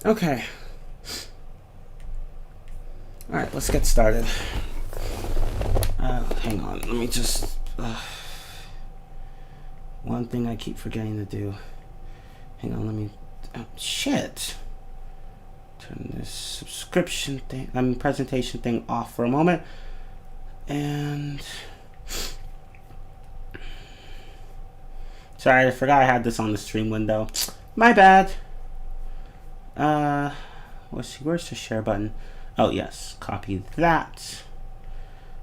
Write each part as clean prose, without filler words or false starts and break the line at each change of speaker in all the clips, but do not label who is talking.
Okay. Alright, let's get started. Hang on, let me just... one thing I keep forgetting to do. Hang on, let me... shit! Turn this subscription thing, presentation thing off for a moment. And... sorry, I forgot I had this on the stream window. My bad. Let's see, where's the share button? Oh, yes, copy that.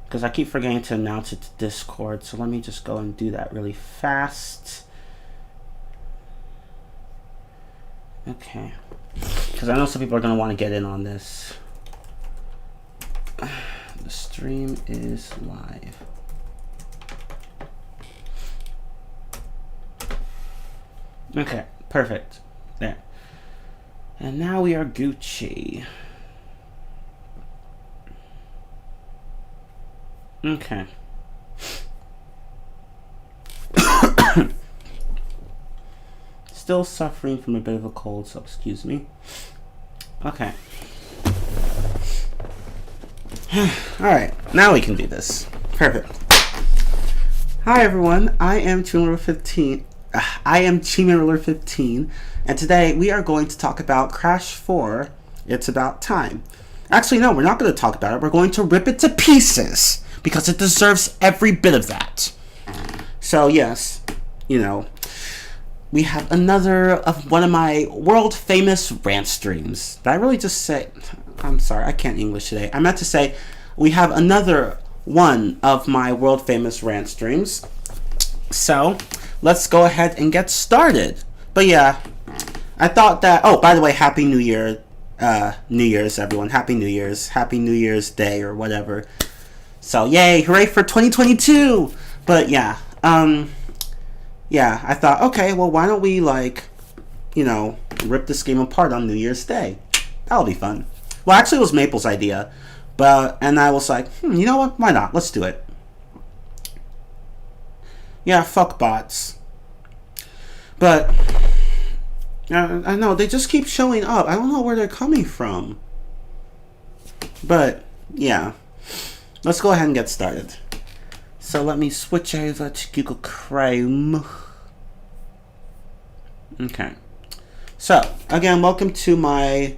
Because I keep forgetting to announce it to Discord, so let me just go and do that really fast. Okay. Because I know some people are going to want to get in on this. The stream is live. Okay, perfect. There. And now we are Gucci. Okay. Still suffering from a bit of a cold, so excuse me. Okay. Alright, now we can do this. Perfect. Hi everyone, I am Chiman 15. I am Chiman 15, and today we are going to talk about Crash 4, It's About Time. Actually, no, we're not going to talk about it. We're going to rip it to pieces, because it deserves every bit of that. So, yes, you know, we have another of one of my world-famous rant streams. Did I really just say... I'm sorry, I can't English today. I meant to say we have another one of my world-famous rant streams. So... let's go ahead and get started. But yeah, I thought that... oh, by the way, Happy New Year. New Year's, everyone. Happy New Year's. Happy New Year's Day or whatever. So, yay. Hooray for 2022. But yeah. Yeah, I thought, okay, well, why don't we, like, you know, rip this game apart on New Year's Day? That'll be fun. Well, actually, it was Maple's idea. And I was like, you know what? Why not? Let's do it. Yeah, fuck bots. But, I know, they just keep showing up. I don't know where they're coming from. But, yeah. Let's go ahead and get started. So let me switch over to Google Chrome. Okay. So, again, welcome to my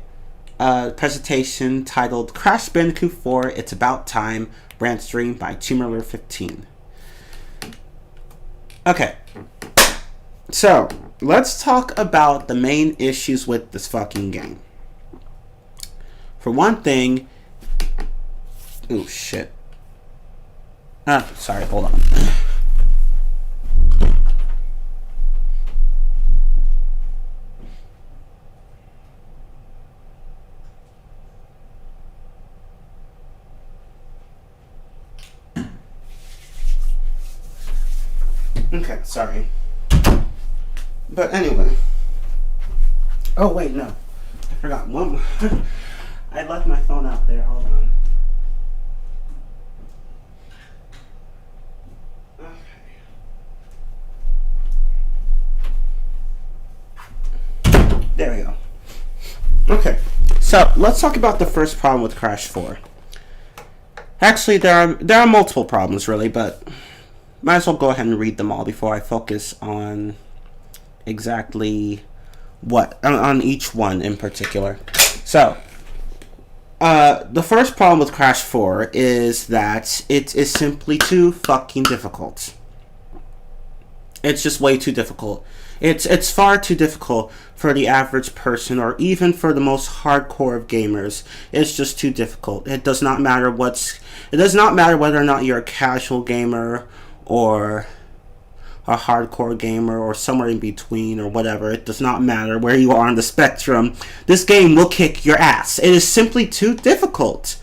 presentation titled Crash Bandicoot 4, It's About Time, Rantstream by Chiman 15. Okay, so let's talk about the main issues with this fucking game. For one thing, oh shit. Sorry, hold on. Okay, sorry. But anyway. Oh, wait, no. I forgot one. I left my phone out there. Hold on. Okay. There we go. Okay. So, let's talk about the first problem with Crash 4. Actually, there are multiple problems, really, but... might as well go ahead and read them all before I focus on exactly what, on each one in particular. So, the first problem with Crash 4 is that it is simply too fucking difficult. It's just way too difficult. It's far too difficult for the average person or even for the most hardcore of gamers. It's just too difficult. It does not matter whether or not you're a casual gamer or a hardcore gamer or somewhere in between or whatever. It does not matter where you are on the spectrum. This game will kick your ass. It is simply too difficult.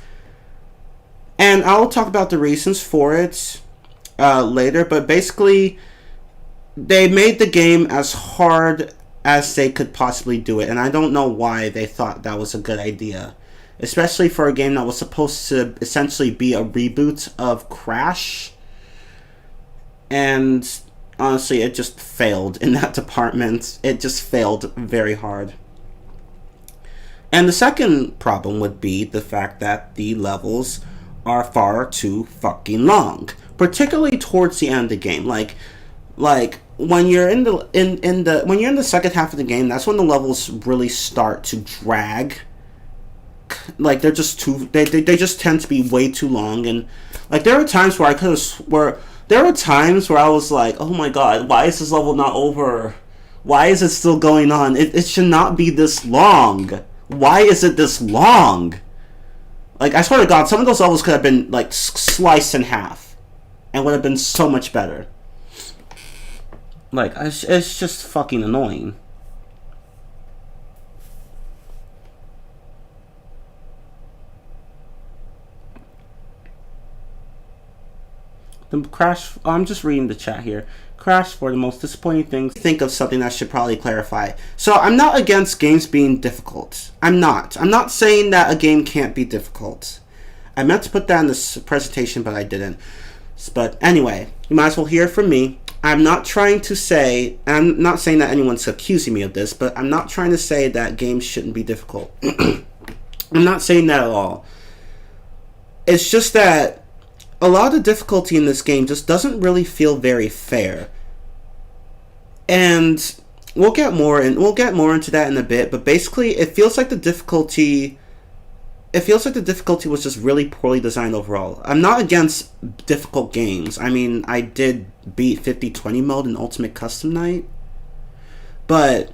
And I will talk about the reasons for it later, but basically they made the game as hard as they could possibly do it, and I don't know why they thought that was a good idea. Especially for a game that was supposed to essentially be a reboot of Crash. And honestly, it just failed in that department. It just failed very hard. And the second problem would be the fact that the levels are far too fucking long, particularly towards the end of the game. Like when you're in the second half of the game, that's when the levels really start to drag. Like they're just too they just tend to be way too long, and like there were times where I was like, oh my god, why is this level not over? Why is it still going on? It should not be this long. Why is it this long? Like, I swear to God, some of those levels could have been, like, sliced in half. And would have been so much better. Like, it's just fucking annoying. The Crash... Oh, I'm just reading the chat here. Crash for the most disappointing things. Think of something that should probably clarify. So I'm not against games being difficult. I'm not saying that a game can't be difficult. I meant to put that in this presentation, but I didn't. But anyway, you might as well hear from me. I'm not trying to say, and I'm not saying that anyone's accusing me of this, but I'm not trying to say that games shouldn't be difficult. I'm not saying that at all. It's just that a lot of the difficulty in this game just doesn't really feel very fair. And we'll get more into that in a bit, but basically it feels like the difficulty was just really poorly designed overall. I'm not against difficult games. I mean, I did beat 50/20 mode in Ultimate Custom Night, but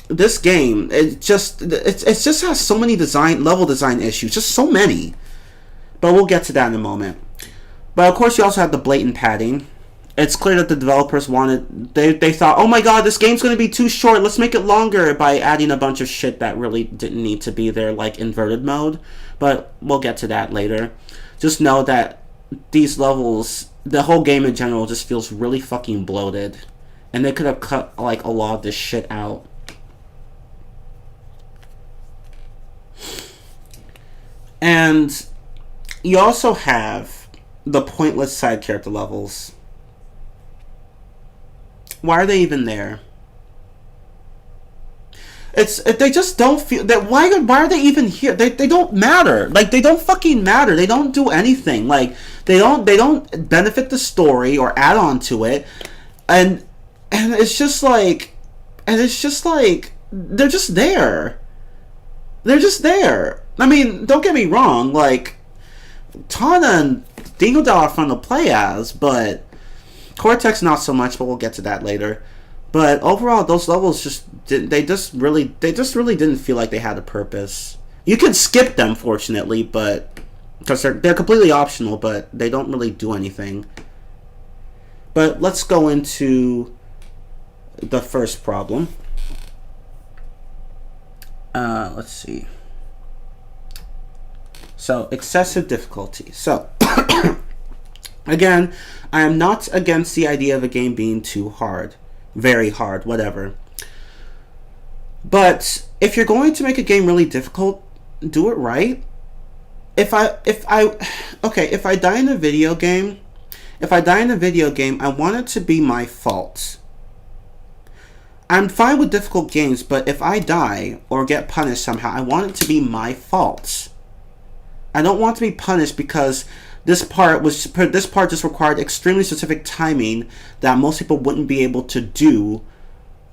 this game, it just has so many level design issues, just so many. But we'll get to that in a moment. But of course, you also have the blatant padding. It's clear that the developers they thought, oh my god, this game's going to be too short, let's make it longer, by adding a bunch of shit that really didn't need to be there, like inverted mode. But we'll get to that later. Just know that these levels, the whole game in general, just feels really fucking bloated. And they could have cut, like, a lot of this shit out. And you also have the pointless side character levels. Why are they even there? They just don't feel that. Why are they even here? They don't matter. Like, they don't fucking matter. They don't do anything. Like, they don't benefit the story or add on to it. And it's just like they're just there. They're just there. I mean, don't get me wrong. Like, Tana and Dingodile are fun to play as, but Cortex not so much, but we'll get to that later. But overall, those levels they just really didn't feel like they had a purpose. You can skip them, fortunately, but because they're completely optional, but they don't really do anything. But let's go into the first problem. Let's see. So, excessive difficulty. So, again, I am not against the idea of a game being too hard. Very hard, whatever. But if you're going to make a game really difficult, do it right. If I die in a video game, I want it to be my fault. I'm fine with difficult games, but if I die or get punished somehow, I want it to be my fault. I don't want to be punished because this part just required extremely specific timing that most people wouldn't be able to do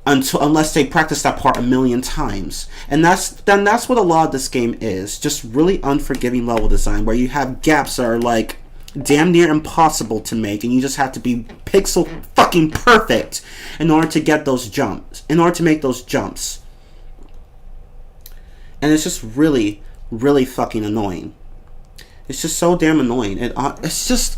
unless they practice that part a million times. And that's what a lot of this game is. Just really unforgiving level design where you have gaps that are like damn near impossible to make, and you just have to be pixel fucking perfect in order to get those jumps, in order to make those jumps. And it's just really, really fucking annoying. It's just so damn annoying. I'm just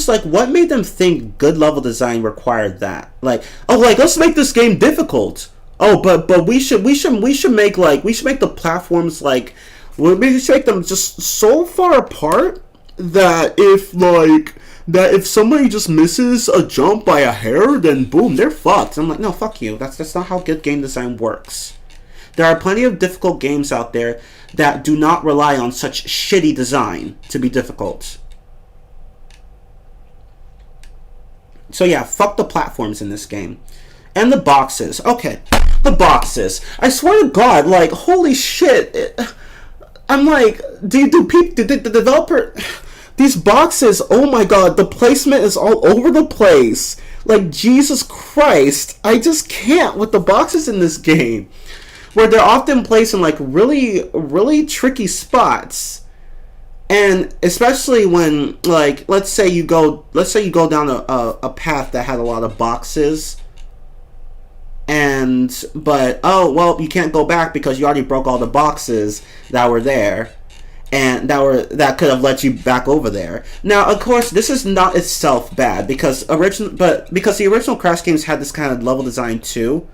like, what made them think good level design required that? Like, oh, like, let's make this game difficult. Oh, but we should make the platforms like, we should make them just so far apart that if somebody just misses a jump by a hair, then boom, they're fucked. I'm like, no, fuck you. That's not how good game design works. There are plenty of difficult games out there that do not rely on such shitty design to be difficult. So yeah, fuck the platforms in this game. And the boxes. Okay, the boxes. I swear to God, like, holy shit. I'm like, the developer, these boxes, oh my God, the placement is all over the place. Like, Jesus Christ, I just can't with the boxes in this game. Where they're often placed in, like, really, really tricky spots. And especially when, like, let's say you go down a path that had a lot of boxes. But oh well, you can't go back because you already broke all the boxes that were there, and that could have led you back over there. Now, of course, this is not itself bad because the original Crash games had this kind of level design too,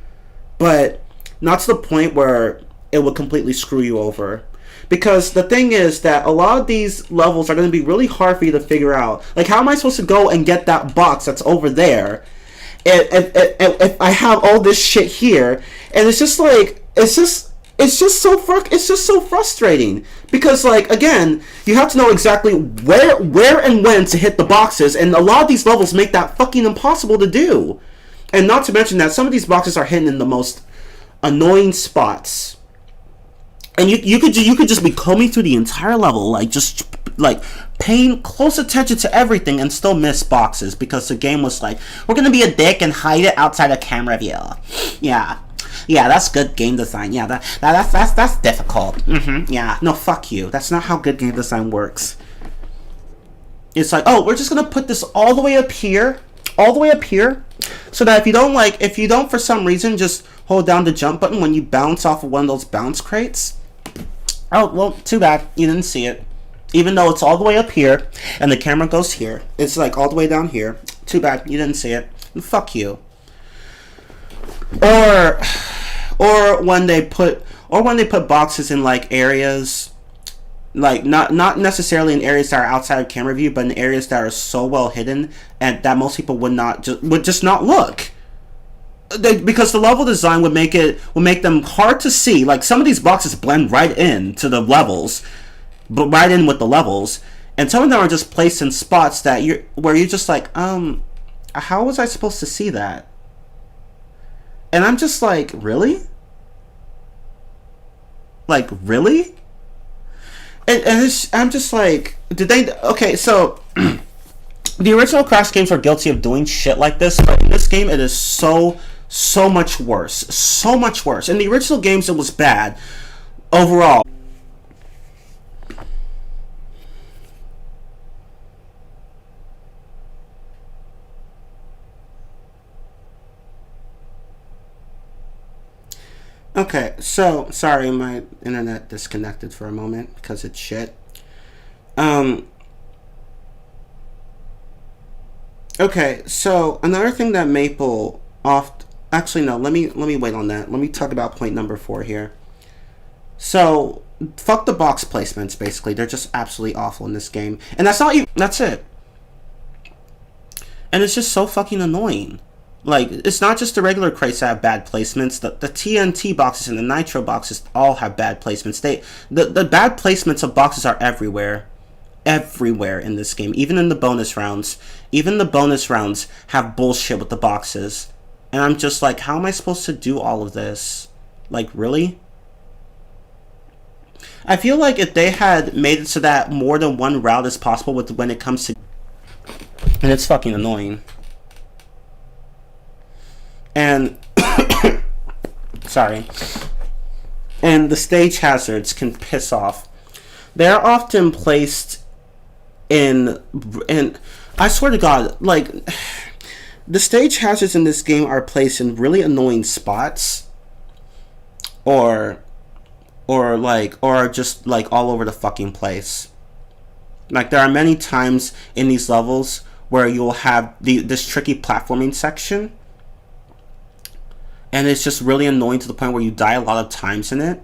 but not to the point where it would completely screw you over. Because the thing is that a lot of these levels are going to be really hard for you to figure out. Like, how am I supposed to go and get that box that's over there? If I have all this shit here, and it's just like it's just so frustrating because, like, again, you have to know exactly where and when to hit the boxes, and a lot of these levels make that fucking impossible to do. And not to mention that some of these boxes are hidden in the most annoying spots. And you could just be combing through the entire level, like, just, like, paying close attention to everything and still miss boxes because the game was like, we're gonna be a dick and hide it outside a camera view. Yeah, that's good game design. Yeah, that's difficult. Yeah, no, fuck you. That's not how good game design works. It's like, oh, we're just gonna put this all the way up here, so that if you don't for some reason just hold down the jump button when you bounce off of one of those bounce crates. Oh, well, too bad. You didn't see it. Even though it's all the way up here, and the camera goes here. It's, like, all the way down here. Too bad. You didn't see it. Fuck you. Or when they put boxes in, like, areas, like, not necessarily in areas that are outside of camera view, but in areas that are so well hidden, and that most people would just not look. Because the level design would make them hard to see. Like, some of these boxes blend right in to the levels, but right in with the levels, and some of them are just placed in spots that you're just like, how was I supposed to see that? And I'm just like, really? Like, really? And I'm just like, did they? Okay, so the original Crash games were guilty of doing shit like this, but in this game it is so much worse. So much worse. In the original games, it was bad overall. Okay, so sorry, my internet disconnected for a moment because it's shit. Okay, so another thing that Maple actually no, let me wait on that. Let me talk about point number 4 here. So, fuck the box placements, basically. They're just absolutely awful in this game. And that's it. And it's just so fucking annoying. Like, it's not just the regular crates that have bad placements. The TNT boxes and the Nitro boxes all have bad placements. The bad placements of boxes are everywhere. Everywhere in this game. Even in the bonus rounds. Even the bonus rounds have bullshit with the boxes. And I'm just like, how am I supposed to do all of this? Like, really? I feel like if they had made it so that more than one route is possible when it comes to... And it's fucking annoying. And sorry. And the stage hazards can piss off. They're often placed in I swear to God, like, the stage hazards in this game are placed in really annoying spots, or just like all over the fucking place. Like, there are many times in these levels where you'll have this tricky platforming section, and it's just really annoying to the point where you die a lot of times in it.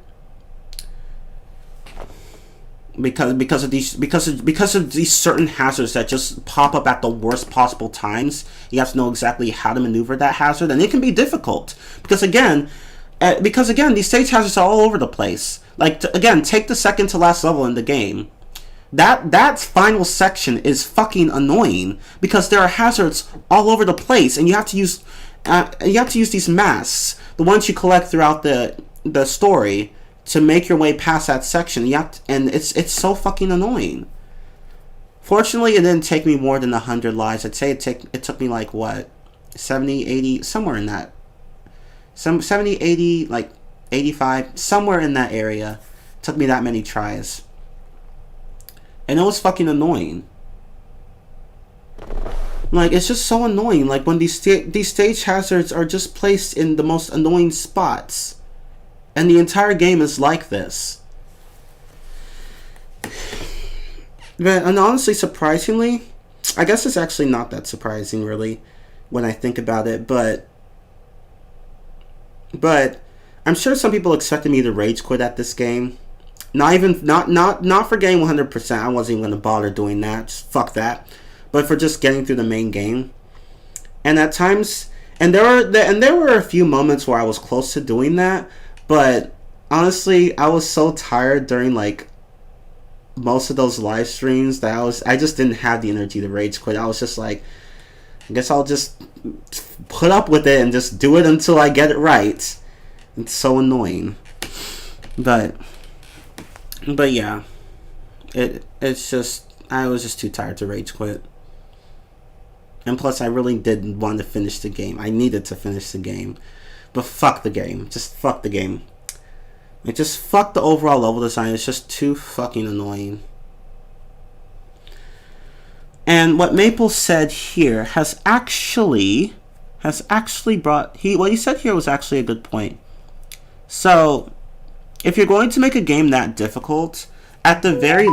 Because of these certain hazards that just pop up at the worst possible times. You have to know exactly how to maneuver that hazard, and it can be difficult because again, these stage hazards are all over the place. Like, take the second to last level in the game. That final section is fucking annoying because there are hazards all over the place, and you have to use you have to use these masks, the ones you collect throughout the story, to make your way past that section. And it's so fucking annoying. Fortunately, it didn't take me more than 100 lives. I'd say it took me like, what, 70, 80, somewhere in that. 70, 80, like 85, somewhere in that area. It took me that many tries. And it was fucking annoying. Like, it's just so annoying. Like, when these stage hazards are just placed in the most annoying spots. And the entire game is like this. And honestly, surprisingly, I guess it's actually not that surprising, really, when I think about it. But I'm sure some people expected me to rage quit at this game. Not for getting 100%. I wasn't even gonna bother doing that. Just fuck that. But for just getting through the main game. And at times, and there were a few moments where I was close to doing that. But honestly, I was so tired during like most of those live streams that I just didn't have the energy to rage quit. I was just like, I guess I'll just put up with it and just do it until I get it right. It's so annoying. But yeah, it's just, I was just too tired to rage quit. And plus, I really did want to finish the game. I needed to finish the game. But fuck the game. Just fuck the game. It just fuck the overall level design. It's just too fucking annoying. And what Maple said here has actually brought... what he said here was actually a good point. So, if you're going to make a game that difficult, at the very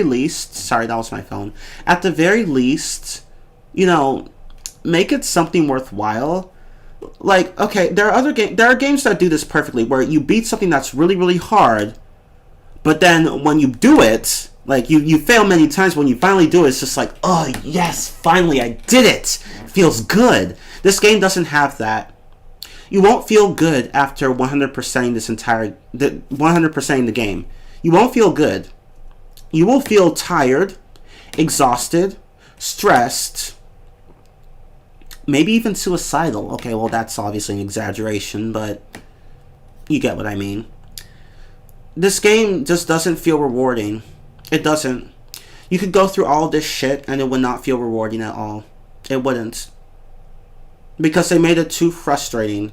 least... Sorry, that was my phone. At the very least, you know, make it something worthwhile. Like, okay, there are games that do this perfectly, where you beat something that's really, really hard, but then when you do it, like, you fail many times, when you finally do it, it's just like, oh, yes, finally, I did it! It feels good. This game doesn't have that. You won't feel good after 100%ing 100%ing the game. You won't feel good. You will feel tired, exhausted, stressed, maybe even suicidal. Okay, well, that's obviously an exaggeration, but you get what I mean. This game just doesn't feel rewarding. It doesn't. You could go through all this shit and it would not feel rewarding at all. It wouldn't. Because they made it too frustrating.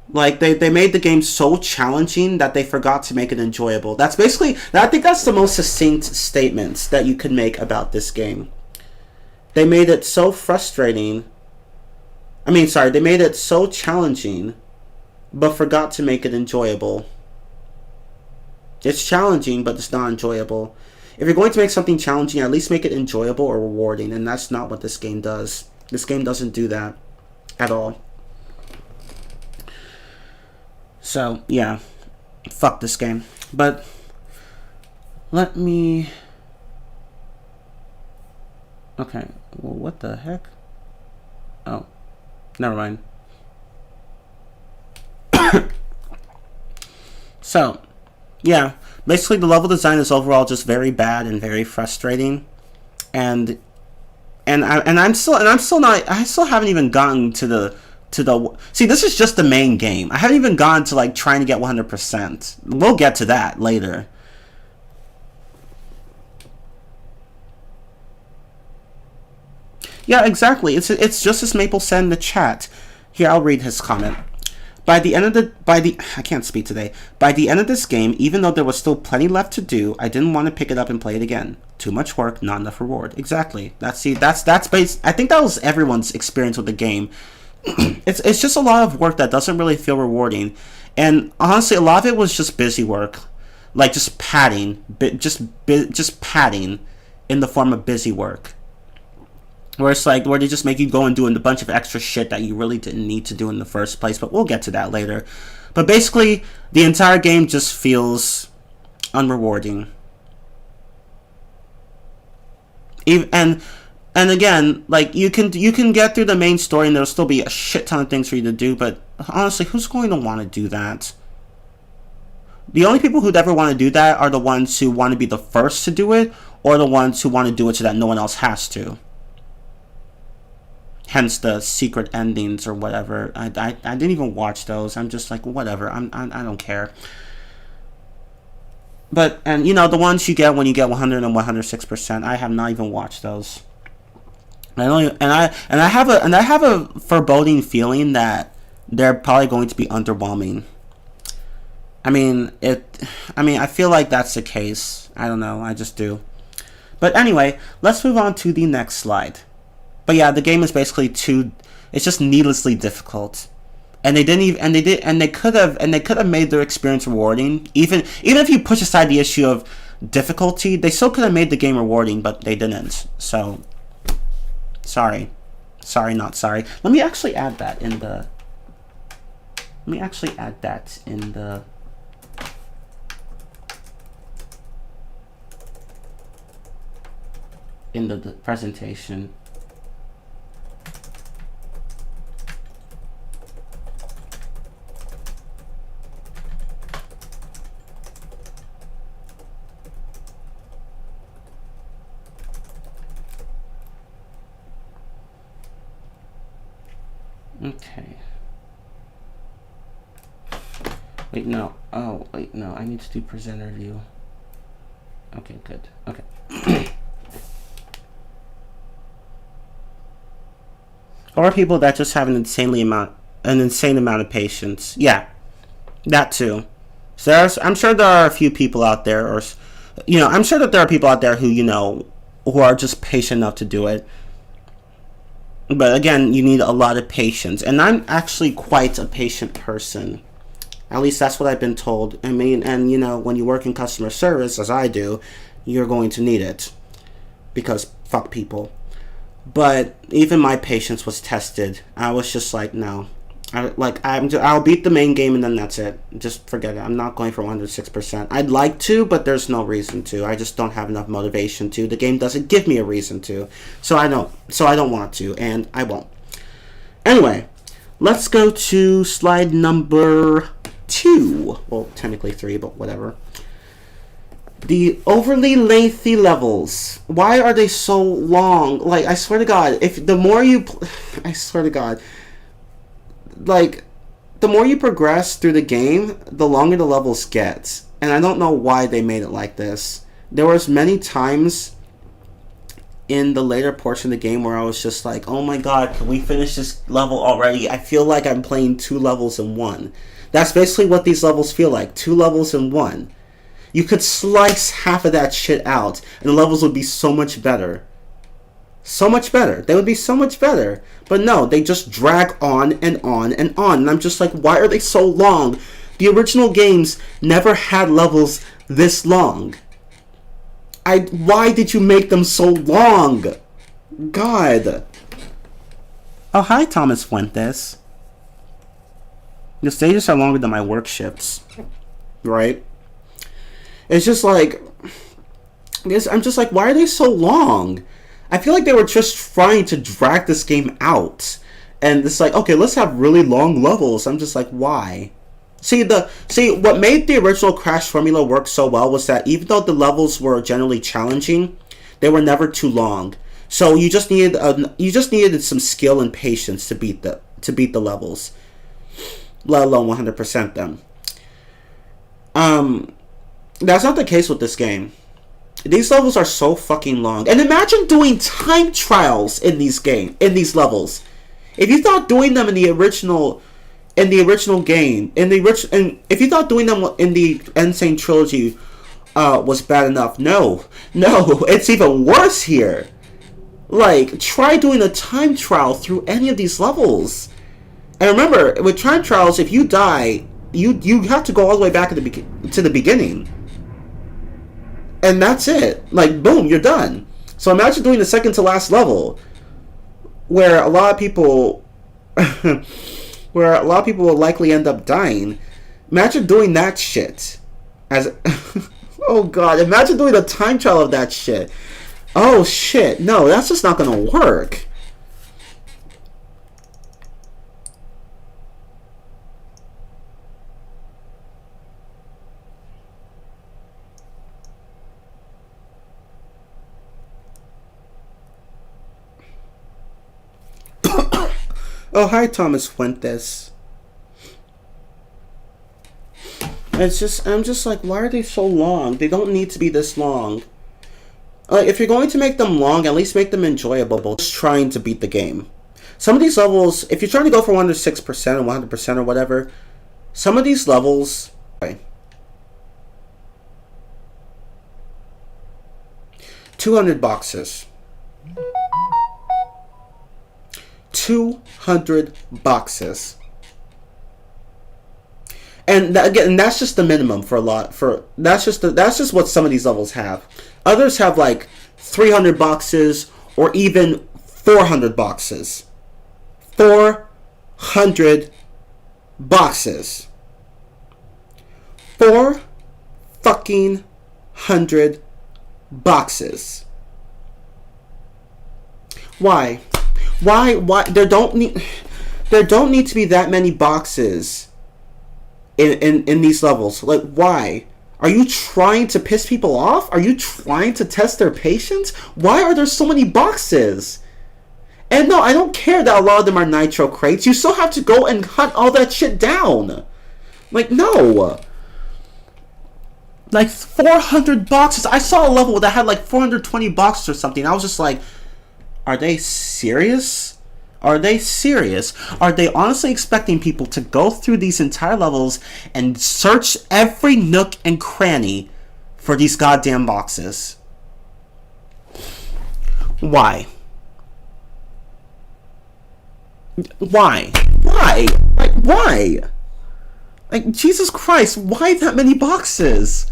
Like, they made the game so challenging that they forgot to make it enjoyable. That's basically... I think that's the most succinct statement that you could make about this game. They made it so frustrating... they made it so challenging, but forgot to make it enjoyable. It's challenging, but it's not enjoyable. If you're going to make something challenging, at least make it enjoyable or rewarding, and that's not what this game does. This game doesn't do that at all. So, yeah. Fuck this game. But, let me... Okay, well, what the heck? Oh, never mind. So, yeah, basically the level design is overall just very bad and very frustrating, and I still haven't even gotten to the see, this is just the main game. I haven't even gone to like trying to get 100%. We'll get to that later. Yeah, exactly. It's just as Maple said in the chat. Here, I'll read his comment. I can't speak today. By the end of this game, even though there was still plenty left to do, I didn't want to pick it up and play it again. Too much work, not enough reward. Exactly. That's based. I think that was everyone's experience with the game. It's just a lot of work that doesn't really feel rewarding, and honestly, a lot of it was just busy work, like just padding, just padding, in the form of busy work. Where it's like, where they just make you go and do a bunch of extra shit that you really didn't need to do in the first place, but we'll get to that later. But basically, the entire game just feels unrewarding. And again, like, you can get through the main story and there'll still be a shit ton of things for you to do, but honestly, who's going to want to do that? The only people who'd ever want to do that are the ones who want to be the first to do it, or the ones who want to do it so that no one else has to. hence the secret endings or whatever. I didn't even watch those. I'm just like, whatever. I don't care. But, and you know, the ones you get when you get 100 and 106%, I have not even watched those. I have a foreboding feeling that they're probably going to be underwhelming. I feel like that's the case. I don't know, I just do. But anyway, let's move on to the next slide. But yeah, the game is basically it's just needlessly difficult. And they could have made their experience rewarding. Even if you push aside the issue of difficulty, they still could have made the game rewarding, but they didn't. So sorry, not sorry. Let me actually add that in the presentation. Okay. Wait, no. Oh, wait, no. I need to do presenter view. Okay, good. Okay. Or people that just have an insane amount of patience. Yeah, that too. So I'm sure there are a few people out there, or I'm sure that there are people out there who who are just patient enough to do it. But again, you need a lot of patience, and I'm actually quite a patient person. At least that's what I've been told. And when you work in customer service, as I do, you're going to need it, because fuck people. But even my patience was tested. I was just like, no. I'll beat the main game and then that's it. Just forget it. I'm not going for 106%. I'd like to, but there's no reason to. I just don't have enough motivation to. The game doesn't give me a reason to. So I don't want to, and I won't. Anyway, let's go to slide number 2. Well, technically 3, but whatever. The overly lengthy levels. Why are they so long? Like, I swear to God, I swear to God, like, the more you progress through the game, the longer the levels get. And I don't know why they made it like this. There was many times in the later portion of the game where I was just like, oh my God, can we finish this level already? I feel like I'm playing 2 levels in one. That's basically what these levels feel like. 2 levels in one. You could slice half of that shit out, and the levels would be so much better. So much better. They would be so much better. But no, they just drag on and on and on. And I'm just like, why are they so long? The original games never had levels this long. Why did you make them so long? God. Oh, hi, Thomas Fuentes. The stages are longer than my work shifts. Right? It's just like, I'm just like, why are they so long? I feel like they were just trying to drag this game out. And it's like, okay, let's have really long levels. I'm just like, why? See, what made the original Crash formula work so well was that even though the levels were generally challenging, they were never too long. So you just needed some skill and patience to beat the levels, let alone 100% them. That's not the case with this game. These levels are so fucking long. And imagine doing time trials in these levels. If you thought doing them in the original game, and if you thought doing them in the Insane Trilogy was bad enough, no, it's even worse here. Like, try doing a time trial through any of these levels. And remember, with time trials, if you die, you have to go all the way back to the beginning. And that's it. Like, boom, you're done. So imagine doing the second to last level, where a lot of people will likely end up dying. Imagine doing that shit. Oh God, imagine doing a time trial of that shit. Oh shit, no, that's just not gonna work. Oh, hi, Thomas Fuentes. I'm just like, why are they so long? They don't need to be this long. Like, if you're going to make them long, at least make them enjoyable. Just trying to beat the game. Some of these levels, if you're trying to go for 106% or 100% or whatever, some of these levels... Okay. 200 boxes. 200 boxes. And again, that's just the minimum for a lot. That's just what some of these levels have. Others have like 300 boxes or even 400 boxes. 400 boxes. 4 fucking 100 boxes. Why? Why? There don't need to be that many boxes in these levels. Like, why? Are you trying to piss people off? Are you trying to test their patience? Why are there so many boxes? And no, I don't care that a lot of them are nitro crates. You still have to go and hunt all that shit down. Like, no. Like, 400 boxes. I saw a level that had like 420 boxes or something. I was just like, are they serious? Are they serious? Are they honestly expecting people to go through these entire levels and search every nook and cranny for these goddamn boxes? Why? Why? Why? Like, why? Like, Jesus Christ, why that many boxes?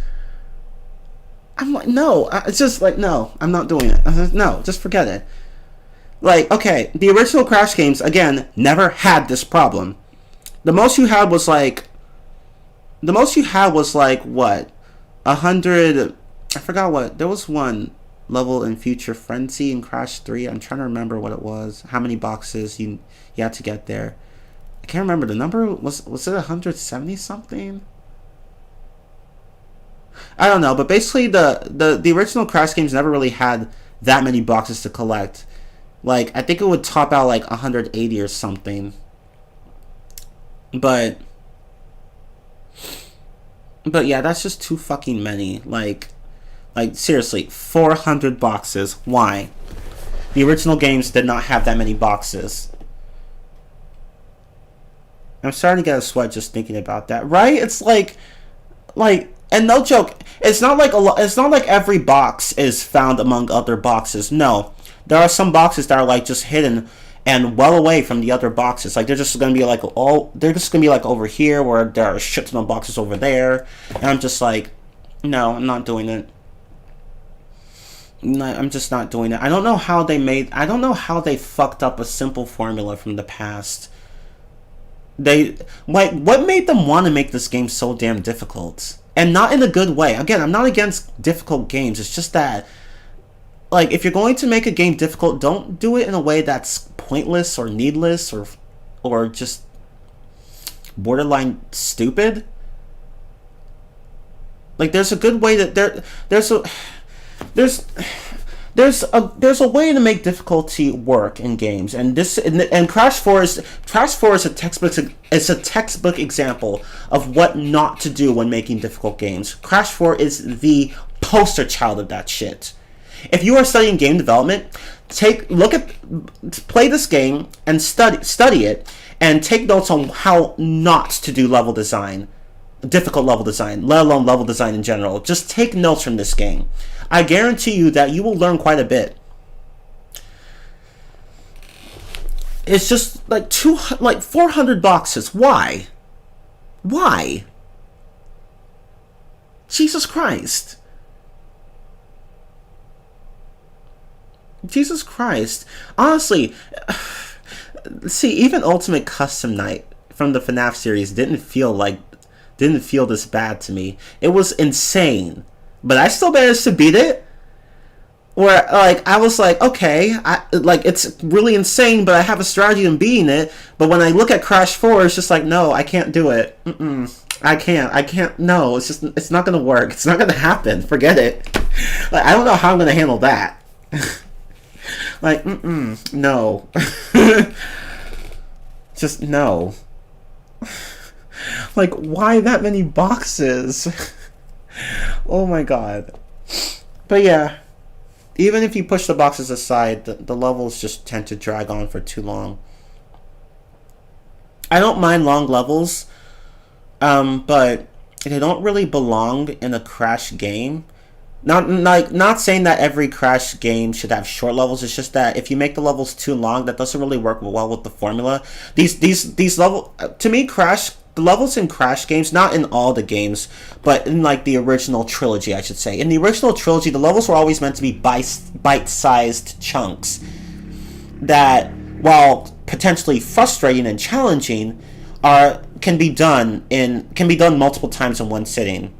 I'm like, no. It's just like, no, I'm not doing it. No, just forget it. Like, okay, the original Crash games, again, never had this problem. The most you had was like, what? 100, I forgot what, there was one level in Future Frenzy in Crash 3. I'm trying to remember what it was, how many boxes you had to get there. I can't remember the number. Was it 170 something? I don't know, but basically the original Crash games never really had that many boxes to collect. Like, I think it would top out like 180 or something. But yeah, that's just too fucking many. Like seriously, 400 boxes. Why? The original games did not have that many boxes. I'm starting to get a sweat just thinking about that. Right? It's like, and no joke, it's not like every box is found among other boxes. No. There are some boxes that are like just hidden and well away from the other boxes. Like, they're just gonna be like over here where there are a shit ton of boxes over there. And I'm just like, no, I'm not doing it. No, I'm just not doing it. I don't know how they fucked up a simple formula from the past. What made them want to make this game so damn difficult? And not in a good way. Again, I'm not against difficult games. It's just that, like, if you're going to make a game difficult, don't do it in a way that's pointless or needless or just borderline stupid. Like, there's a good way that there's a way to make difficulty work in games, and Crash 4 is a textbook example of what not to do when making difficult games. Crash 4 is the poster child of that shit. If you are studying game development, play this game and study it, and take notes on how not to do level design, difficult level design, let alone level design in general. Just take notes from this game. I guarantee you that you will learn quite a bit. It's just like 400 boxes. Why? Why? Jesus Christ. Jesus Christ. Honestly, see, even Ultimate Custom Night from the FNAF series didn't feel this bad to me. It was insane, but I still managed to beat it. Where, like, I was like, okay, it's really insane, but I have a strategy in beating it. But when I look at Crash 4, it's just like, no, I can't do it. I can't, no, it's not gonna work. It's not gonna happen. Forget it. Like, I don't know how I'm gonna handle that. Like, no. Just no. Like, why that many boxes? Oh my god. But yeah, even if you push the boxes aside, the levels just tend to drag on for too long. I don't mind long levels, but they don't really belong in a Crash game. Not saying that every Crash game should have short levels. It's just that if you make the levels too long, that doesn't really work well with the formula. These level to me, the levels in Crash games, not in all the games, but in like the original trilogy, I should say. In the original trilogy, the levels were always meant to be bite-sized chunks that, while potentially frustrating and challenging, can be done multiple times in one sitting.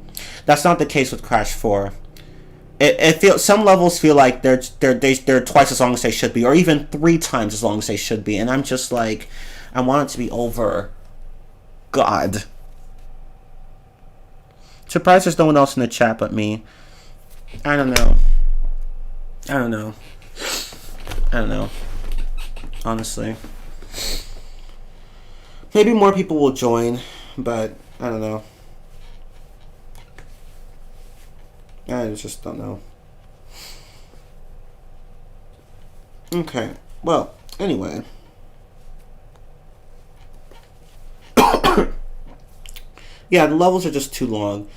That's not the case with Crash 4. It feels, some levels feel like they're twice as long as they should be, or even 3 times as long as they should be, and I'm just like, I want it to be over. God. Surprised there's no one else in the chat but me. I don't know. Honestly. Maybe more people will join, but I don't know. I just don't know. Okay. Well, anyway. Yeah, the levels are just too long.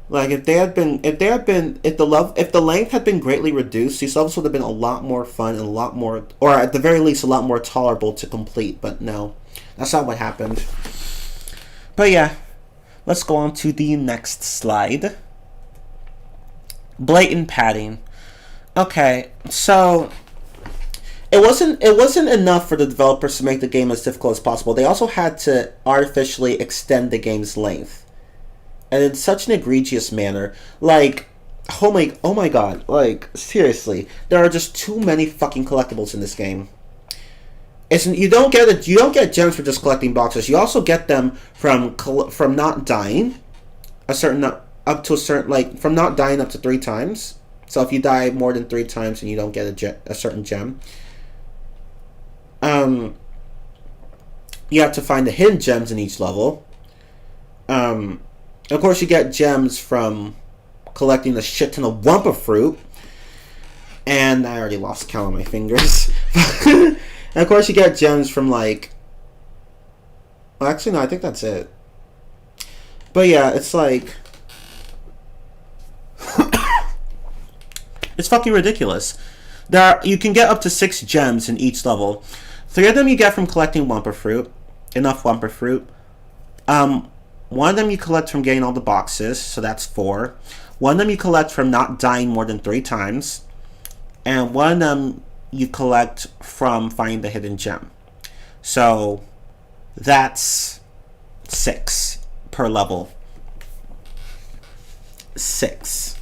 Like, if the length had been greatly reduced, these levels would have been a lot more fun and a lot more, or at the very least, a lot more tolerable to complete. But no, that's not what happened. But yeah, let's go on to the next slide. Blatant padding. Okay, so it wasn't enough for the developers to make the game as difficult as possible. They also had to artificially extend the game's length, and in such an egregious manner. Like, oh my god! Like, seriously, there are just too many fucking collectibles in this game. You don't get gems for just collecting boxes. You also get them from not dying from not dying up to 3 times. So if you die more than 3 times and you don't get a certain gem, you have to find the hidden gems in each level. Of course, you get gems from collecting a shit ton of Wumpa fruit, and I already lost count on my fingers. And of course, you get gems from like. Well, actually, no, I think that's it. But yeah, it's like. It's fucking ridiculous. You can get up to 6 gems in each level. 3 of them you get from collecting Wumpa fruit. Enough Wumpa fruit. 1 of them you collect from getting all the boxes, so that's 4. 1 of them you collect from not dying more than 3 times. And 1 of them you collect from finding the hidden gem. So that's 6 per level. 6.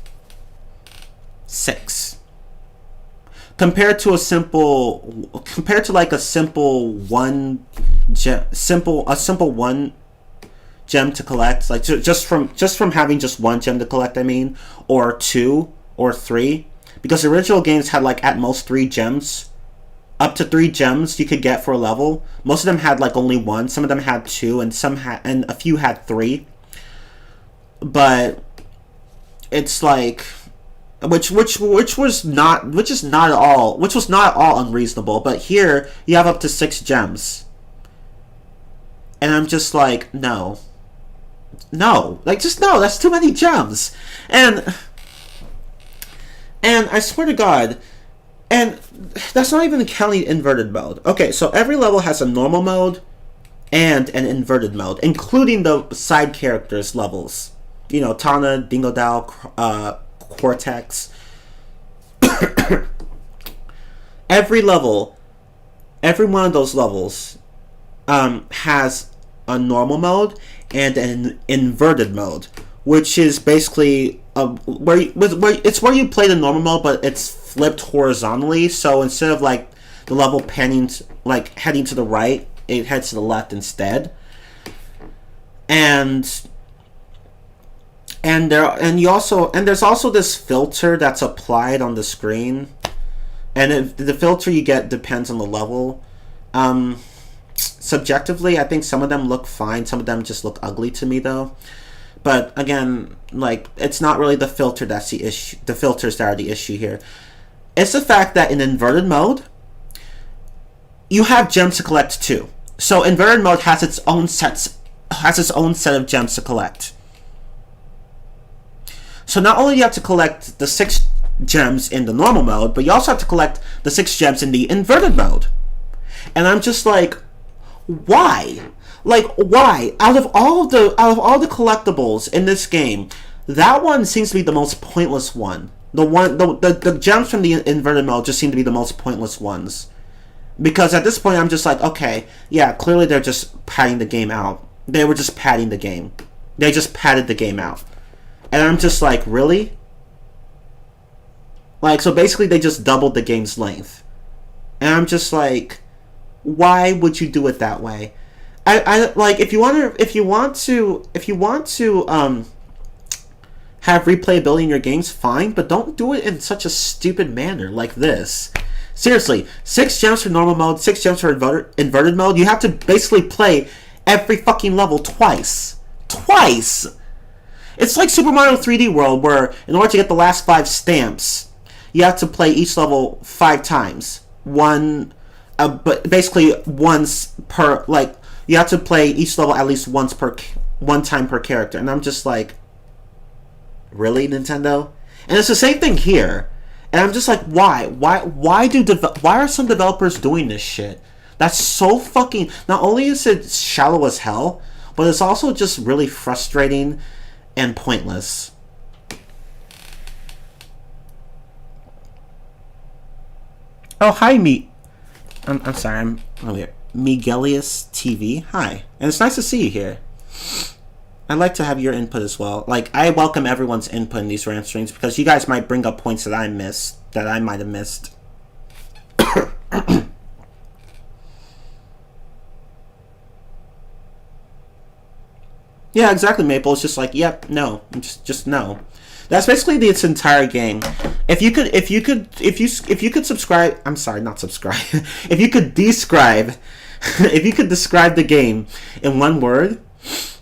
Compared to a simple one gem to collect, like just from having just 1 gem to collect, I mean, or 2 or 3, because the original games had like at most 3 gems, up to 3 gems you could get for a level. Most of them had like only 1. Some of them had 2, and a few had 3. But it's like. Which was not at all unreasonable, but here you have up to 6 gems, and I'm just like, no, like, just no, that's too many gems, and I swear to God, and that's not even counting inverted mode. Okay, so every level has a normal mode and an inverted mode, including the side characters levels, you know, Tana, Dingo Dao, Cortex. Every one of those levels has a normal mode and an inverted mode, which is basically where you play the normal mode, but it's flipped horizontally. So instead of like the level panning like heading to the right, it heads to the left instead. And there's also this filter that's applied on the screen, and the filter you get depends on the level. subjectively, I think some of them look fine. Some of them just look ugly to me, though. But again, like, it's not really the filter that's the issue. The filters that are the issue here. It's the fact that in inverted mode, you have gems to collect too. So inverted mode has its own set of gems to collect. So not only do you have to collect the 6 gems in the normal mode, but you also have to collect the 6 gems in the inverted mode. And I'm just like, why? Like, why? Out of all the collectibles in this game, that one seems to be the most pointless one. The gems from the inverted mode just seem to be the most pointless ones. Because at this point, I'm just like, okay, yeah, clearly they're just padding the game out. They were just padding the game. They just padded the game out. And I'm just like, really? Like, so basically they just doubled the game's length. And I'm just like, why would you do it that way? I like, if you want to have replayability in your games, fine, but don't do it in such a stupid manner like this. Seriously, 6 gems for normal mode, 6 gems for inverted mode. You have to basically play every fucking level twice. Twice! It's like Super Mario 3D World, where in order to get the last 5 stamps, you have to play each level 5 times. But basically once per, like, you have to play each level at least one time per character. And I'm just like, really, Nintendo? And it's the same thing here. And I'm just like, why? Why are some developers doing this shit? That's so fucking... Not only is it shallow as hell, but it's also just really frustrating and pointless. Oh, hi, I'm sorry, I'm earlier. Miguelius TV. Hi. And it's nice to see you here. I'd like to have your input as well. Like, I welcome everyone's input in these rant streams because you guys might bring up points that I might have missed. Yeah, exactly, Maple. It's just like, yep, no. Just no. That's basically its entire game. If you could subscribe, I'm sorry, not subscribe. If you could describe the game in one word,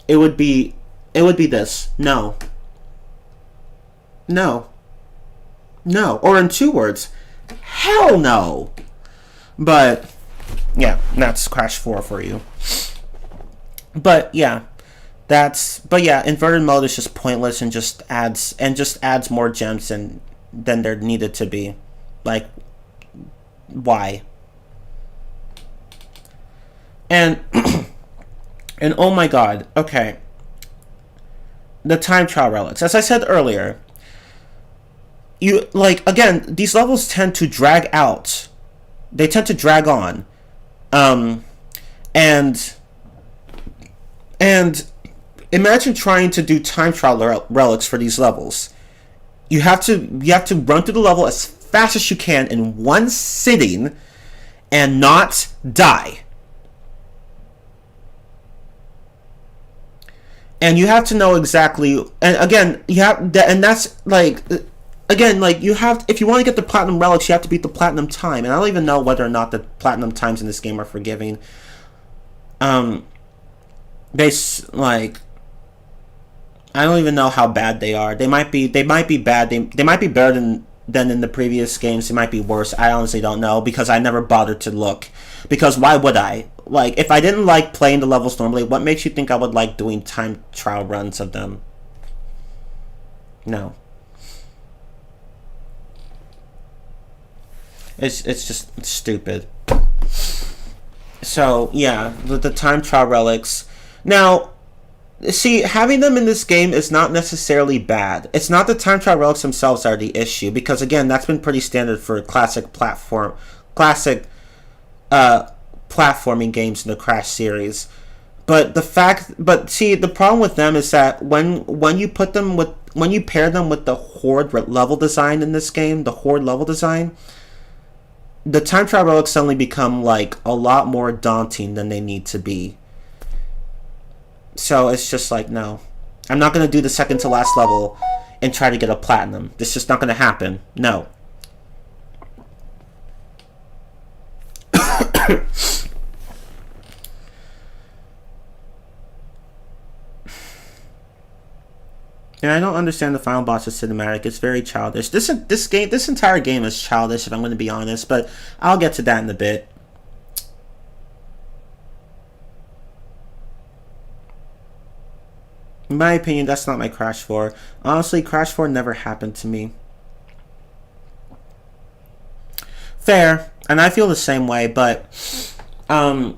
it would be this. No. No. No. Or in 2 words, hell no. But yeah, that's Crash 4 for you. But yeah. Inverted mode is just pointless and just adds more gems than there needed to be. Like, why? And and oh my god, okay. The time trial relics. As I said earlier, you, like, again, these levels tend to drag out. They tend to drag on. And imagine trying to do time trial relics for these levels. You have to run through the level as fast as you can in one sitting and not die. And you have to know exactly, and again, that's like, again, like, you have, if you want to get the platinum relics, you have to beat the platinum time. And I don't even know whether or not the platinum times in this game are forgiving. Like, I don't even know how bad they are. They might be bad. They might be better than in the previous games. They might be worse. I honestly don't know because I never bothered to look. Because why would I? Like, if I didn't like playing the levels normally, what makes you think I would like doing time trial runs of them? No. It's just stupid. So, yeah, the time trial relics. Now, see, having them in this game is not necessarily bad. It's not the time trial relics themselves that are the issue, because again, that's been pretty standard for classic platforming games in the Crash series. But see, the problem with them is that when you pair them with the Horde level design in this game, the Horde level design, the time trial relics suddenly become like a lot more daunting than they need to be. So it's just like, no. I'm not going to do the second to last level and try to get a platinum. This is just not going to happen. No. And I don't understand the final boss's cinematic. It's very childish. This entire game is childish, if I'm going to be honest. But I'll get to that in a bit. In my opinion, that's not my Crash 4. Honestly, Crash 4 never happened to me. Fair, and I feel the same way, but I'll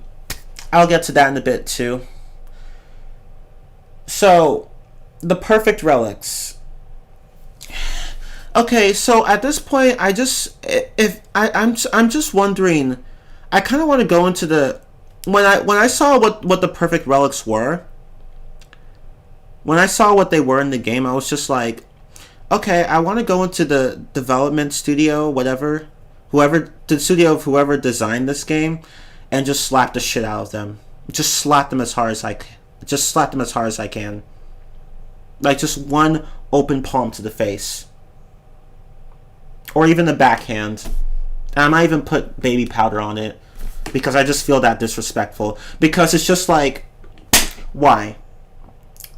get to that in a bit too. So, the perfect relics. Okay, so at this point, I'm just wondering. I kind of want to go into the when I saw what the perfect relics were. When I saw what they were in the game, I was just like, okay, I want to go into the development studio, whoever designed this game, and just slap the shit out of them. Just slap them as hard as I can. Like just one open palm to the face, or even the backhand. And I might even put baby powder on it because I just feel that disrespectful. Because it's just like, why?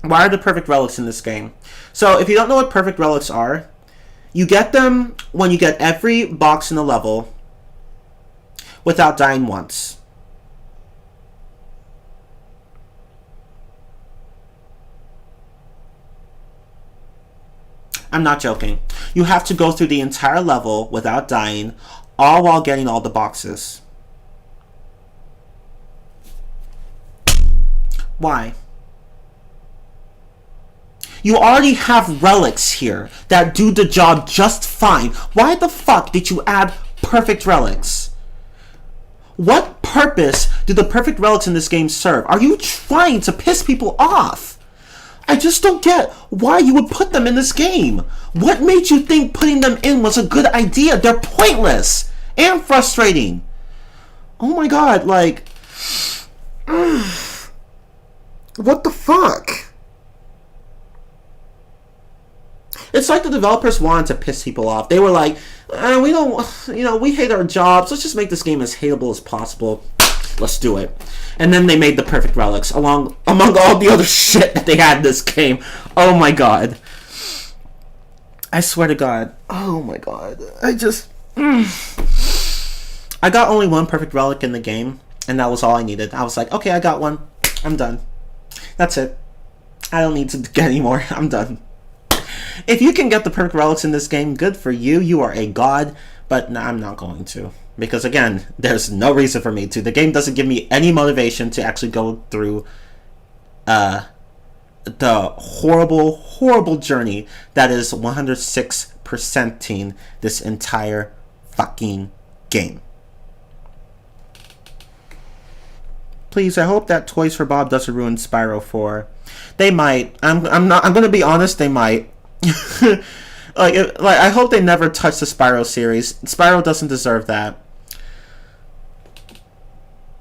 Why are the perfect relics in this game? So if you don't know what perfect relics are, you get them when you get every box in the level without dying once. I'm not joking. You have to go through the entire level without dying, all while getting all the boxes. Why? You already have relics here that do the job just fine. Why the fuck did you add perfect relics? What purpose do the perfect relics in this game serve? Are you trying to piss people off? I just don't get why you would put them in this game. What made you think putting them in was a good idea? They're pointless and frustrating. Oh my god, like... what the fuck? It's like the developers wanted to piss people off. They were like, we don't, we hate our jobs. Let's just make this game as hateable as possible. Let's do it. And then they made the perfect relics among all the other shit that they had in this game. Oh my god. I swear to god. Oh my god. I got only one perfect relic in the game, and that was all I needed. I was like, okay, I got one. I'm done. That's it. I don't need to get any more. I'm done. If you can get the perfect relics in this game, good for you. You are a god. But no, I'm not going to. Because again, there's no reason for me to. The game doesn't give me any motivation to actually go through the horrible, horrible journey that is 106%ing this entire fucking game. Please, I hope that Toys for Bob doesn't ruin Spyro 4. They might. I'm gonna be honest, they might. I hope they never touch the Spyro series. Spyro doesn't deserve that.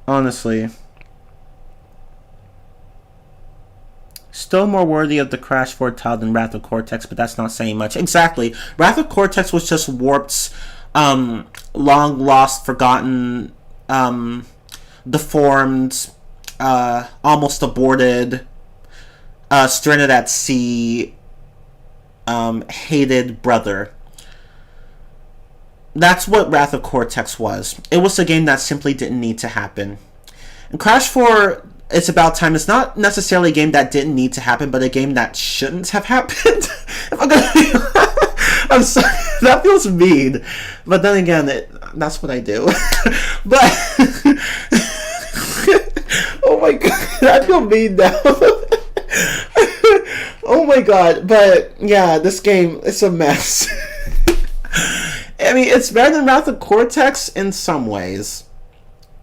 Honestly. Still more worthy of the Crash 4 title than Rather Cortex, but that's not saying much. Exactly. Rather Cortex was just Warp's long lost, forgotten, deformed, almost aborted, stranded at sea, hated brother. That's what Wrath of Cortex was. It was a game that simply didn't need to happen. And Crash 4, It's About Time, is not necessarily a game that didn't need to happen, but a game that shouldn't have happened. I'm sorry, that feels mean. But then again, that's what I do. But, oh my god, I feel mean now. Oh my god, but yeah, this game, it's a mess. I mean, it's better than Wrath of Cortex in some ways.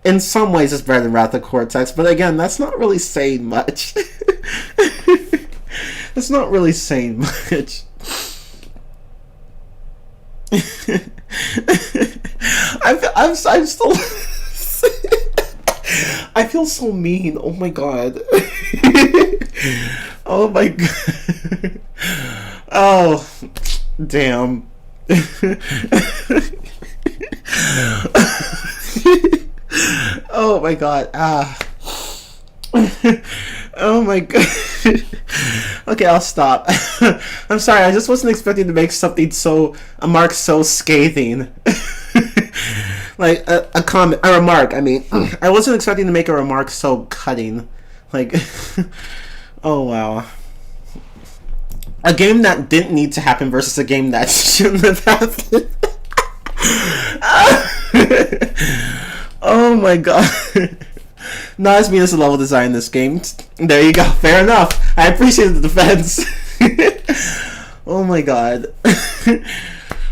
In some ways, it's better than Wrath of Cortex, but again, that's not really saying much. That's not really saying much. I'm still... I feel so mean. Oh my god. Oh my god. Oh, damn. Oh my god. Oh my god. Okay, I'll stop. I'm sorry, I just wasn't expecting to make something a mark so scathing. Like, a comment, a remark, I mean. I wasn't expecting to make a remark so cutting. Like, oh wow. A game that didn't need to happen versus a game that shouldn't have happened. Oh my god. Not as mean as the level design in this game. There you go. Fair enough. I appreciate the defense. Oh my god.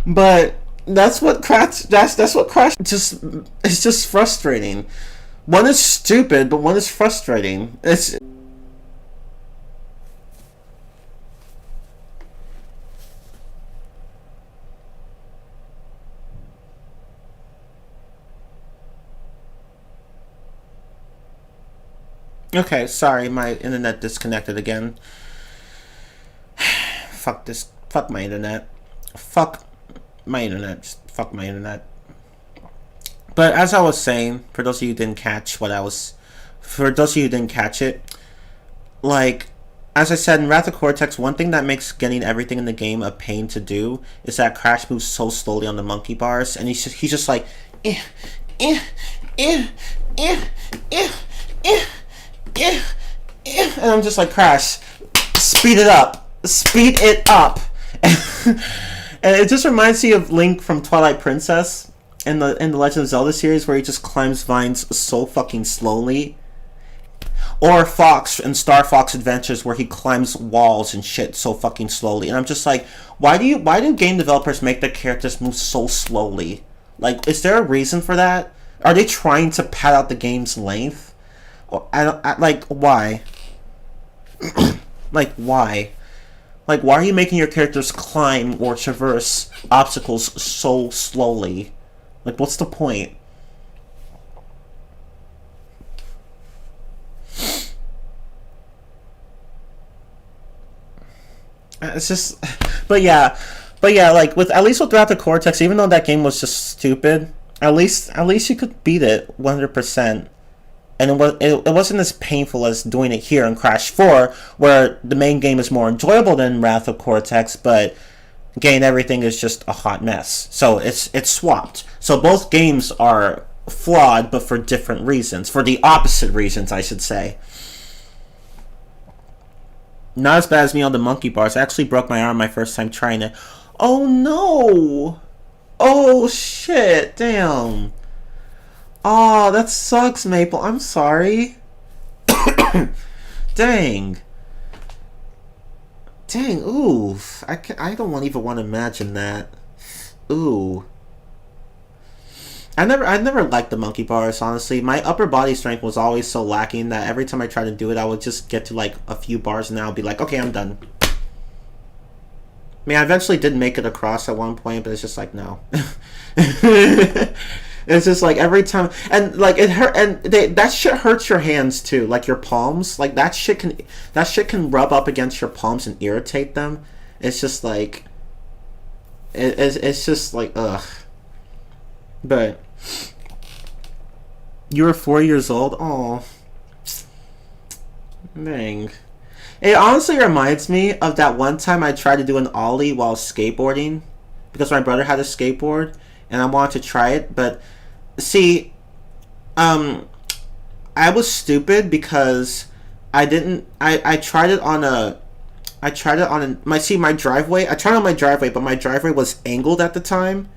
But that's what Crash. That's what Crash. It's just frustrating. One is stupid, but one is frustrating. It's. Okay, sorry, my internet disconnected again. Fuck this. Fuck my internet. Fuck my internet. Just fuck my internet. But as I was saying, for those of you who didn't catch it, like, as I said, in Rather Cortex, one thing that makes getting everything in the game a pain to do is that Crash moves so slowly on the monkey bars, and he's just like, and I'm just like, Crash, speed it up. And it just reminds me of Link from Twilight Princess in the Legend of Zelda series, where he just climbs vines so fucking slowly. Or Fox in Star Fox Adventures, where he climbs walls and shit so fucking slowly. And I'm just like, why do game developers make their characters move so slowly? Like, is there a reason for that? Are they trying to pad out the game's length? Like, why? Like, why? Like, why are you making your characters climb or traverse obstacles so slowly? Like, what's the point? It's just, but yeah, like, at least with Raptor Cortex, even though that game was just stupid, at least you could beat it 100%. And it wasn't as painful as doing it here in Crash 4, where the main game is more enjoyable than Wrath of Cortex, but again, everything is just a hot mess. So it's swapped. So both games are flawed, but for different reasons. For the opposite reasons, I should say. Not as bad as me on the monkey bars. I actually broke my arm my first time trying it. Oh no! Oh shit, damn. Oh, that sucks, Maple. I'm sorry. Dang. Dang, ooh. I don't even want to imagine that. Ooh. I never liked the monkey bars, honestly. My upper body strength was always so lacking that every time I tried to do it, I would just get to like a few bars and I'll be like, okay, I'm done. I mean, I eventually did make it across at one point, but it's just like, no. It's just like every time, and like it hurt, and that shit hurts your hands too, like your palms. Like that shit can rub up against your palms and irritate them. It's just like, it's just like, ugh. But you were 4 years old. Oh, dang. It honestly reminds me of that one time I tried to do an ollie while skateboarding, because my brother had a skateboard and I wanted to try it, but see, I was stupid because I tried it on my driveway. I tried it on my driveway, but my driveway was angled at the time,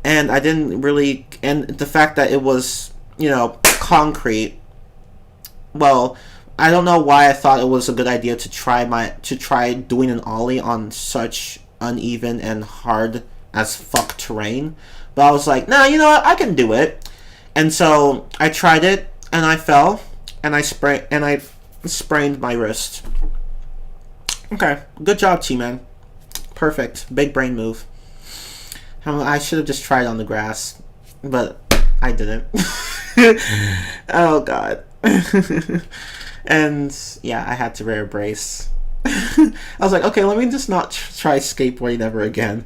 and I didn't really, and the fact that it was, concrete, well, I don't know why I thought it was a good idea to try doing an ollie on such uneven and hard as fuck terrain. But I was like, nah, you know what? I can do it. And so I tried it, and I fell, and I sprained my wrist. Okay, good job, Chiman. Perfect, big brain move. I should have just tried on the grass, but I didn't. Oh god. And yeah, I had to wear a brace. I was like, okay, let me just not try skateboarding ever again.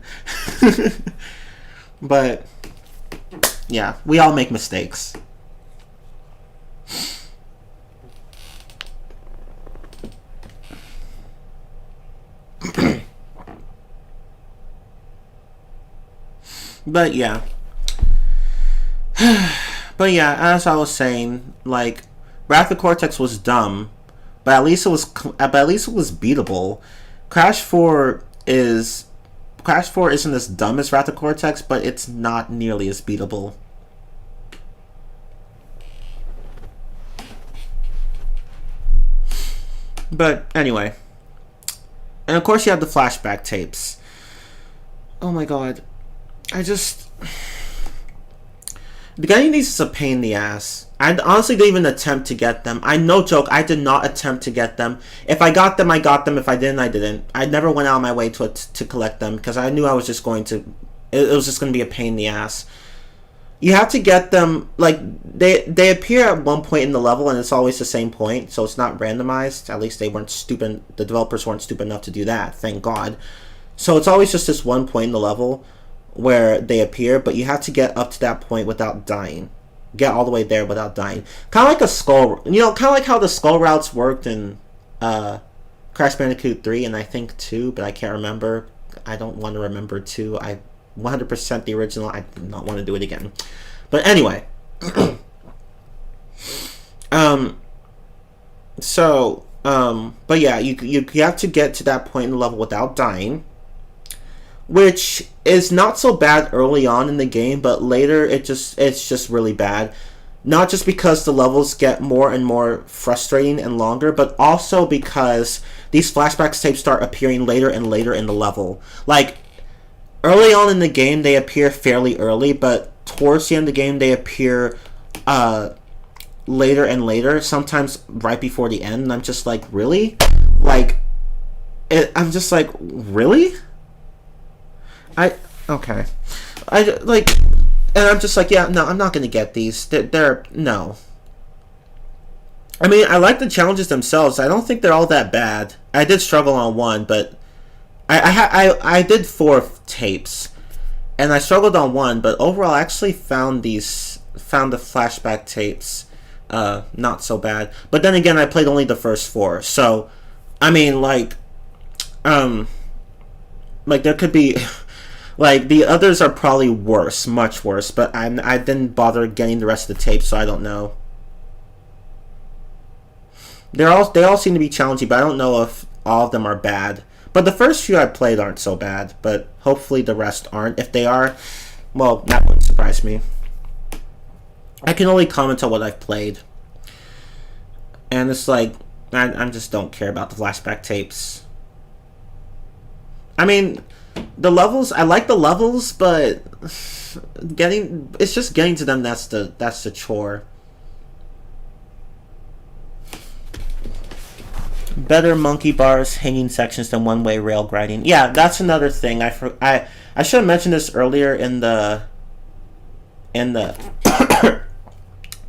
But yeah, we all make mistakes. But yeah. But yeah, as I was saying, like, Rather Cortex was dumb, but at least it was beatable. Crash 4 isn't as dumb as Rather Cortex, but it's not nearly as beatable. But anyway, and of course you have the flashback tapes. Oh my god, getting these is a pain in the ass. I honestly didn't even attempt to get them. No joke, I did not attempt to get them. If I got them, I got them. If I didn't, I didn't. I never went out of my way to collect them because I knew I was just going to. It was just going to be a pain in the ass. You have to get them, like, they appear at one point in the level and it's always the same point, so it's not randomized. At least they weren't stupid. The developers weren't stupid enough to do that, thank God. So it's always just this one point in the level where they appear, but you have to get up to that point without dying. Get all the way there without dying. Kind of like a skull, kind of like how the skull routes worked in Crash Bandicoot 3 and I think 2, but I can't remember. I don't want to remember 2. I 100% the original. I do not want to do it again. But anyway. But yeah, you have to get to that point in the level without dying, which is not so bad early on in the game, but later it's just really bad. Not just because the levels get more and more frustrating and longer, but also because these flashbacks tapes start appearing later and later in the level. Like, early on in the game, they appear fairly early, but towards the end of the game, they appear later and later, sometimes right before the end, and I'm just like, really? Like, I'm just like, really? Okay. And I'm just like, yeah, no, I'm not going to get these. No. I mean, I like the challenges themselves. I don't think they're all that bad. I did struggle on one, but I did 4 tapes, and I struggled on one, but overall I actually found the flashback tapes not so bad. But then again, I played only the first 4, so I mean, like there could be like the others are probably worse, much worse, but I didn't bother getting the rest of the tapes, so I don't know. They all seem to be challenging, but I don't know if all of them are bad. But the first few I played aren't so bad, but hopefully the rest aren't. If they are, well, that wouldn't surprise me. I can only comment on what I've played. And it's like, I just don't care about the flashback tapes. I mean, the levels, I like the levels, but it's just getting to them that's the chore. Better monkey bars, hanging sections than one-way rail grinding. Yeah, that's another thing. I should have mentioned this earlier in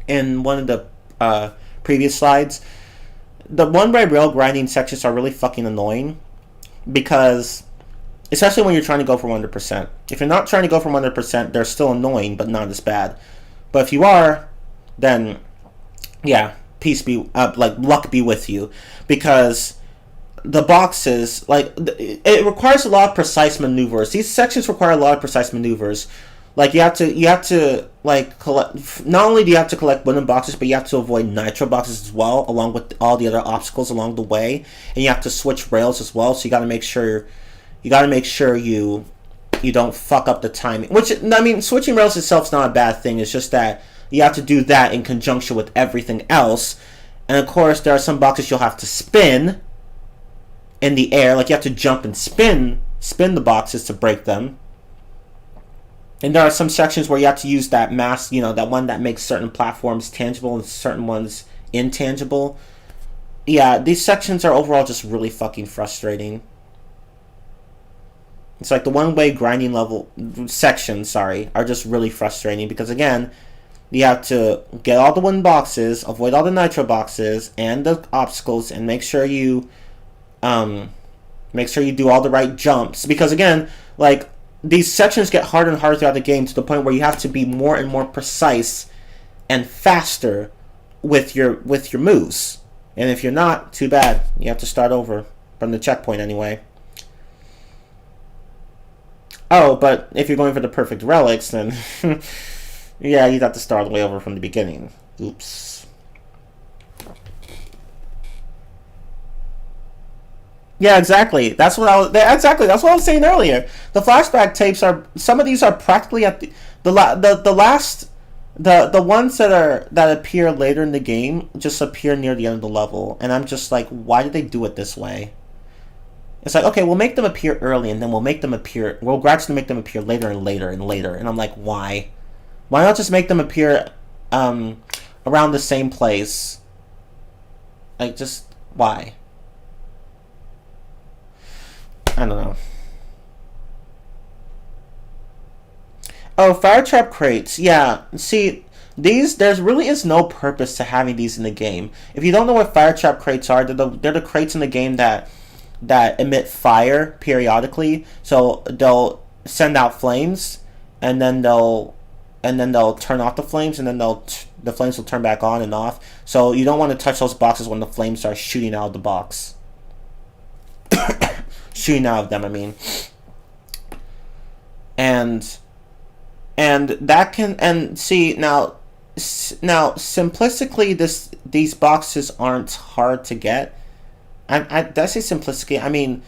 in one of the previous slides. The one-way rail grinding sections are really fucking annoying because, especially when you're trying to go for 100%. If you're not trying to go for 100%, they're still annoying, but not as bad. But if you are, then yeah. Peace be luck be with you, because the boxes, it requires a lot of precise maneuvers. These sections require a lot of precise maneuvers. Like you have to collect. Not only do you have to collect wooden boxes, but you have to avoid nitro boxes as well, along with all the other obstacles along the way, and you have to switch rails as well. So you got to make sure you don't fuck up the timing. Which, I mean, switching rails itself is not a bad thing. It's just that you have to do that in conjunction with everything else. And of course, there are some boxes you'll have to spin in the air. Like, you have to jump and spin the boxes to break them. And there are some sections where you have to use that mask, that one that makes certain platforms tangible and certain ones intangible. Yeah, these sections are overall just really fucking frustrating. It's like the one-way grinding level sections, are just really frustrating because, again, you have to get all the wooden boxes, avoid all the nitro boxes and the obstacles, and make sure you do all the right jumps. Because, again, like, these sections get harder and harder throughout the game to the point where you have to be more and more precise and faster with your moves. And if you're not, too bad. You have to start over from the checkpoint anyway. Oh, but if you're going for the perfect relics, then yeah, you'd have to start all the way over from the beginning. Oops. Yeah, exactly. That's what I was. Exactly. That's what I was saying earlier. The flashback tapes are. Some of these are practically at the last. The ones that appear later in the game just appear near the end of the level, and I'm just like, why did they do it this way? It's like, okay, we'll make them appear early, and then we'll gradually make them appear later and later and later, and I'm like, why? Why not just make them appear around the same place? Like, just why? I don't know. Oh, fire trap crates. Yeah. See, there's really is no purpose to having these in the game. If you don't know what fire trap crates are, they're the crates in the game that emit fire periodically. So they'll send out flames, and then they'll turn off the flames, and then the flames will turn back on and off. So you don't want to touch those boxes when the flames start shooting out of the box. Shooting out of them, I mean. And that can, and see, now simplistically, these boxes aren't hard to get. Did I say simplistically? I mean,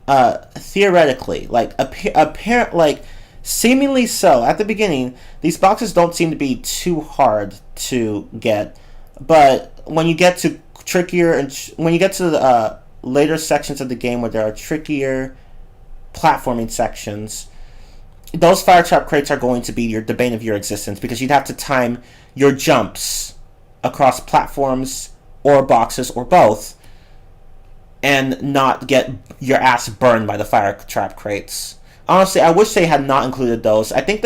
theoretically, like apparent, like seemingly so. At the beginning, these boxes don't seem to be too hard to get, but when you get to trickier and when you get to the later sections of the game where there are trickier platforming sections, those fire trap crates are going to be the bane of your existence, because you'd have to time your jumps across platforms or boxes or both and not get your ass burned by the fire trap crates. Honestly, I wish they had not included those. I think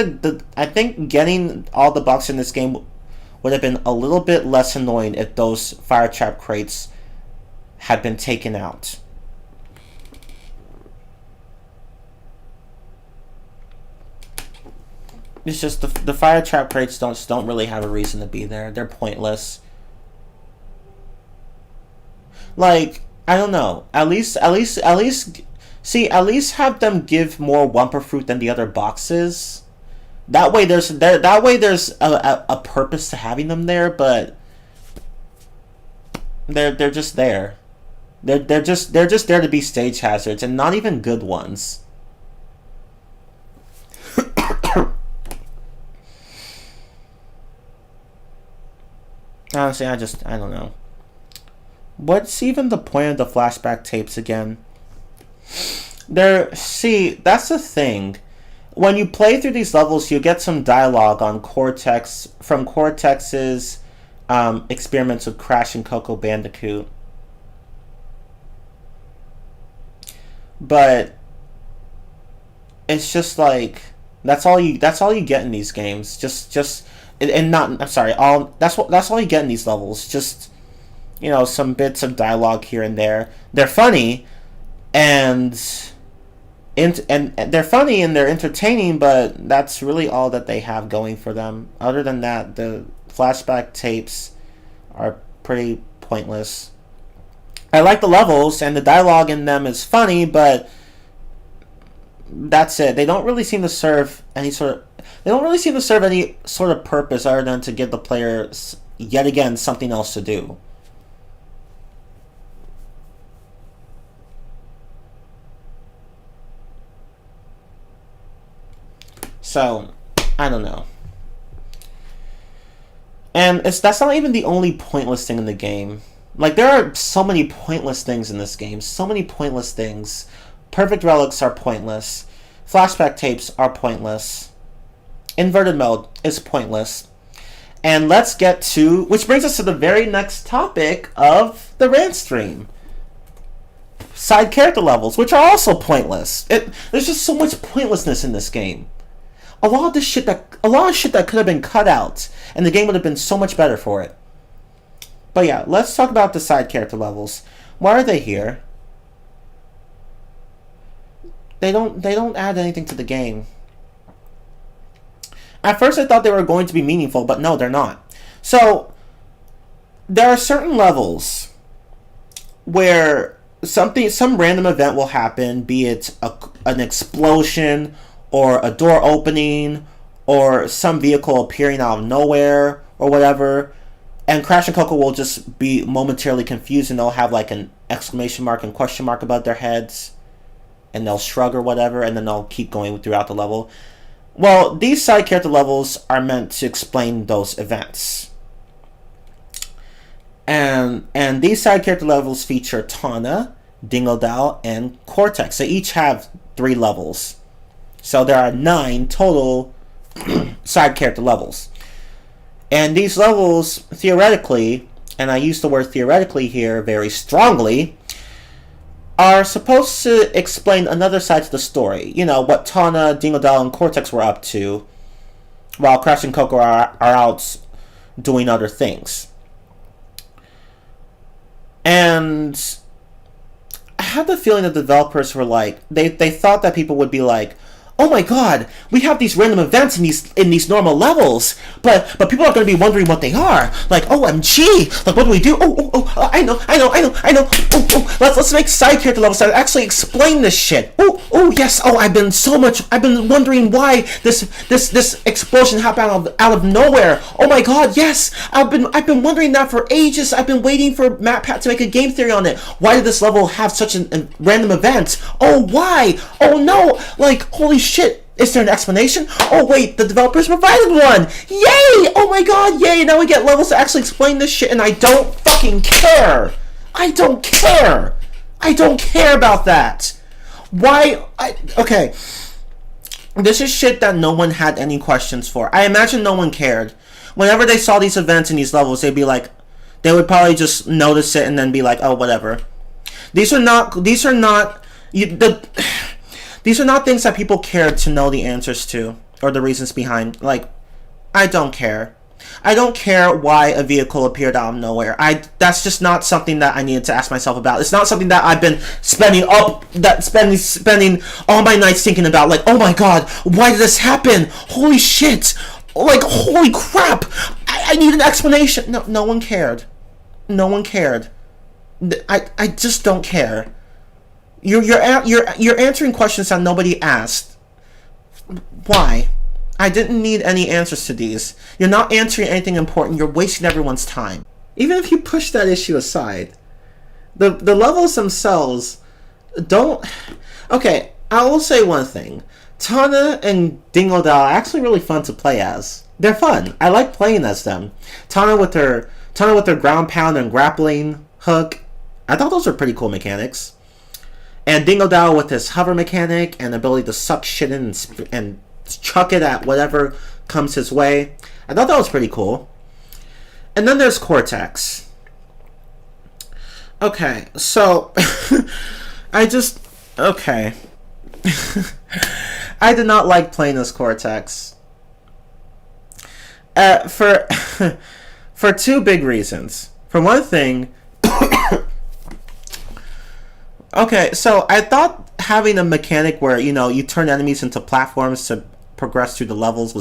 getting all the boxes in this game would have been a little bit less annoying if those fire trap crates had been taken out. It's just the fire trap crates don't really have a reason to be there. They're pointless. Like, I don't know. At least have them give more Wumpa fruit than the other boxes. That way there's a purpose to having them there, but they're just there. They're just there to be stage hazards, and not even good ones. Honestly, I don't know. What's even the point of the flashback tapes again? See, that's the thing. When you play through these levels, you get some dialogue on Cortex from Cortex's experiments with Crash and Coco Bandicoot. But it's just like that's all you get in these games. That's all you get in these levels. Just, some bits of dialogue here and there. They're funny, and they're funny and they're entertaining, but that's really all that they have going for them. Other than that, the flashback tapes are pretty pointless. I like the levels, and the dialogue in them is funny, but that's it. They don't really seem to serve any sort of purpose other than to give the player yet again something else to do. So, I don't know. And that's not even the only pointless thing in the game. Like, there are so many pointless things in this game. So many pointless things. Perfect relics are pointless. Flashback tapes are pointless. Inverted mode is pointless. And let's get to... which brings us to the very next topic of the Rantstream. Side character levels, which are also pointless. There's just so much pointlessness in this game. A lot of shit that could have been cut out, and the game would have been so much better for it. But yeah, let's talk about the side character levels. Why are they here? They don't add anything to the game. At first I thought they were going to be meaningful, but no, they're not. So, there are certain levels where some random event will happen, be it an explosion or a door opening, or some vehicle appearing out of nowhere, or whatever. And Crash and Coco will just be momentarily confused, and they'll have like an exclamation mark and question mark above their heads, and they'll shrug or whatever, and then they'll keep going throughout the level. Well, these side character levels are meant to explain those events. And these side character levels feature Tawna, Dingodile, and Cortex. They each have 3 levels. So there are 9 total side character levels. And these levels, theoretically, and I use the word theoretically here very strongly, are supposed to explain another side to the story. You know, what Tawna, Dingodile, and Cortex were up to, while Crash and Coco are out doing other things. And I had the feeling that the developers were like, they thought that people would be like, oh my god, we have these random events in these normal levels, but people are going to be wondering what they are. Like, OMG, like, what do we do? I know. Let's make side character levels that actually explain this shit. Yes, I've been wondering why this explosion happened out of nowhere. Oh my god, yes, I've been wondering that for ages. I've been waiting for MatPat to make a game theory on it. Why did this level have such a random event? Oh, why? Oh no, like, holy shit, is there an explanation? Oh wait, the developers provided one! Yay! Oh my god, yay! Now we get levels to actually explain this shit, and I don't fucking care! I don't care about that! Okay. This is shit that no one had any questions for. I imagine no one cared. Whenever they saw these events and these levels, they would probably just notice it and then be like, oh, whatever. These are not things that people cared to know the answers to, or the reasons behind. Like, I don't care. I don't care why a vehicle appeared out of nowhere. That's just not something that I needed to ask myself about. It's not something that I've been spending all my nights thinking about. Like, oh my god, why did this happen? Holy shit! Like, holy crap! I need an explanation. No one cared. No one cared. I just don't care. You're answering questions that nobody asked. Why? I didn't need any answers to these. You're not answering anything important. You're wasting everyone's time. Even if you push that issue aside, the levels themselves don't... Okay, I will say one thing. Tawna and Dingodile are actually really fun to play as. They're fun. I like playing as them. Tawna with her ground pound and grappling hook. I thought those were pretty cool mechanics. And Dingodile with his hover mechanic and ability to suck shit in and chuck it at whatever comes his way. I thought that was pretty cool. And then there's Cortex. Okay, so... Okay. I did not like playing as Cortex. For 2 big reasons. For one thing... Okay, so I thought having a mechanic where, you turn enemies into platforms to progress through the levels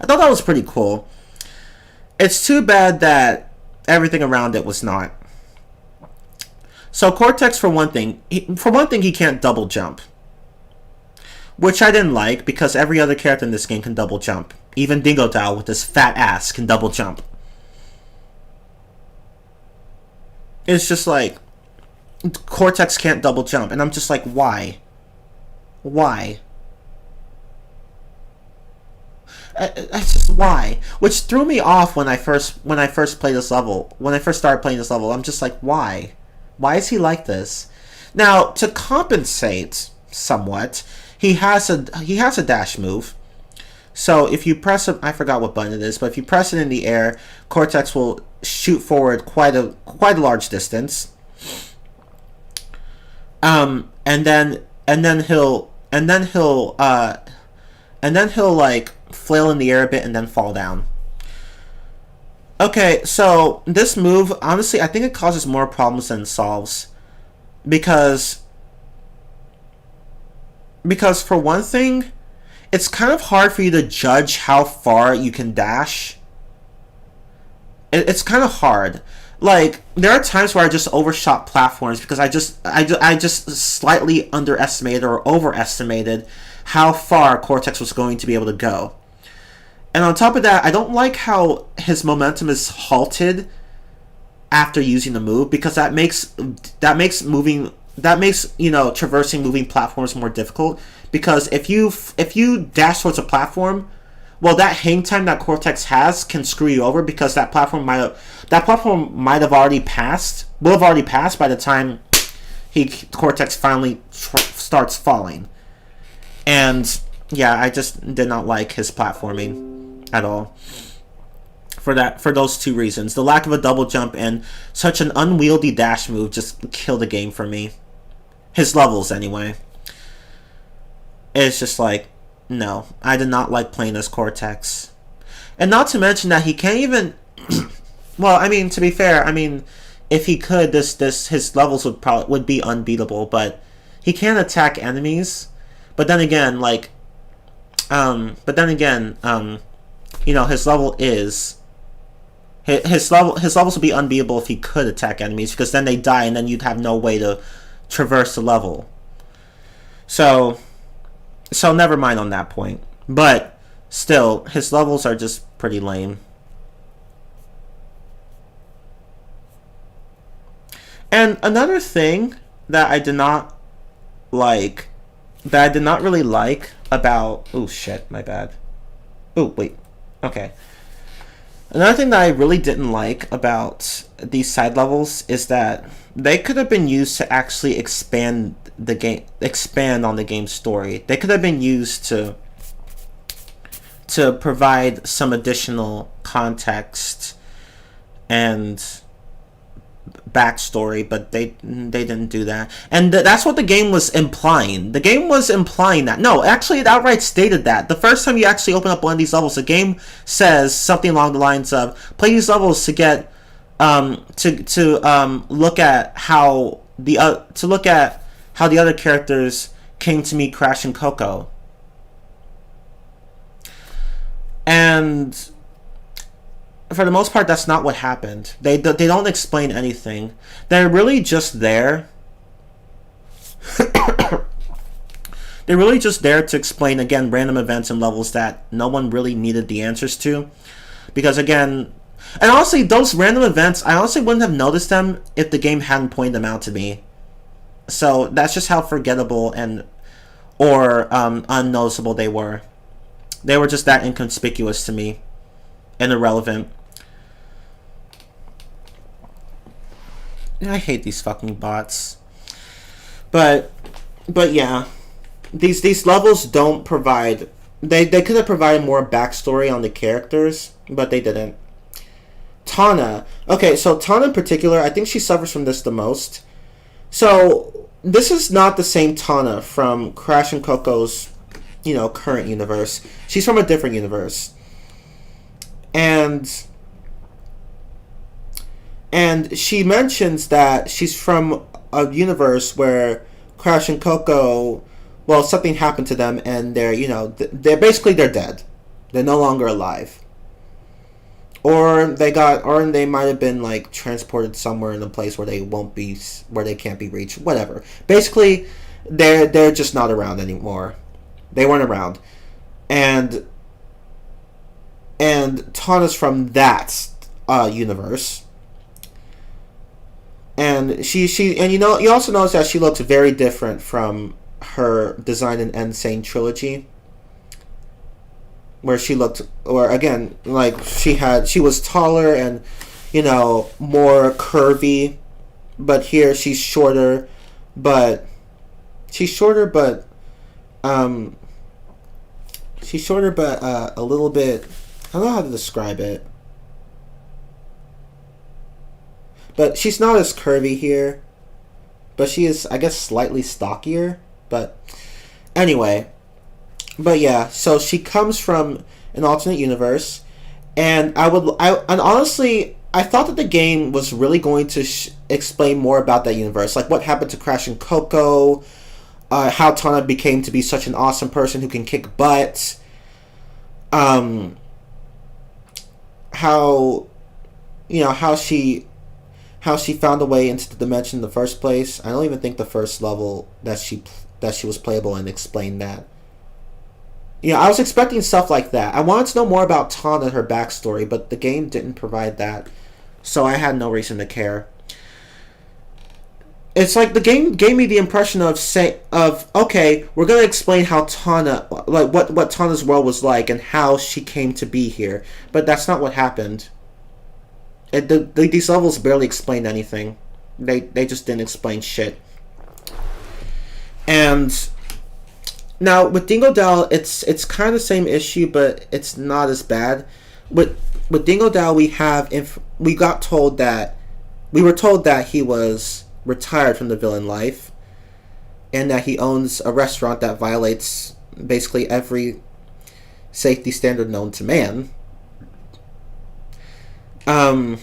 I thought that was pretty cool. It's too bad that everything around it was not. So Cortex, for one thing, he can't double jump. Which I didn't like, because every other character in this game can double jump. Even Dingodile with his fat ass can double jump. It's just like... Cortex can't double jump, and I'm just like, why? Why? I just, why? Which threw me off when I first played this level. When I first started playing this level, I'm just like, why? Why is he like this? Now, to compensate somewhat, he has a dash move. So if you press it, I forgot what button it is, but if you press it in the air, Cortex will shoot forward quite a large distance. And then he'll like flail in the air a bit and then fall down. Okay, so this move, honestly, I think it causes more problems than it solves, because for one thing, it's kind of hard for you to judge how far you can dash. It's kind of hard. like there are times where I just overshot platforms because I just slightly underestimated or overestimated how far Cortex was going to be able to go. And on top of that, I don't like how his momentum is halted after using the move, because that makes traversing moving platforms more difficult. Because if you dash towards a platform, well, that hang time that Cortex has can screw you over, because that platform might have already passed. Will have already passed by the time Cortex finally starts falling. And yeah, I just did not like his platforming at all. For those two reasons, the lack of a double jump and such an unwieldy dash move just killed the game for me. His levels, anyway. It's just like, no, I did not like playing as Cortex. And not to mention that he can't even well, I mean, to be fair, I mean, if he could, his levels would be unbeatable, but he can attack enemies. But then again, his level is his levels would be unbeatable if he could attack enemies, because then they die and then you'd have no way to traverse the level. So never mind on that point. But still, his levels are just pretty lame. And another thing that I did not really like about... Oh, shit, my bad. Oh, wait. Okay. Another thing that I really didn't like about these side levels is that they could have been used to actually expand on the game's story. They could have been used to provide some additional context and backstory, but they didn't do that. And that's what the game was implying. The game was implying that. No, actually, it outright stated that. The first time you actually open up one of these levels, the game says something along the lines of, play these levels to get look at how the other characters came to meet Crash and Coco. And for the most part, that's not what happened. They don't explain anything. They're really just there. They're really just there to explain, again, random events and levels that no one really needed the answers to. Because, again... And honestly, those random events, I honestly wouldn't have noticed them if the game hadn't pointed them out to me. So, that's just how forgettable or unnoticeable they were. They were just that inconspicuous to me. And irrelevant. I hate these fucking bots. But yeah. These levels don't provide... They could have provided more backstory on the characters, but they didn't. Tana. Okay, so Tana in particular, I think she suffers from this the most. So, this is not the same Tana from Crash and Coco's, current universe. She's from a different universe. And she mentions that she's from a universe where Crash and Coco, well, something happened to them, and they're dead. They're no longer alive. Or they might have been transported somewhere in a place where they can't be reached. Whatever. Basically, they're just not around anymore. They weren't around, and Tana's from that universe. And you also notice that she looks very different from her design in Insane Trilogy, where she looked, or again, she was taller and more curvy, but here she's shorter, but a little bit, I don't know how to describe it. But she's not as curvy here. But she is, I guess, slightly stockier. But anyway. But yeah, so she comes from an alternate universe. And honestly, I thought that the game was really going to explain more about that universe. Like what happened to Crash and Coco. How Tana became to be such an awesome person who can kick butt. How she how she found a way into the dimension in the first place. I don't even think the first level that she was playable in explained that. You know, I was expecting stuff like that. I wanted to know more about Tana and her backstory, but the game didn't provide that, so I had no reason to care. It's like the game gave me the impression of okay, we're gonna explain how Tana, like what Tana's world was like and how she came to be here, but that's not what happened. These levels barely explained anything. They just didn't explain shit. And now with Dingo Dal, it's kind of the same issue, but it's not as bad. With Dingo Dal, we were told that he was retired from the villain life, and that he owns a restaurant that violates basically every safety standard known to man. And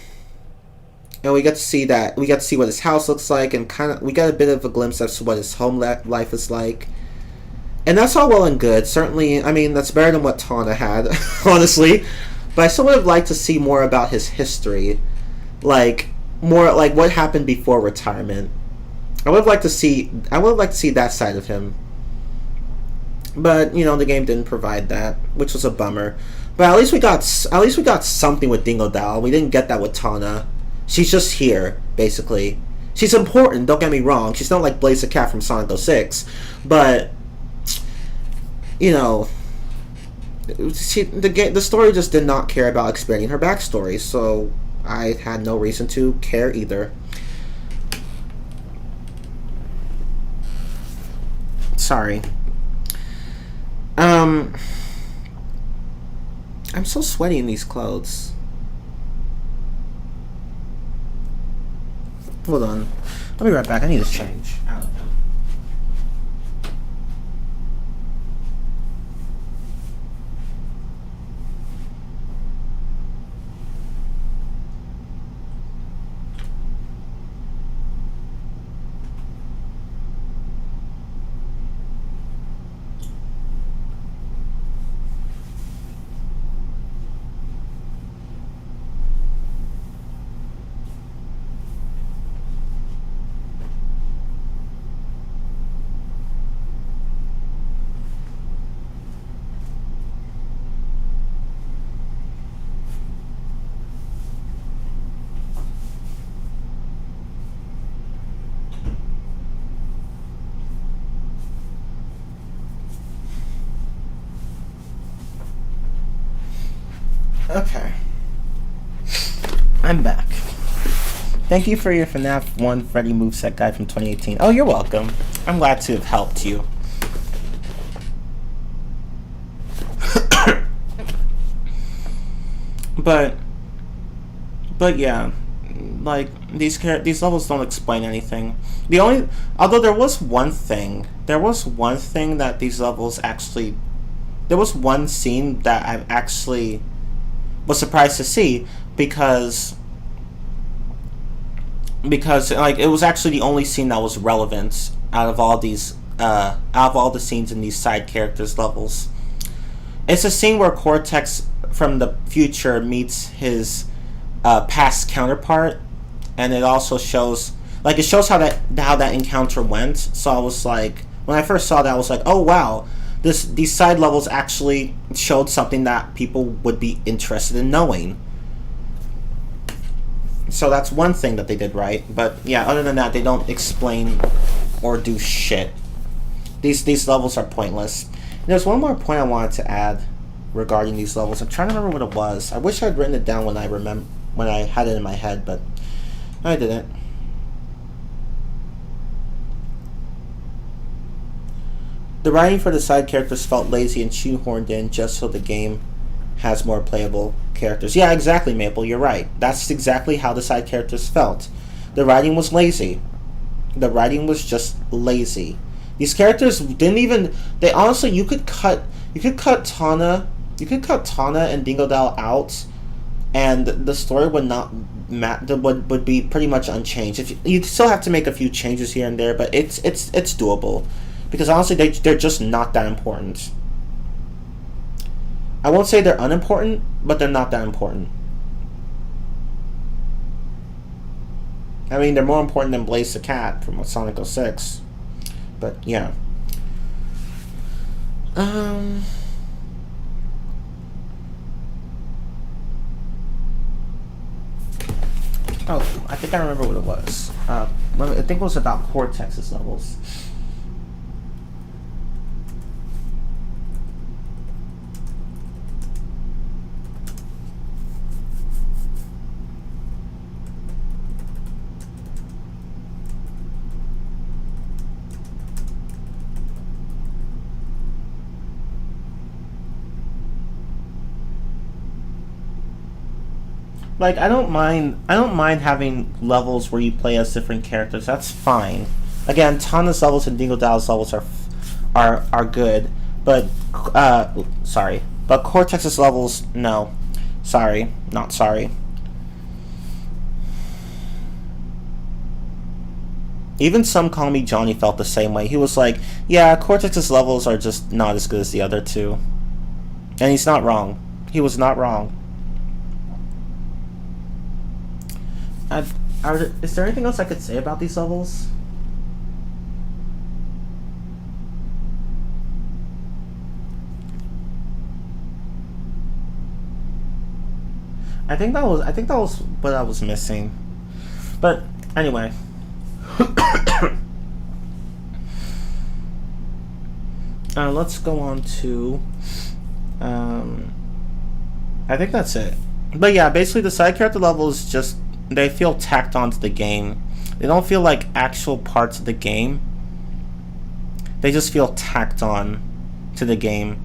we get to see that. We get to see what his house looks like, and we got a bit of a glimpse as to what his home life is like. And that's all well and good. Certainly, I mean, that's better than what Tana had, honestly. But I still would have liked to see more about his history, more like what happened before retirement. I would have liked to see that side of him. But you know, the game didn't provide that, which was a bummer. But at least we got something with Dingo Dal. We didn't get that with Tana. She's just here, basically. She's important, don't get me wrong. She's not like Blaze the Cat from Sonic 06. But, you know, the story just did not care about expanding her backstory, so I had no reason to care either. Sorry. I'm so sweaty in these clothes. Hold on. I'll be right back. I need to change. Okay. I'm back. Thank you for your FNAF 1 Freddy moveset guide from 2018. Oh, you're welcome. I'm glad to have helped you. But yeah, like these levels don't explain anything. Although there was one thing that these levels actually, there was one scene that I actually was surprised to see because like it was actually the only scene that was relevant out of all the scenes in these side characters levels. It's a scene where Cortex from the future meets his past counterpart, and it also shows how that encounter went. So I was like, when I first saw that, I was like, oh wow, these side levels actually showed something that people would be interested in knowing. So that's one thing that they did right. But yeah, other than that, they don't explain or do shit. These levels are pointless. And there's one more point I wanted to add regarding these levels. I'm trying to remember what it was. I wish I'd written it down when I had it in my head, but I didn't. The writing for the side characters felt lazy and shoehorned in just so the game has more playable characters. Yeah, exactly, Maple. You're right. That's exactly how the side characters felt. The writing was lazy. The writing was just lazy. These characters didn't even. They honestly, you could cut Tana and Dingo Dal out, and the story would not would be pretty much unchanged. If you'd still have to make a few changes here and there, but it's doable. Because honestly, they're just not that important. I won't say they're unimportant, but they're not that important. I mean, they're more important than Blaze the Cat from Sonic 06. But, yeah. Oh, I think I remember what it was. I think it was about Cortex's levels. Like, I don't mind having levels where you play as different characters. That's fine. Again, Tana's levels and Dingo Dal's levels are good, but sorry. But Cortex's levels, no. Sorry, not sorry. Even Some Call Me Johnny felt the same way. He was like, yeah, Cortex's levels are just not as good as the other two. And he's not wrong. He was not wrong. Is there anything else I could say about these levels? I think that was what I was missing. But anyway. Let's go on to I think that's it. But yeah, basically the side character levels just, they feel tacked onto the game. They don't feel like actual parts of the game. They just feel tacked on to the game.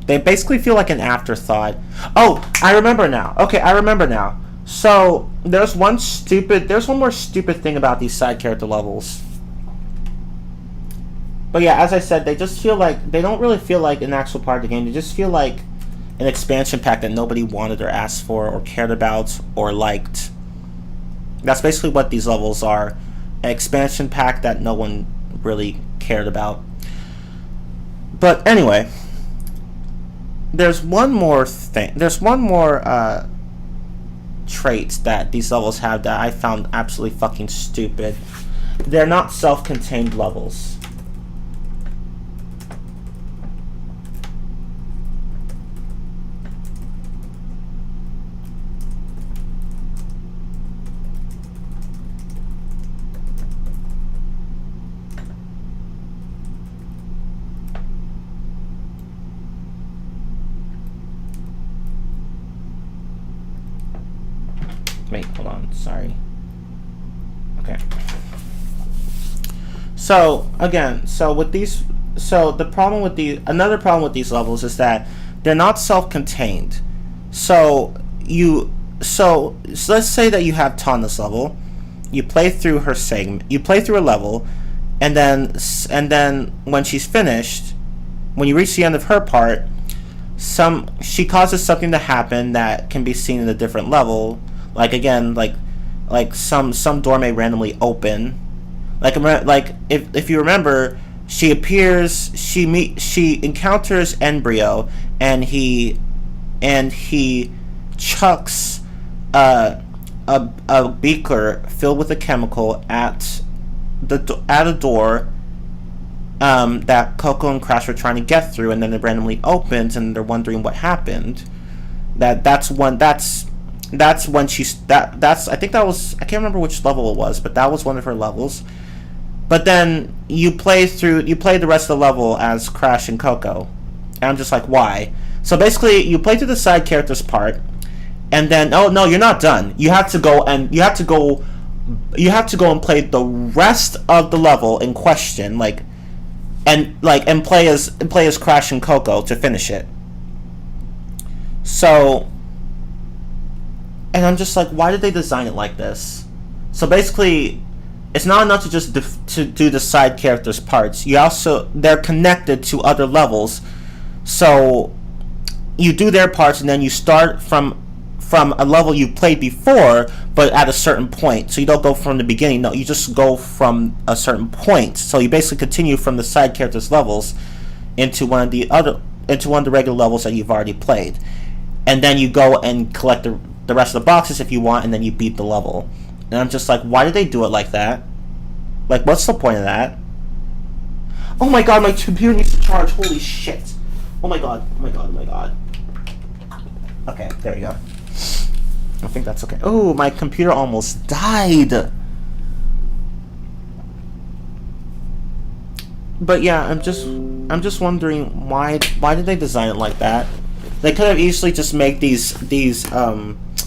They basically feel like an afterthought. Oh, I remember now. Okay, I remember now. So, there's one more stupid thing about these side character levels. But yeah, as I said, they just feel like, they don't really feel like an actual part of the game. They just feel like an expansion pack that nobody wanted or asked for or cared about or liked. That's basically what these levels are. An expansion pack that no one really cared about. But anyway, there's one more thing. There's one more trait that these levels have that I found absolutely fucking stupid. They're not self-contained levels. Wait, hold on. Sorry. Okay. So again, another problem with these levels is that they're not self-contained. So let's say that you have Tana's level, you play through her segment, you play through a level, and then when she's finished, when you reach the end of her part, she causes something to happen that can be seen in a different level. Like again, like some door may randomly open. Like if you remember, she encounters Embryo, and he chucks a beaker filled with a chemical at a door that Coco and Crash were trying to get through, and then it randomly opens, and they're wondering what happened. That's when she's I think that was, I can't remember which level it was, but that was one of her levels. But then you play the rest of the level as Crash and Coco, and I'm just like, why? So basically, you play through the side characters part, and then no, you're not done. You have to go and play the rest of the level in question, and play as Crash and Coco to finish it. So. And I'm just like, why did they design it like this? So basically, it's not enough to just to do the side characters parts. They're connected to other levels. So you do their parts, and then you start from a level you played before, but at a certain point. So you don't go from the beginning. No, you just go from a certain point. So you basically continue from the side characters levels into one of the regular levels that you've already played, and then you go and collect the rest of the boxes if you want, and then you beat the level. And I'm just like, why did they do it like that? Like, what's the point of that? Oh my god, my computer needs to charge. Holy shit. Oh my god, oh my god, oh my god. Okay, there we go. I think that's okay. Oh, my computer almost died. But yeah, I'm just wondering why did they design it like that? They could have easily just made these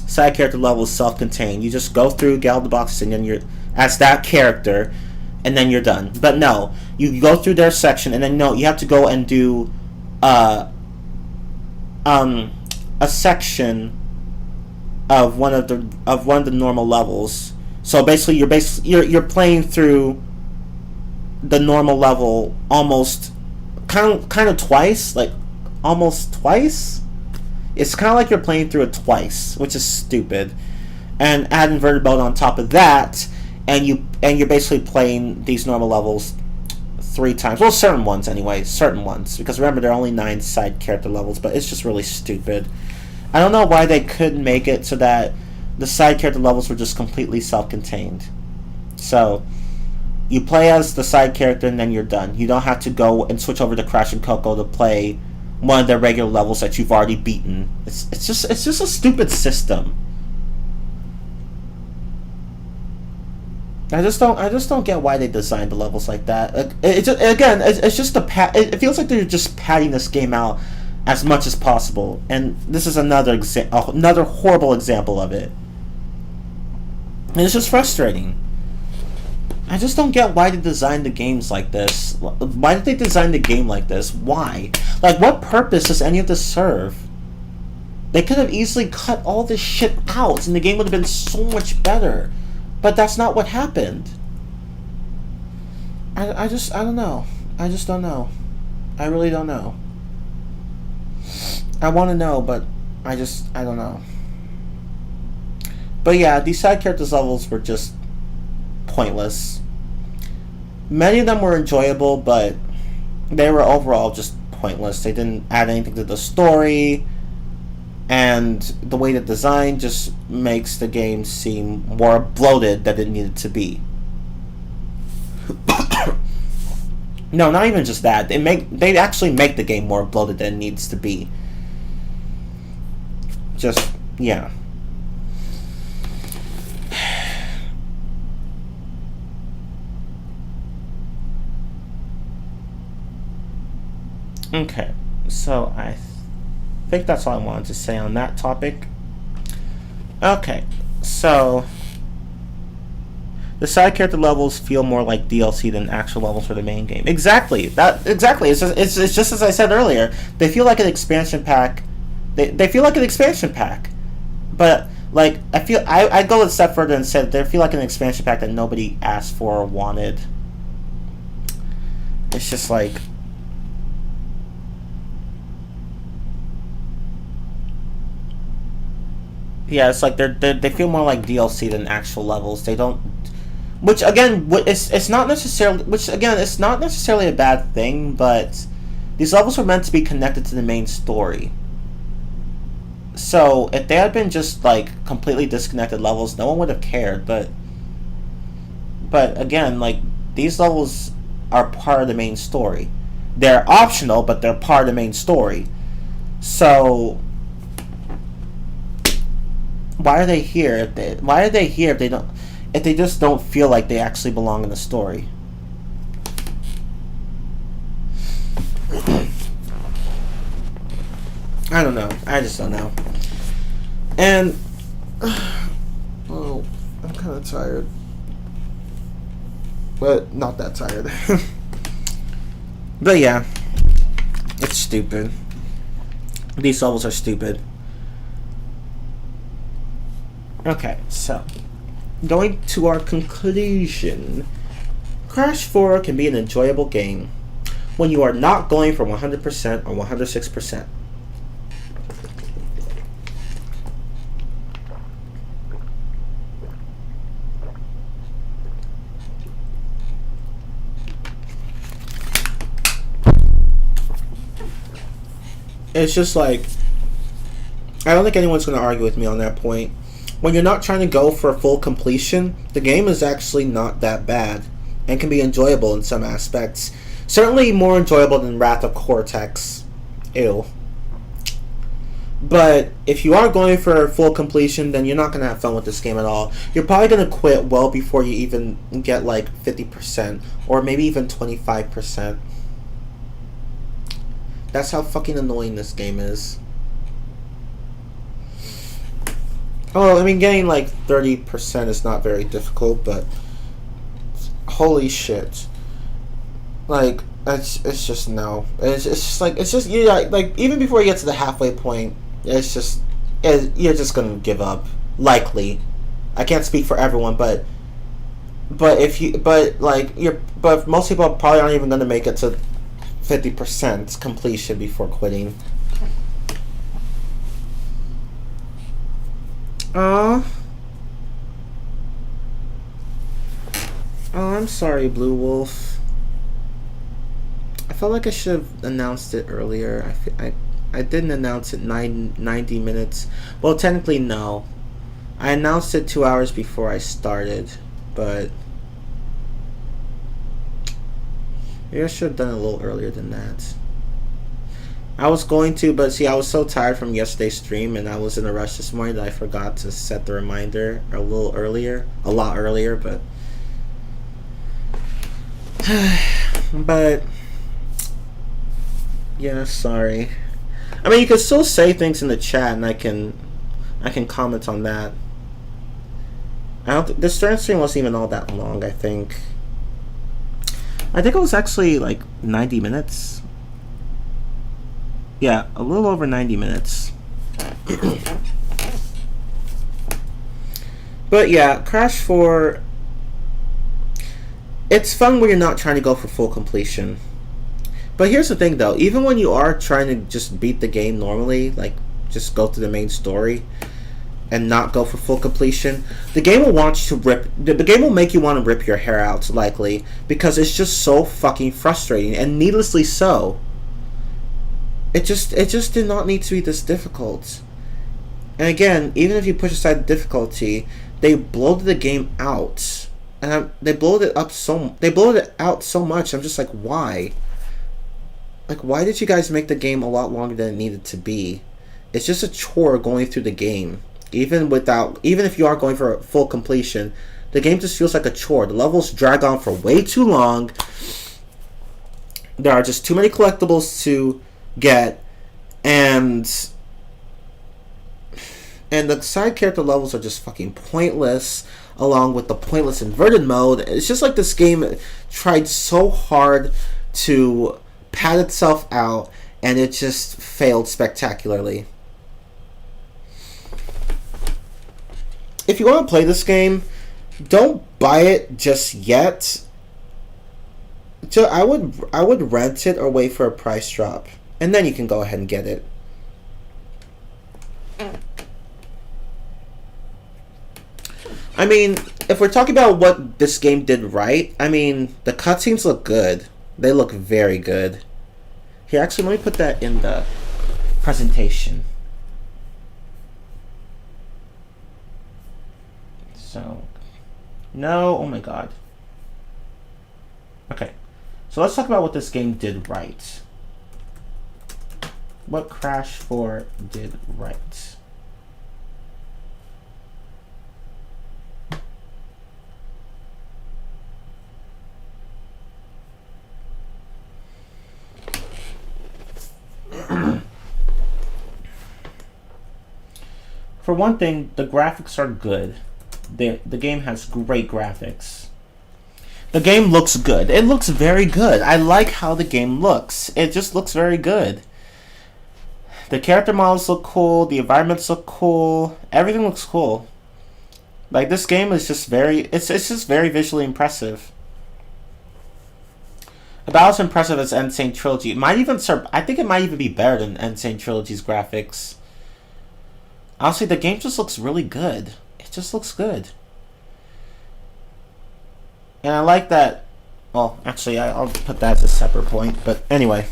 side character levels self-contained. You just go through, get all the boxes, and then you're as that character, and then you're done. But no, you go through their section, and then no, you have to go and do a section of one of the normal levels. So basically, you're playing through the normal level almost kind of twice, like almost twice. It's kind of like you're playing through it twice, which is stupid. And add inverted mode on top of that, and you're basically playing these normal levels 3 times. Well, certain ones anyway, certain ones, because remember there are only 9 side character levels. But it's just really stupid. I don't know why they couldn't make it so that the side character levels were just completely self-contained. So you play as the side character and then you're done. You don't have to go and switch over to Crash and Coco to play one of their regular levels that you've already beaten. It's just a stupid system. I just don't get why they designed the levels like that. It's just it feels like they're just padding this game out as much as possible, and this is another horrible example of it. And it's just frustrating. I just don't get why they designed the games like this. Why did they design the game like this? Why? Like, what purpose does any of this serve? They could have easily cut all this shit out and the game would have been so much better. But that's not what happened. I don't know. I just don't know. I really don't know. I want to know, but I don't know. But yeah, these side characters levels were just pointless. Many of them were enjoyable, but they were overall just pointless. They didn't add anything to the story, and the way the design just makes the game seem more bloated than it needed to be. No, not even just that. They actually make the game more bloated than it needs to be. Just, yeah. Okay, so I think that's all I wanted to say on that topic. Okay, so the side character levels feel more like DLC than actual levels for the main game. Exactly. It's just as I said earlier. They feel like an expansion pack. They feel like an expansion pack, but like I go a step further and said they feel like an expansion pack that nobody asked for or wanted. It's just like. Yeah, it's like they feel more like DLC than actual levels. They don't, which again, it's not necessarily a bad thing, but these levels were meant to be connected to the main story. So if they had been just like completely disconnected levels, no one would have cared. But again, like these levels are part of the main story. They're optional, but they're part of the main story. So. Why are they here? If they just don't feel like they actually belong in the story? I don't know. I just don't know. And oh, I'm kind of. kind of tired. But not that tired. But yeah, it's stupid. These levels are stupid. Okay, so going to our conclusion. Crash 4 can be an enjoyable game when you are not going for 100% or 106%. It's just like, I don't think anyone's going to argue with me on that point. when you're not trying to go for full completion, the game is actually not that bad and can be enjoyable in some aspects. Certainly more enjoyable than Rather Cortex. Ew. But if you are going for full completion, then you're not going to have fun with this game at all. You're probably going to quit well before you even get like 50% or maybe even 25%. That's how fucking annoying this game is. Oh, I mean, getting like 30% is not very difficult, but holy shit. Like, it's just no. It's just like, it's just, yeah, like, even before you get to the halfway point, it's just, you're just gonna give up. Likely. I can't speak for everyone, but if you, but most people probably aren't even gonna make it to 50% completion before quitting. Oh, I'm sorry, Blue Wolf. I felt like I should have announced it earlier. I didn't announce it 90 minutes. Well, technically, no. I announced it 2 hours before I started, but maybe I should have done it a little earlier than that. I was going to, but see, I was so tired from yesterday's stream, and I was in a rush this morning that I forgot to set the reminder a lot earlier, but but yeah, sorry. I mean, you can still say things in the chat, and I can comment on that. I don't. This Rantstream wasn't even all that long. I think it was actually like 90 minutes. Yeah, a little over 90 minutes. But yeah, Crash 4, it's fun when you're not trying to go for full completion. But here's the thing though, even when you are trying to just beat the game normally, like just go through the main story and not go for full completion, the game will want you to rip, the game will make you want to rip your hair out, likely, because it's just so fucking frustrating, and needlessly so. It just did not need to be this difficult. And again, even if you push aside the difficulty, they bloated the game out, and they bloated it out so much. I'm just like, why? Like, why did you guys make the game a lot longer than it needed to be? It's just a chore going through the game, even if you are going for a full completion. The game just feels like a chore. The levels drag on for way too long. There are just too many collectibles to get, and the side character levels are just fucking pointless, along with the pointless inverted mode. It's just like this game tried so hard to pad itself out, and it just failed spectacularly. If you want to play this game, don't buy it just yet. I would rent it or wait for a price drop, and then you can go ahead and get it. I mean, if we're talking about what this game did right, I mean, the cutscenes look good. They look very good. Here, actually, let me put that in the presentation. So, no, oh my god. Okay, so let's talk about what this game did right. What Crash 4 did right. For one thing, the graphics are good. The game has great graphics. The game looks good. It looks very good. I like how the game looks. It just looks very good. The character models look cool. The environments look cool. Everything looks cool. Like, this game is just very... It's just very visually impressive. About as impressive as Insane Trilogy. It might even I think it might even be better than Insane Trilogy's graphics. Honestly, the game just looks really good. It just looks good. And I like that... Well, actually, I'll put that as a separate point. But anyway.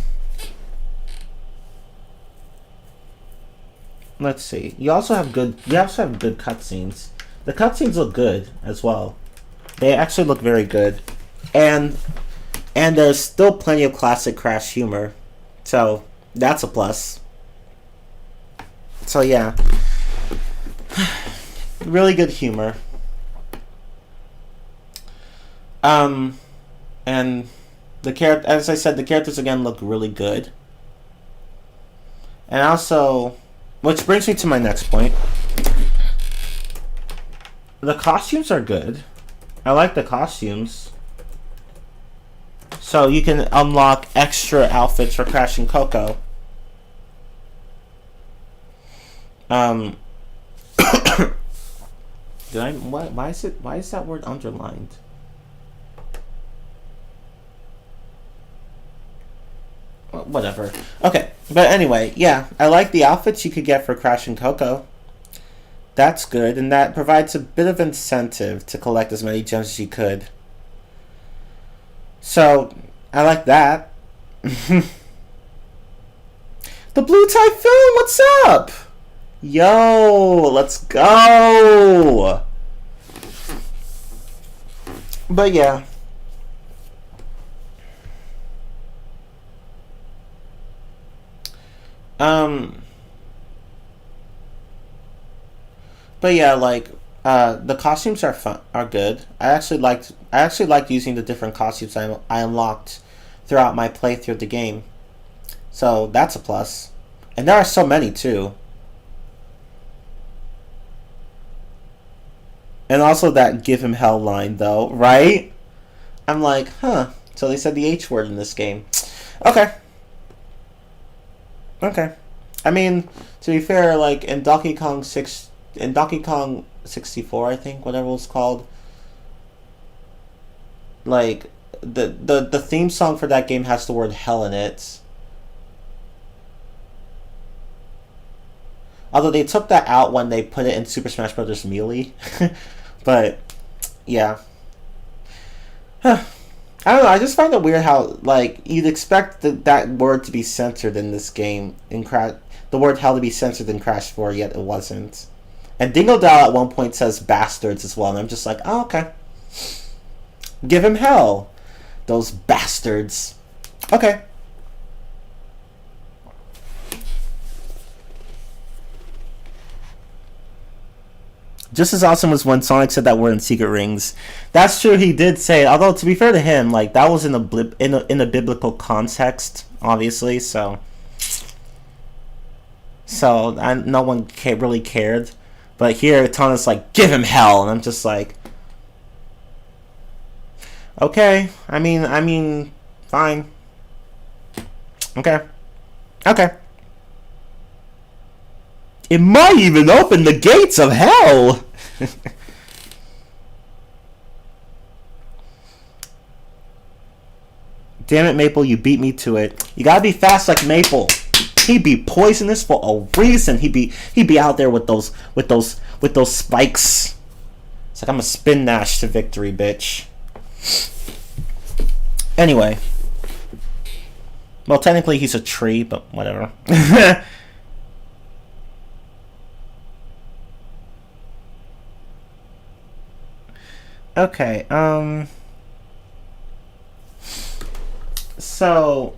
let's see. You also have good cutscenes. The cutscenes look good as well. They actually look very good. And there's still plenty of classic Crash humor. So, that's a plus. So, yeah. Really good humor. And as I said, the characters again look really good. And also, which brings me to my next point. The costumes are good. I like the costumes. So you can unlock extra outfits for Crash and Coco. Why is that word underlined? Well, whatever. Okay, but anyway, yeah, I like the outfits you could get for Crash and Coco. That's good, and that provides a bit of incentive to collect as many gems as you could. So, I like that. The Blue Typhoon, what's up? Yo, let's go! But yeah. But yeah, like the costumes are good. I actually liked using the different costumes I unlocked throughout my playthrough of the game. So that's a plus. And there are so many too. And also that "give him hell" line though, right? I'm like, huh. So they said the H word in this game. Okay. Okay. I mean, to be fair, like in Donkey Kong 64, I think, whatever it was called, like the theme song for that game has the word hell in it. Although they took that out when they put it in Super Smash Bros. Melee. But yeah. I don't know, I just find it weird how, like, you'd expect that word to be censored in this game, the word hell to be censored in Crash 4, yet it wasn't. And Dingo Dow at one point says bastards as well, and I'm just like, oh, okay. Give him hell. Those bastards. Okay. Just as awesome was when Sonic said that word in Secret Rings. That's true, he did say it. Although, to be fair to him, like, that was in a biblical context, obviously, so no one really cared. But here, Tana's like, give him hell, and I'm just like, okay, I mean, fine. Okay. It might even open the gates of hell! Damn it, Maple, you beat me to it. You gotta be fast like Maple. He'd be poisonous for a reason. He'd be out there with those spikes. It's like I'm a spin dash to victory, bitch. Anyway. Well, technically he's a tree, but whatever. Okay, so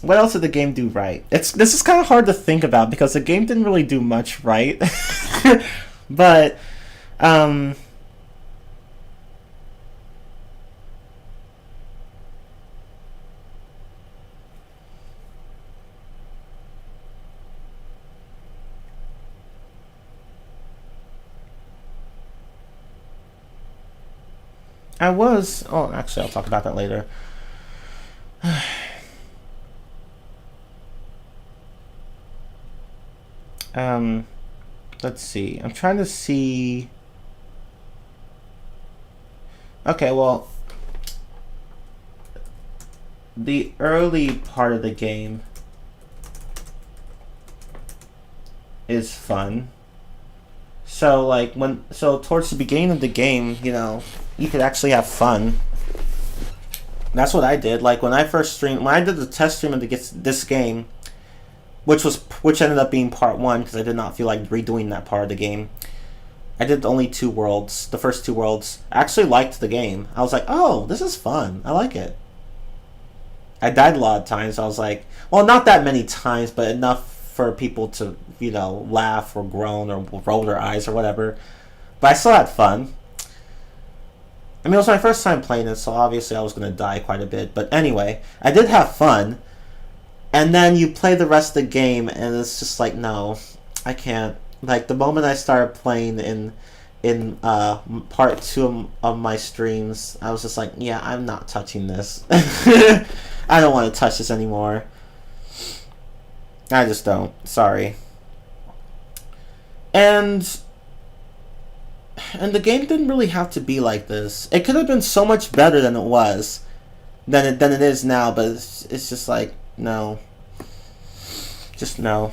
what else did the game do right? This is kind of hard to think about because the game didn't really do much right. But oh, actually, I'll talk about that later. Let's see. I'm trying to see. Okay, well, the early part of the game is fun. So, like, towards the beginning of the game, you know, you could actually have fun. That's what I did. Like, when I did the test stream of this game, which ended up being part 1 because I did not feel like redoing that part of the game. I did only 2 worlds, the first 2 worlds. I actually liked the game. I was like, oh, this is fun. I like it. I died a lot of times. I was like, well, not that many times, but enough for people to, you know, laugh or groan or roll their eyes or whatever. But I still had fun. I mean, it was my first time playing it, so obviously I was going to die quite a bit. But anyway, I did have fun. And then you play the rest of the game, and it's just like, no, I can't. Like, the moment I started playing in part 2 of my streams, I was just like, yeah, I'm not touching this. I don't want to touch this anymore. I just don't. Sorry. And the game didn't really have to be like this. It could have been so much better than it was, than it is now. But it's just like, no, just no.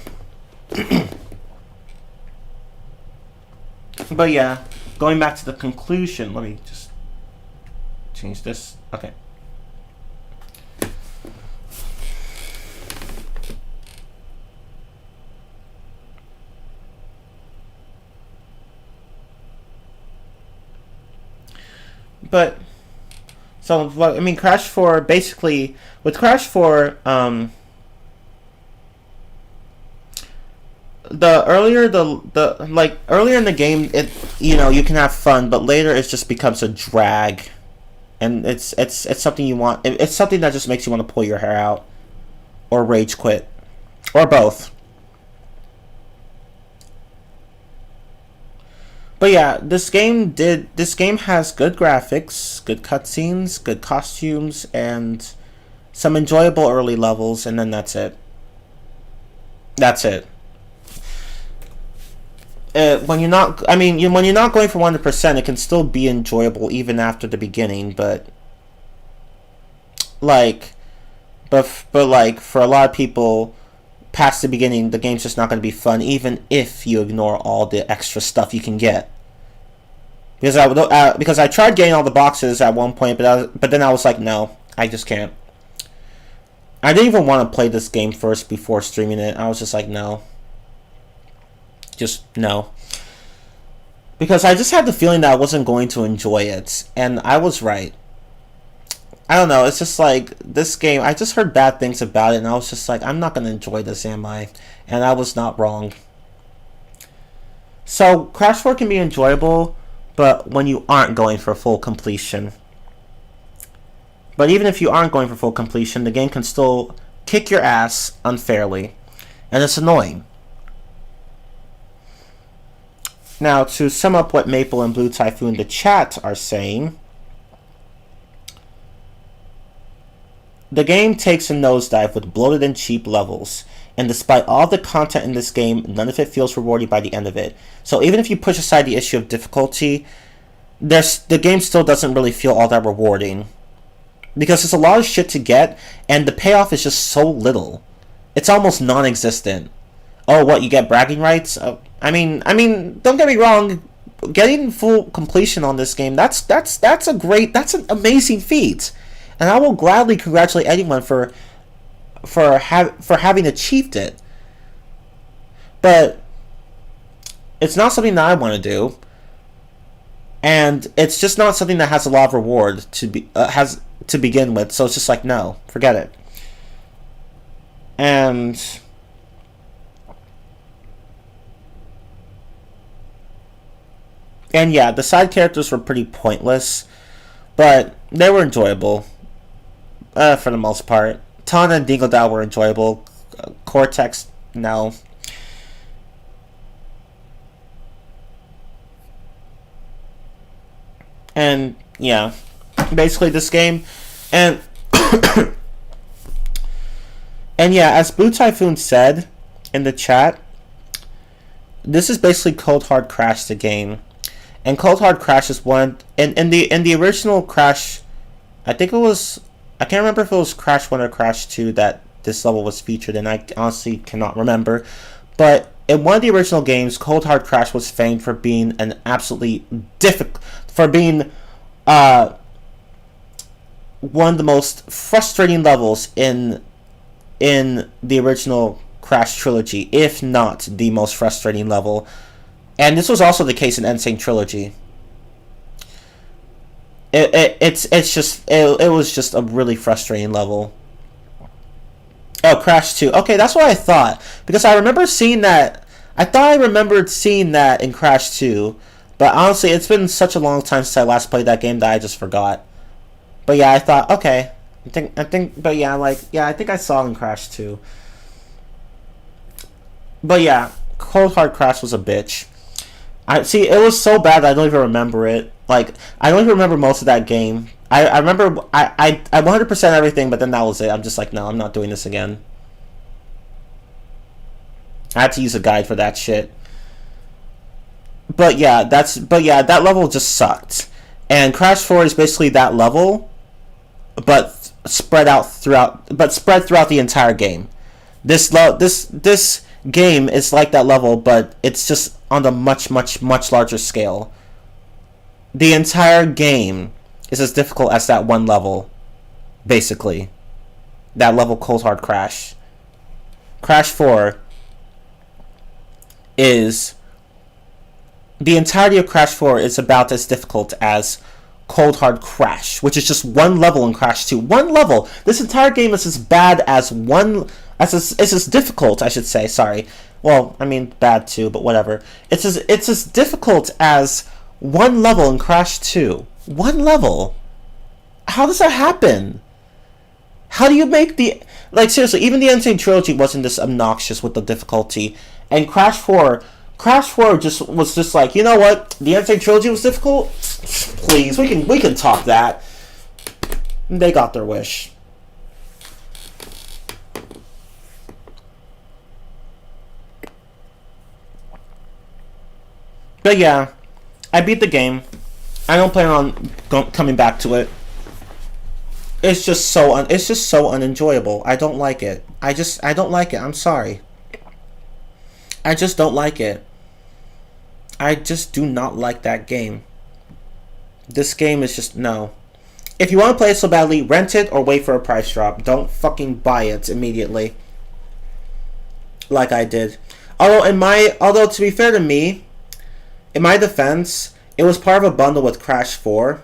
But yeah, going back to the conclusion. Let me just change this. Okay. But so I mean, Crash 4 basically with Crash 4, the earlier earlier in the game, it, you know, you can have fun, but later it just becomes a drag, and it's something you want. It's something that just makes you want to pull your hair out, or rage quit, or both. But yeah, this game has good graphics, good cutscenes, good costumes, and some enjoyable early levels, and then that's it. That's it. When you're not, I mean, when you're not going for 100%, it can still be enjoyable even after the beginning. But like, but like for a lot of people, past the beginning, the game's just not going to be fun, even if you ignore all the extra stuff you can get. Because I tried getting all the boxes at one point, but then I was like, no, I just can't. I didn't even want to play this game first before streaming it. I was just like, no. Just no. Because I just had the feeling that I wasn't going to enjoy it, and I was right. I don't know, it's just like, this game, I just heard bad things about it, and I was just like, I'm not going to enjoy this, am I? And I was not wrong. So, Crash 4 can be enjoyable, but when you aren't going for full completion. But even if you aren't going for full completion, the game can still kick your ass unfairly, and it's annoying. Now, to sum up what Maple and Blue Typhoon in the chat are saying, the game takes a nosedive with bloated and cheap levels, and despite all the content in this game, none of it feels rewarding by the end of it. So even if you push aside the issue of difficulty, the game still doesn't really feel all that rewarding. Because there's a lot of shit to get, and the payoff is just so little. It's almost non-existent. Oh, what, you get bragging rights? I mean, don't get me wrong, getting full completion on this game, that's an amazing feat. And I will gladly congratulate anyone for having achieved it. But it's not something that I want to do, and it's just not something that has a lot of reward to begin with. So it's just like, no, forget it. And yeah, the side characters were pretty pointless, but they were enjoyable for the most part. Tana and Dingodile were enjoyable. Cortex, no. And yeah, basically this game, and and yeah, as Blue Typhoon said in the chat, this is basically Cold Hard Crash the game, and Cold Hard Crash is one in the original Crash. I think it was, I can't remember if it was Crash 1 or Crash 2 that this level was featured in. I honestly cannot remember, but in one of the original games, Cold Hard Crash was famed for being an absolutely for being one of the most frustrating levels in the original Crash Trilogy, if not the most frustrating level. And this was also the case in Insane Trilogy. It was just a really frustrating level. Oh, Crash 2. Okay, that's what I thought. Because I remember seeing that. I thought I remembered seeing that in Crash 2. But honestly, it's been such a long time since I last played that game that I just forgot. But yeah, I thought, okay. I think, I think I saw it in Crash 2. But yeah, Cold Hard Crash was a bitch. It was so bad I don't even remember it. Like, I don't even remember most of that game. I remember I 100% everything, but then that was it. I'm just like, no, I'm not doing this again. I had to use a guide for that shit. But yeah, that level just sucked. And Crash 4 is basically that level, but spread throughout the entire game. This game is like that level, but it's just on a much larger scale. The entire game is as difficult as that one level, basically. That level, Cold Hard Crash. Crash 4 is... The entirety of Crash 4 is about as difficult as Cold Hard Crash, which is just one level in Crash 2. One level! This entire game is as bad as it's as difficult, I should say, sorry. Well, I mean, bad too, but whatever. It's as difficult as one level in Crash 2. One level. How does that happen? How do you make the... Like, seriously, even the Insane Trilogy wasn't this obnoxious with the difficulty. And Crash 4 was just like, you know what? The Insane Trilogy was difficult? Please, we can talk that. They got their wish. But yeah, I beat the game. I don't plan on coming back to it. It's just so unenjoyable. I don't like it. I don't like it. I'm sorry. I just don't like it. I just do not like that game. This game is just no. If you want to play it so badly, rent it or wait for a price drop. Don't fucking buy it immediately. Like I did. Although to be fair to me, in my defense, it was part of a bundle with Crash 4.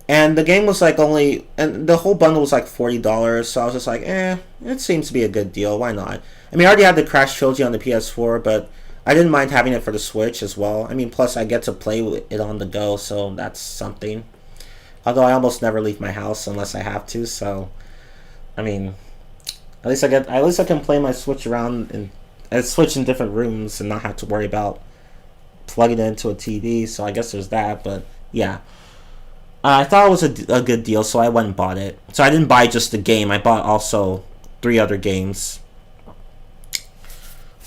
And the game was like and the whole bundle was like $40, so I was just like, it seems to be a good deal, why not? I mean, I already had the Crash Trilogy on the PS4, but I didn't mind having it for the Switch as well. I mean, plus I get to play with it on the go, so that's something. Although I almost never leave my house unless I have to, so I mean, at least I can play my Switch around and switch in different rooms and not have to worry about plugging it into a TV, so I guess there's that, but yeah. I thought it was a good deal, so I went and bought it. So I didn't buy just the game, I bought also 3 other games.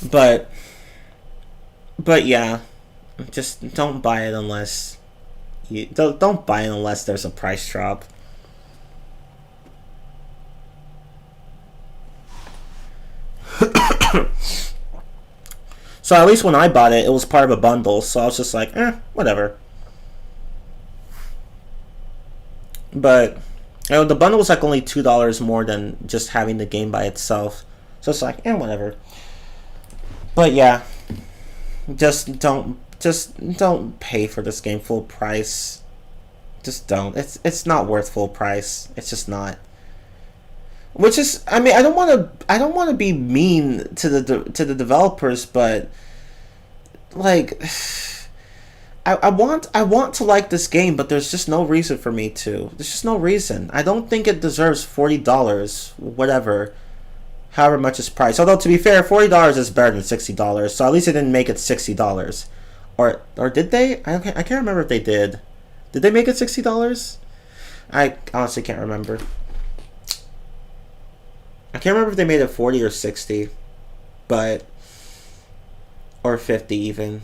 But yeah, just don't buy it unless don't buy it unless there's a price drop. So at least when I bought it, it was part of a bundle, so I was just like, whatever. But the bundle was like only $2 more than just having the game by itself, so it's like, whatever. But yeah, just don't pay for this game full price. Just don't. It's not worth full price. It's just not. Which is, I mean, I don't want to be mean to the developers, but like, I want to like this game, but there's just no reason for me to. There's just no reason. I don't think it deserves $40, whatever, however much it's priced. Although, to be fair, $40 is better than $60, so at least it didn't make it $60. Or did they? I can't remember if they did. Did they make it $60? I honestly can't remember. I can't remember if they made it 40 or 60, but or 50 even.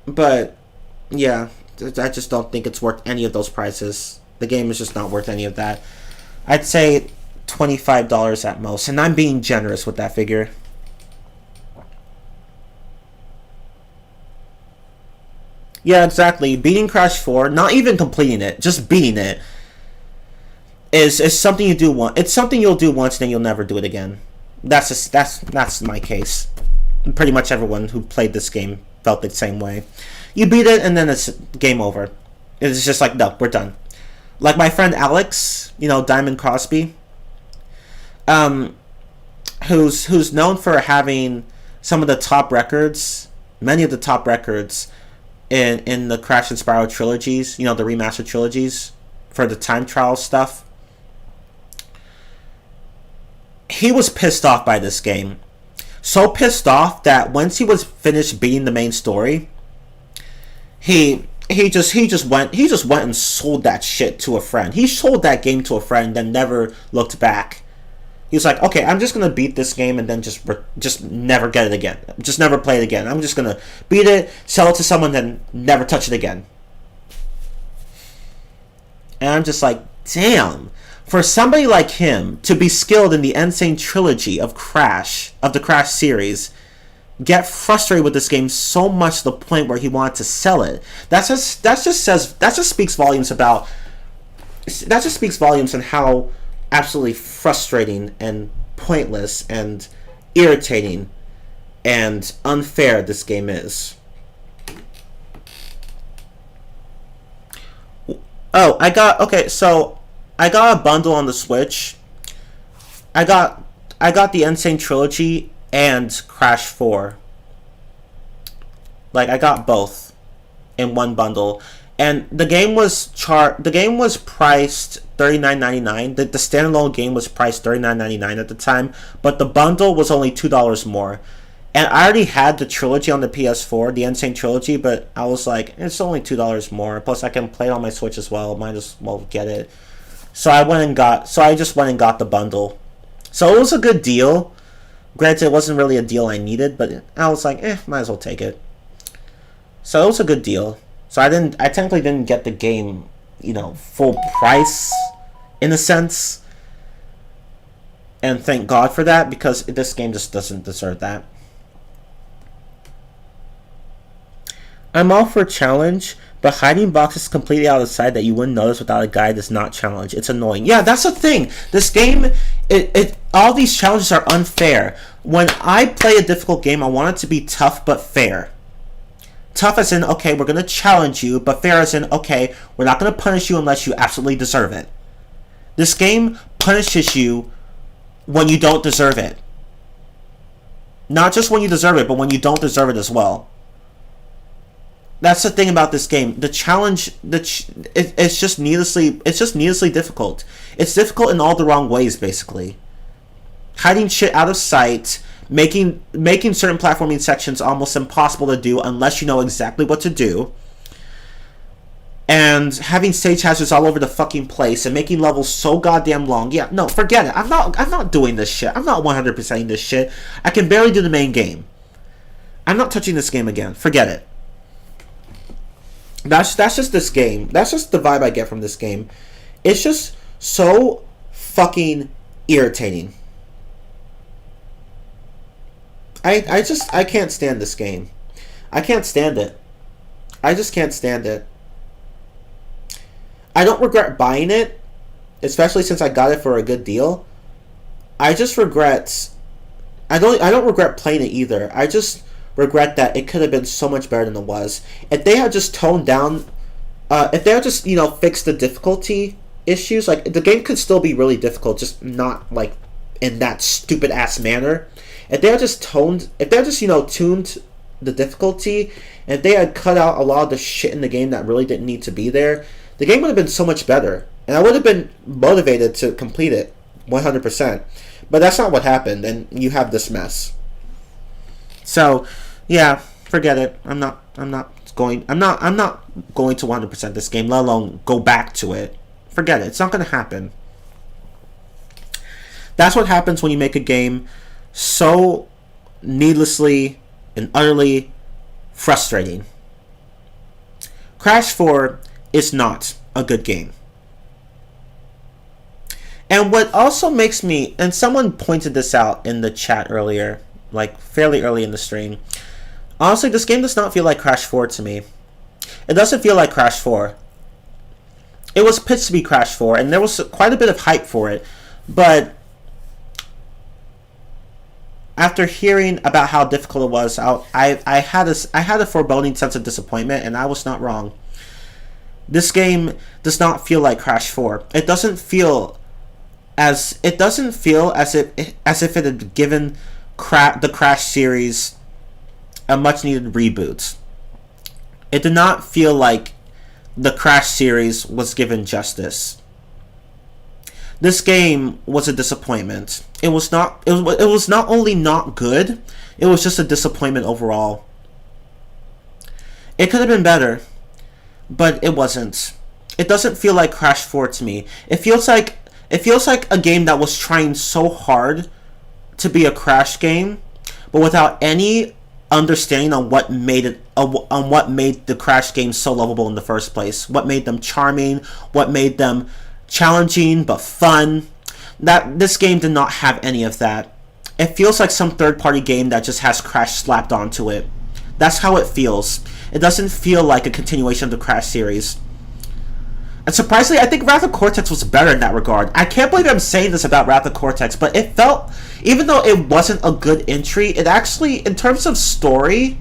But yeah, I just don't think it's worth any of those prices. The game is just not worth any of that. I'd say $25 at most, and I'm being generous with that figure. Yeah, exactly. Beating Crash 4, not even completing it, just beating it, is something you do once. It's something you'll do once, and then you'll never do it again. That's my case. Pretty much everyone who played this game felt the same way. You beat it and then it's game over. It's just like, no, we're done. Like my friend Alex, Diamond Crosby, who's known for having some of the top records, many of the top records in the Crash and Spyro trilogies, the remastered trilogies for the time trial stuff. He was pissed off by this game. So pissed off that once he was finished beating the main story, he just went and sold that shit to a friend. He sold that game to a friend and never looked back. He was like, okay, I'm just gonna beat this game and then just never get it again. Just never play it again. I'm just gonna beat it, sell it to someone, then never touch it again. And I'm just like, damn. For somebody like him to be skilled in the Insane trilogy of the Crash series, get frustrated with this game so much to the point where he wanted to sell it. That just speaks volumes on how absolutely frustrating and pointless and irritating and unfair this game is. Oh, I got a bundle on the Switch. I got the Insane trilogy and Crash 4. Like, I got both in one bundle, and the game was priced $39.99. The standalone game was priced $39.99 at the time, but the bundle was only $2 more. And I already had the trilogy on the PS4, the Insane trilogy, but I was like, it's only $2 more. Plus, I can play it on my Switch as well. Might as well get it. So I just went and got the bundle. So it was a good deal. Granted, it wasn't really a deal I needed, but I was like, might as well take it. So it was a good deal. So I technically didn't get the game, full price, in a sense. And thank God for that, because this game just doesn't deserve that. I'm all for a challenge, but hiding boxes completely out of sight that you wouldn't notice without a guide is not challenge. It's annoying. Yeah, that's the thing. This game, all these challenges are unfair. When I play a difficult game, I want it to be tough but fair. Tough as in, okay, we're going to challenge you, but fair as in, okay, we're not going to punish you unless you absolutely deserve it. This game punishes you when you don't deserve it. Not just when you deserve it, but when you don't deserve it as well. That's the thing about this game. The challenge, it's just needlessly difficult. It's difficult in all the wrong ways, basically. Hiding shit out of sight, making certain platforming sections almost impossible to do unless you know exactly what to do, and having stage hazards all over the fucking place, and making levels so goddamn long. Yeah, no, forget it. I'm not doing this shit. I'm not 100%ing this shit. I can barely do the main game. I'm not touching this game again. Forget it. That's just this game. That's just the vibe I get from this game. It's just so fucking irritating. I can't stand this game. I can't stand it. I just can't stand it. I don't regret buying it, especially since I got it for a good deal. I just regret... I don't regret playing it either. I just regret that it could have been so much better than it was. If they had just toned down... if they had just, fixed the difficulty issues, like, the game could still be really difficult, just not, like, in that stupid-ass manner. If they had just tuned the difficulty, and if they had cut out a lot of the shit in the game that really didn't need to be there, the game would have been so much better. And I would have been motivated to complete it 100%. But that's not what happened, and you have this mess. So, yeah, forget it. I'm not going to 100% this game, let alone go back to it. Forget it. It's not going to happen. That's what happens when you make a game so needlessly and utterly frustrating. Crash 4 is not a good game. And what also makes me, and someone pointed this out in the chat earlier, like fairly early in the stream, honestly, this game does not feel like Crash 4 to me. It doesn't feel like Crash 4. It was pitched to be Crash 4, and there was quite a bit of hype for it, but after hearing about how difficult it was, I had a foreboding sense of disappointment, and I was not wrong. This game does not feel like Crash 4. It doesn't feel as if it had given the Crash series a much needed reboot. It did not feel like the Crash series was given justice. This game was a disappointment. It was not only not good, it was just a disappointment overall. It could have been better, but it wasn't. It doesn't feel like Crash 4 to me. It feels like a game that was trying so hard to be a Crash game, but without any understanding on what made the Crash games so lovable in the first place. What made them charming, what made them challenging but fun. That this game did not have any of that. It feels like some third-party game that just has Crash slapped onto it. That's how it feels. It doesn't feel like a continuation of the Crash series. And surprisingly, I think Rather Cortex was better in that regard. I can't believe I'm saying this about Rather Cortex, but it felt, even though it wasn't a good entry, it actually, in terms of story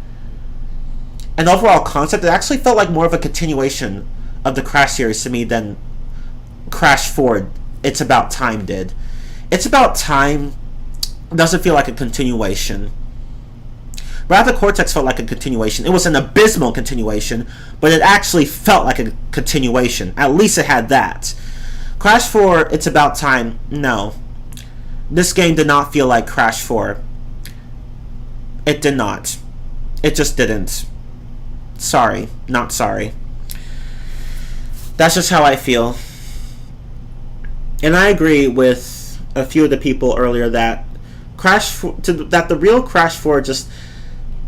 and overall concept, it actually felt like more of a continuation of the Crash series to me than Crash 4, It's About Time did. It's About Time doesn't feel like a continuation. Rather Cortex felt like a continuation. It was an abysmal continuation, but it actually felt like a continuation. At least it had that. Crash 4, It's About Time, no. This game did not feel like Crash 4. It did not. It just didn't. Sorry. Not sorry. That's just how I feel. And I agree with a few of the people earlier that that the real Crash 4 just,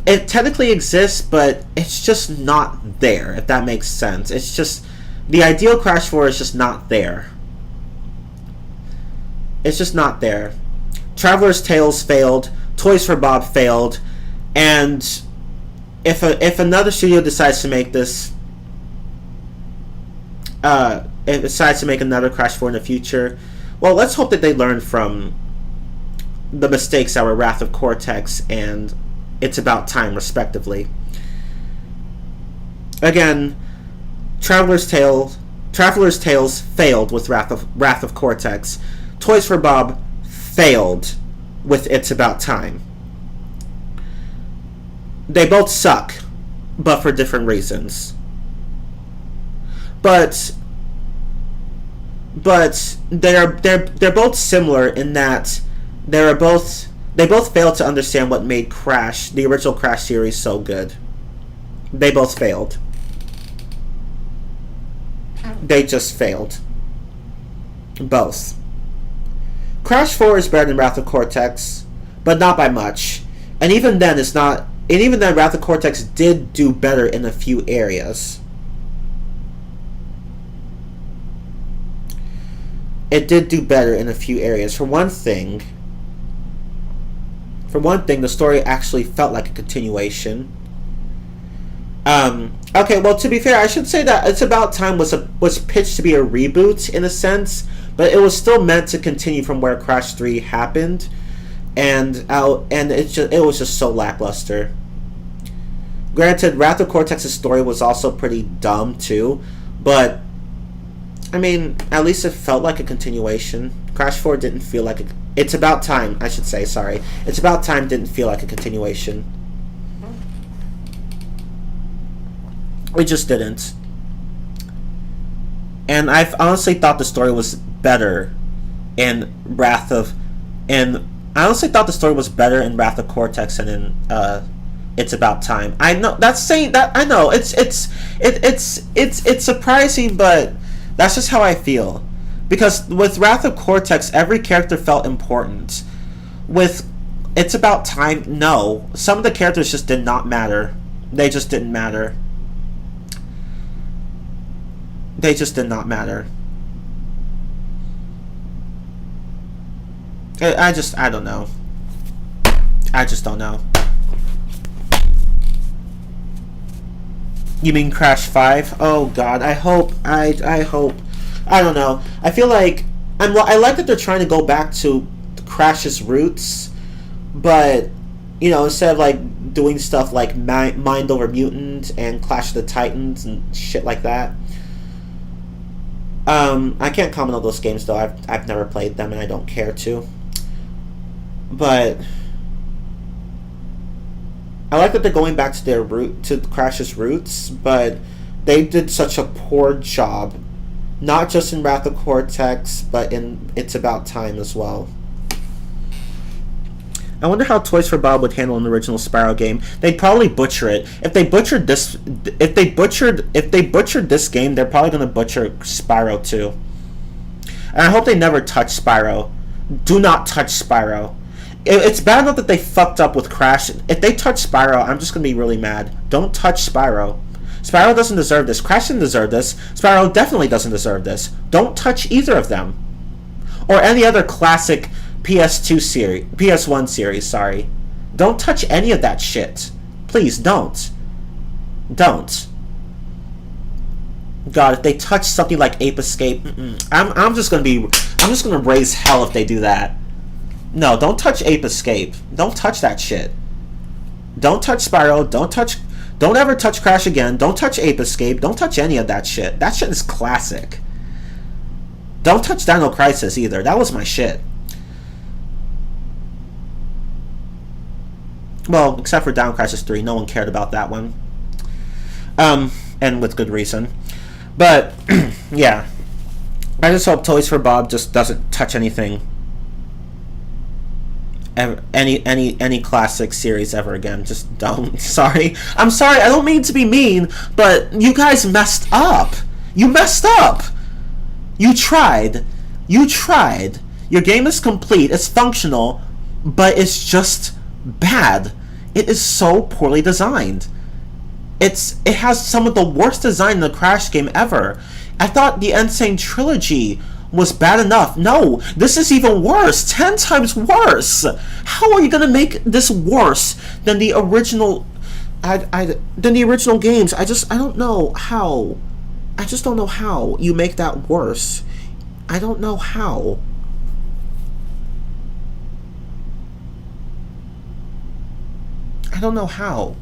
it technically exists, but it's just not there, if that makes sense. It's just, the ideal Crash 4 is just not there. It's just not there. Traveler's Tales failed, Toys for Bob failed, and if another studio decides to make this, it decides to make another Crash 4 in the future, well, let's hope that they learn from the mistakes that were Wrath of Cortex and It's About Time, respectively. Again, Traveler's Tales failed with Wrath of Cortex. Toys for Bob failed with It's About Time. They both suck, but for different reasons. But they're both similar in that they both failed to understand what made Crash, the original Crash series, so good. They both failed. They just failed. Both. Crash 4 is better than Wrath of Cortex, but not by much. And even then, Wrath of Cortex did do better in a few areas. It did do better in a few areas. For one thing, the story actually felt like a continuation. Okay, well, to be fair, I should say that It's About Time was pitched to be a reboot in a sense, but it was still meant to continue from where Crash 3 happened, and it was just so lackluster. Granted, Wrath of Cortex's story was also pretty dumb too, but I mean, at least it felt like a continuation. Crash 4 didn't feel like It's About Time, I should say, sorry. It's About Time didn't feel like a continuation. It just didn't. And I've honestly thought the story was better in Wrath of Cortex and in It's About Time. I know that's saying that, I know it's surprising, but that's just how I feel. Because with Wrath of Cortex, every character felt important. With It's About Time, no. Some of the characters just did not matter. They just didn't matter. They just did not matter. I don't know. I just don't know. You mean Crash 5? Oh god, I hope. I don't know. I feel like I like that they're trying to go back to Crash's roots, But, you know, instead of like doing stuff like Mind Over Mutant and Clash of the Titans and shit like that. I can't comment on those games though. I've never played them and I don't care to. But I like that they're going back to their to Crash's roots, but they did such a poor job, not just in Rather Cortex, but in It's About Time as well. I wonder how Toys for Bob would handle an original Spyro game. They'd probably butcher it. If they butchered this game, they're probably gonna butcher Spyro too. And I hope they never touch Spyro. Do not touch Spyro. It's bad enough that they fucked up with Crash. If they touch Spyro, I'm just gonna be really mad. Don't touch Spyro. Spyro doesn't deserve this. Crash didn't deserve this. Spyro definitely doesn't deserve this. Don't touch either of them. Or any other classic PS2 series, PS1 series, sorry. Don't touch any of that shit. Please don't. Don't. God, if they touch something like Ape Escape, I'm just gonna raise hell if they do that. No, don't touch Ape Escape. Don't touch that shit. Don't touch Spyro. Don't ever touch Crash again. Don't touch Ape Escape. Don't touch any of that shit. That shit is classic. Don't touch Dino Crisis either. That was my shit. Well, except for Dino Crisis 3. No one cared about that one. And with good reason. But, yeah. I just hope Toys for Bob just doesn't touch anything. Any classic series ever again. Just don't. Sorry. I'm sorry. I don't mean to be mean, but you guys messed up. You messed up. You tried. You tried. Your game is complete. It's functional, but it's just bad. It is so poorly designed. It has some of the worst design in the Crash game ever. I thought the Insane Trilogy was bad enough. No, this is even worse. 10 times worse. How are you gonna make this worse than the original? Than the original games? I don't know how. I just don't know how you make that worse. I don't know how. I don't know how.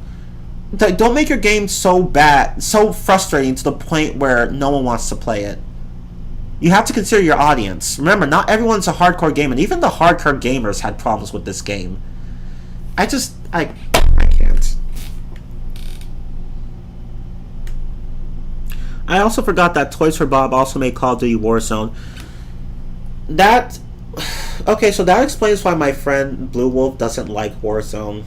Don't make your game so bad, so frustrating to the point where no one wants to play it. You have to consider your audience. Remember, not everyone's a hardcore gamer, and even the hardcore gamers had problems with this game. I can't. I also forgot that Toys for Bob also made Call of Duty Warzone. Okay, so that explains why my friend Blue Wolf doesn't like Warzone.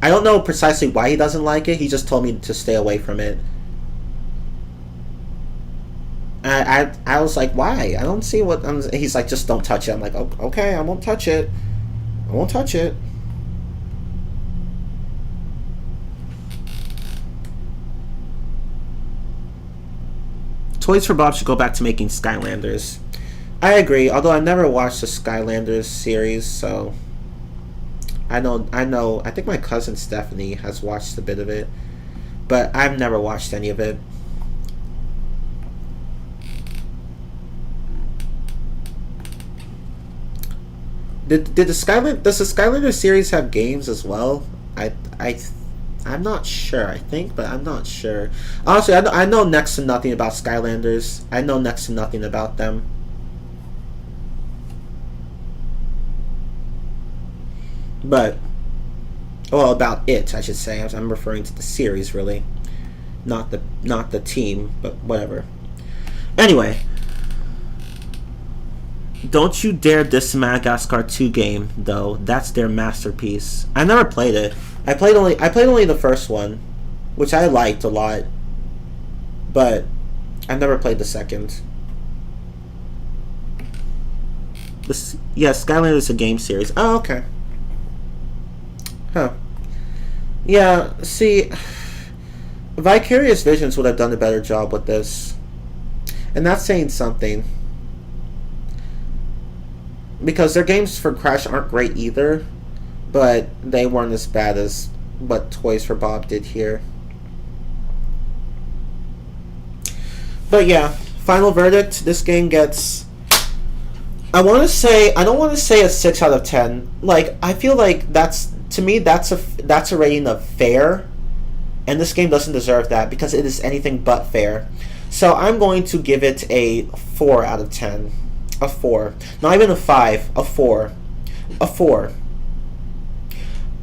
I don't know precisely why he doesn't like it. He just told me to stay away from it. I was like, why? I don't see what... He's like, just don't touch it. I'm like, okay, I won't touch it. I won't touch it. Toys for Bob should go back to making Skylanders. I agree, although I never watched the Skylanders series, so... I know, I think my cousin Stephanie has watched a bit of it, but I've never watched any of it. Does the Skylander series have games as well? I'm not sure. I think, but I'm not sure. Honestly, I know next to nothing about Skylanders. I know next to nothing about them. But, well, about it, I should say. I'm referring to the series, really, not the team, but whatever. Anyway, don't you dare diss the Madagascar 2 game, though. That's their masterpiece. I never played it. I played only the first one, which I liked a lot, but I never played the second. Skylanders is a game series. Oh, okay. Huh. Yeah, see, Vicarious Visions would have done a better job with this. And that's saying something. Because their games for Crash aren't great either, but they weren't as bad as what Toys for Bob did here. But yeah, final verdict, this game gets I don't want to say a 6 out of 10. Like, I feel like to me, that's a rating of fair. And this game doesn't deserve that because it is anything but fair. So I'm going to give it a 4 out of 10. A 4. Not even a 5. A 4. A 4.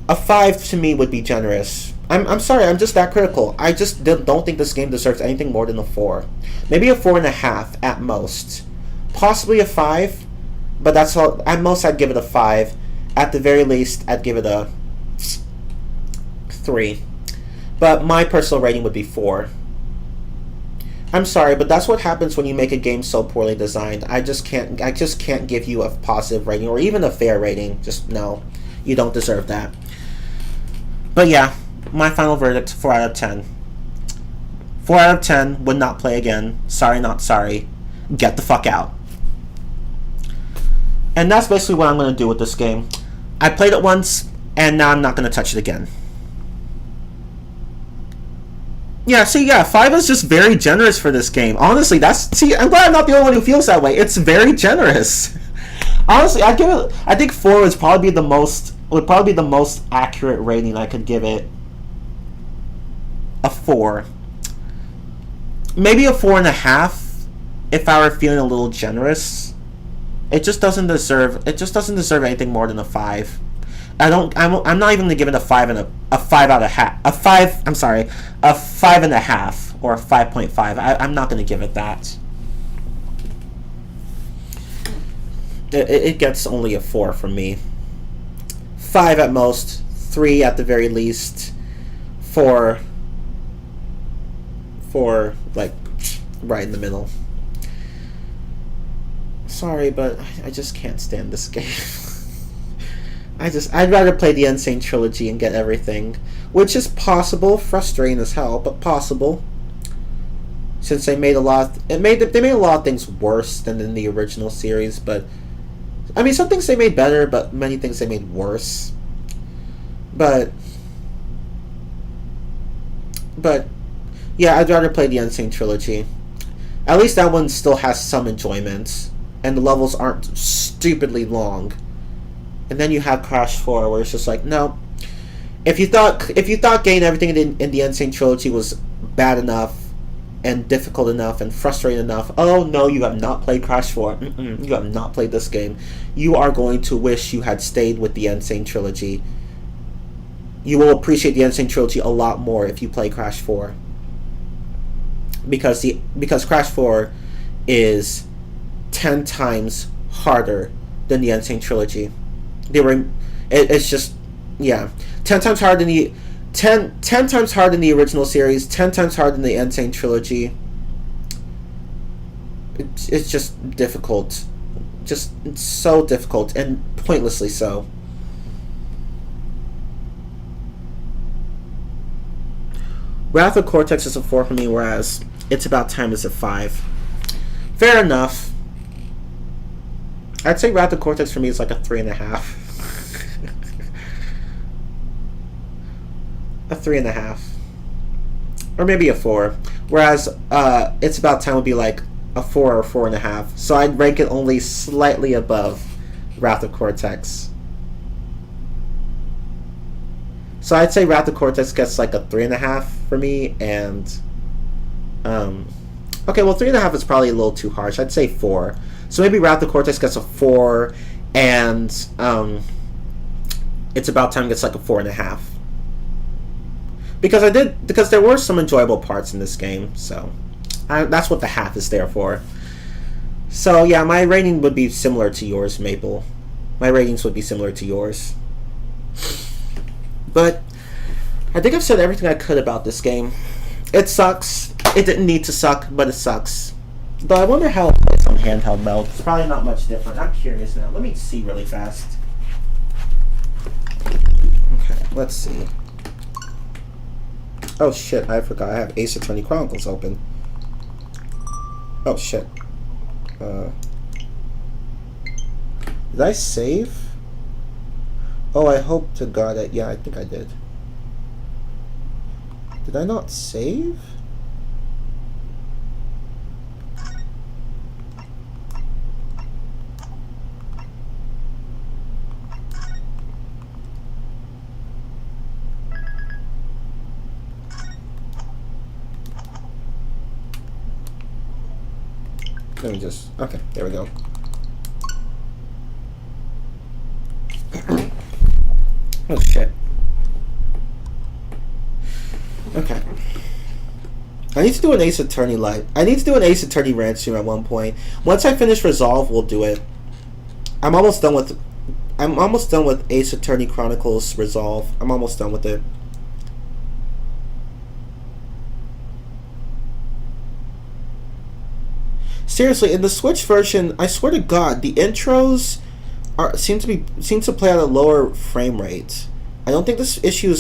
A 5 to me would be generous. I'm sorry, I'm just that critical. I just don't think this game deserves anything more than a 4. Maybe a 4.5 at most. Possibly a 5, but that's all. At most, I'd give it a 5. At the very least, I'd give it a 3. But my personal rating would be 4. I'm sorry, but that's what happens when you make a game so poorly designed. I just can't give you a positive rating or even a fair rating. Just no. You don't deserve that. But yeah, my final verdict, 4 out of 10. 4 out of 10, would not play again. Sorry, not sorry. Get the fuck out. And that's basically what I'm going to do with this game. I played it once, and now I'm not going to touch it again. Yeah, see, 5 is just very generous for this game. Honestly, I'm glad I'm not the only one who feels that way. It's very generous. Honestly, I think 4 would probably be the most accurate rating I could give it. A 4. Maybe a 4.5 if I were feeling a little generous. It just doesn't deserve anything more than a 5. I'm not even gonna give it a 5 and a 5 out of half. A 5. I'm sorry, a 5.5 or a 5.5. I'm not gonna give it that. It gets only a 4 from me. 5 at most. 3 at the very least. 4. Like right in the middle. Sorry, but I just can't stand this game. I'd rather play the Insane Trilogy and get everything, which is possible, frustrating as hell, but possible. Since they made a lot of things worse than in the original series, but I mean, some things they made better, but many things they made worse. But yeah, I'd rather play the Insane Trilogy. At least that one still has some enjoyment, and the levels aren't stupidly long. And then you have Crash 4, where it's just like, no. If you thought getting everything in the Insane Trilogy was bad enough, and difficult enough, and frustrating enough, oh no, you have not played Crash 4. You have not played this game. You are going to wish you had stayed with the Insane Trilogy. You will appreciate the Insane Trilogy a lot more if you play Crash 4. Because Crash 4 is 10 times harder than the Insane Trilogy. It's just, yeah, 10 times harder than the 10 times harder than the original series, 10 times harder than the Insane Trilogy. It's just difficult, just so difficult and pointlessly so. Rather Cortex is a 4 for me, whereas It's About Time is a 5. Fair enough. I'd say Rather Cortex for me is like a 3.5. A 3.5. Or maybe a 4. Whereas It's About Time would be like a 4 or 4.5. So I'd rank it only slightly above Rather Cortex. So I'd say Rather Cortex gets like a 3.5 for me, and okay, well, 3.5 is probably a little too harsh. I'd say 4. So maybe Rather Cortex gets a 4, and It's About Time gets like a 4.5. Because there were some enjoyable parts in this game, so that's what the half is there for. So yeah, my rating would be similar to yours, Maple. My ratings would be similar to yours. But I think I've said everything I could about this game. It sucks. It didn't need to suck, but it sucks. But I wonder how it plays on handheld mode. It's probably not much different. I'm curious now. Let me see really fast. Okay, let's see. Oh shit, I forgot. I have Ace Attorney Chronicles open. Oh shit. Did I save? Oh, I hope to God that... Yeah, I think I did. Did I not save? Let me just... Okay, there we go. Oh, shit. Okay. I need to do an Ace Attorney live. I need to do an Ace Attorney Rantstream at one point. Once I finish Resolve, we'll do it. I'm almost done with Ace Attorney Chronicles Resolve. I'm almost done with it. Seriously, in the Switch version, I swear to God, the intros seem to play at a lower frame rate. I don't think this issue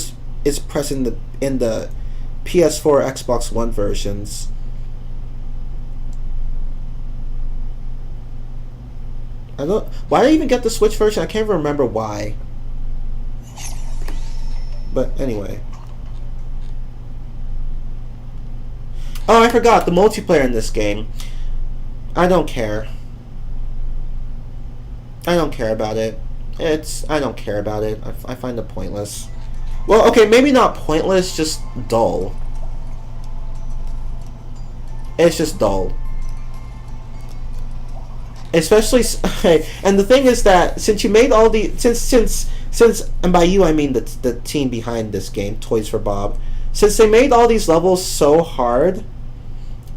is present in the PS4 or Xbox One versions. Why did I even get the Switch version? I can't even remember why. But anyway. Oh, I forgot the multiplayer in this game. I don't care. I don't care about it. I don't care about it. I find it pointless. Well, okay, maybe not pointless, just dull. It's just dull. Especially, and the thing is that since you made all the since and by you I mean the team behind this game, Toys for Bob, since they made all these levels so hard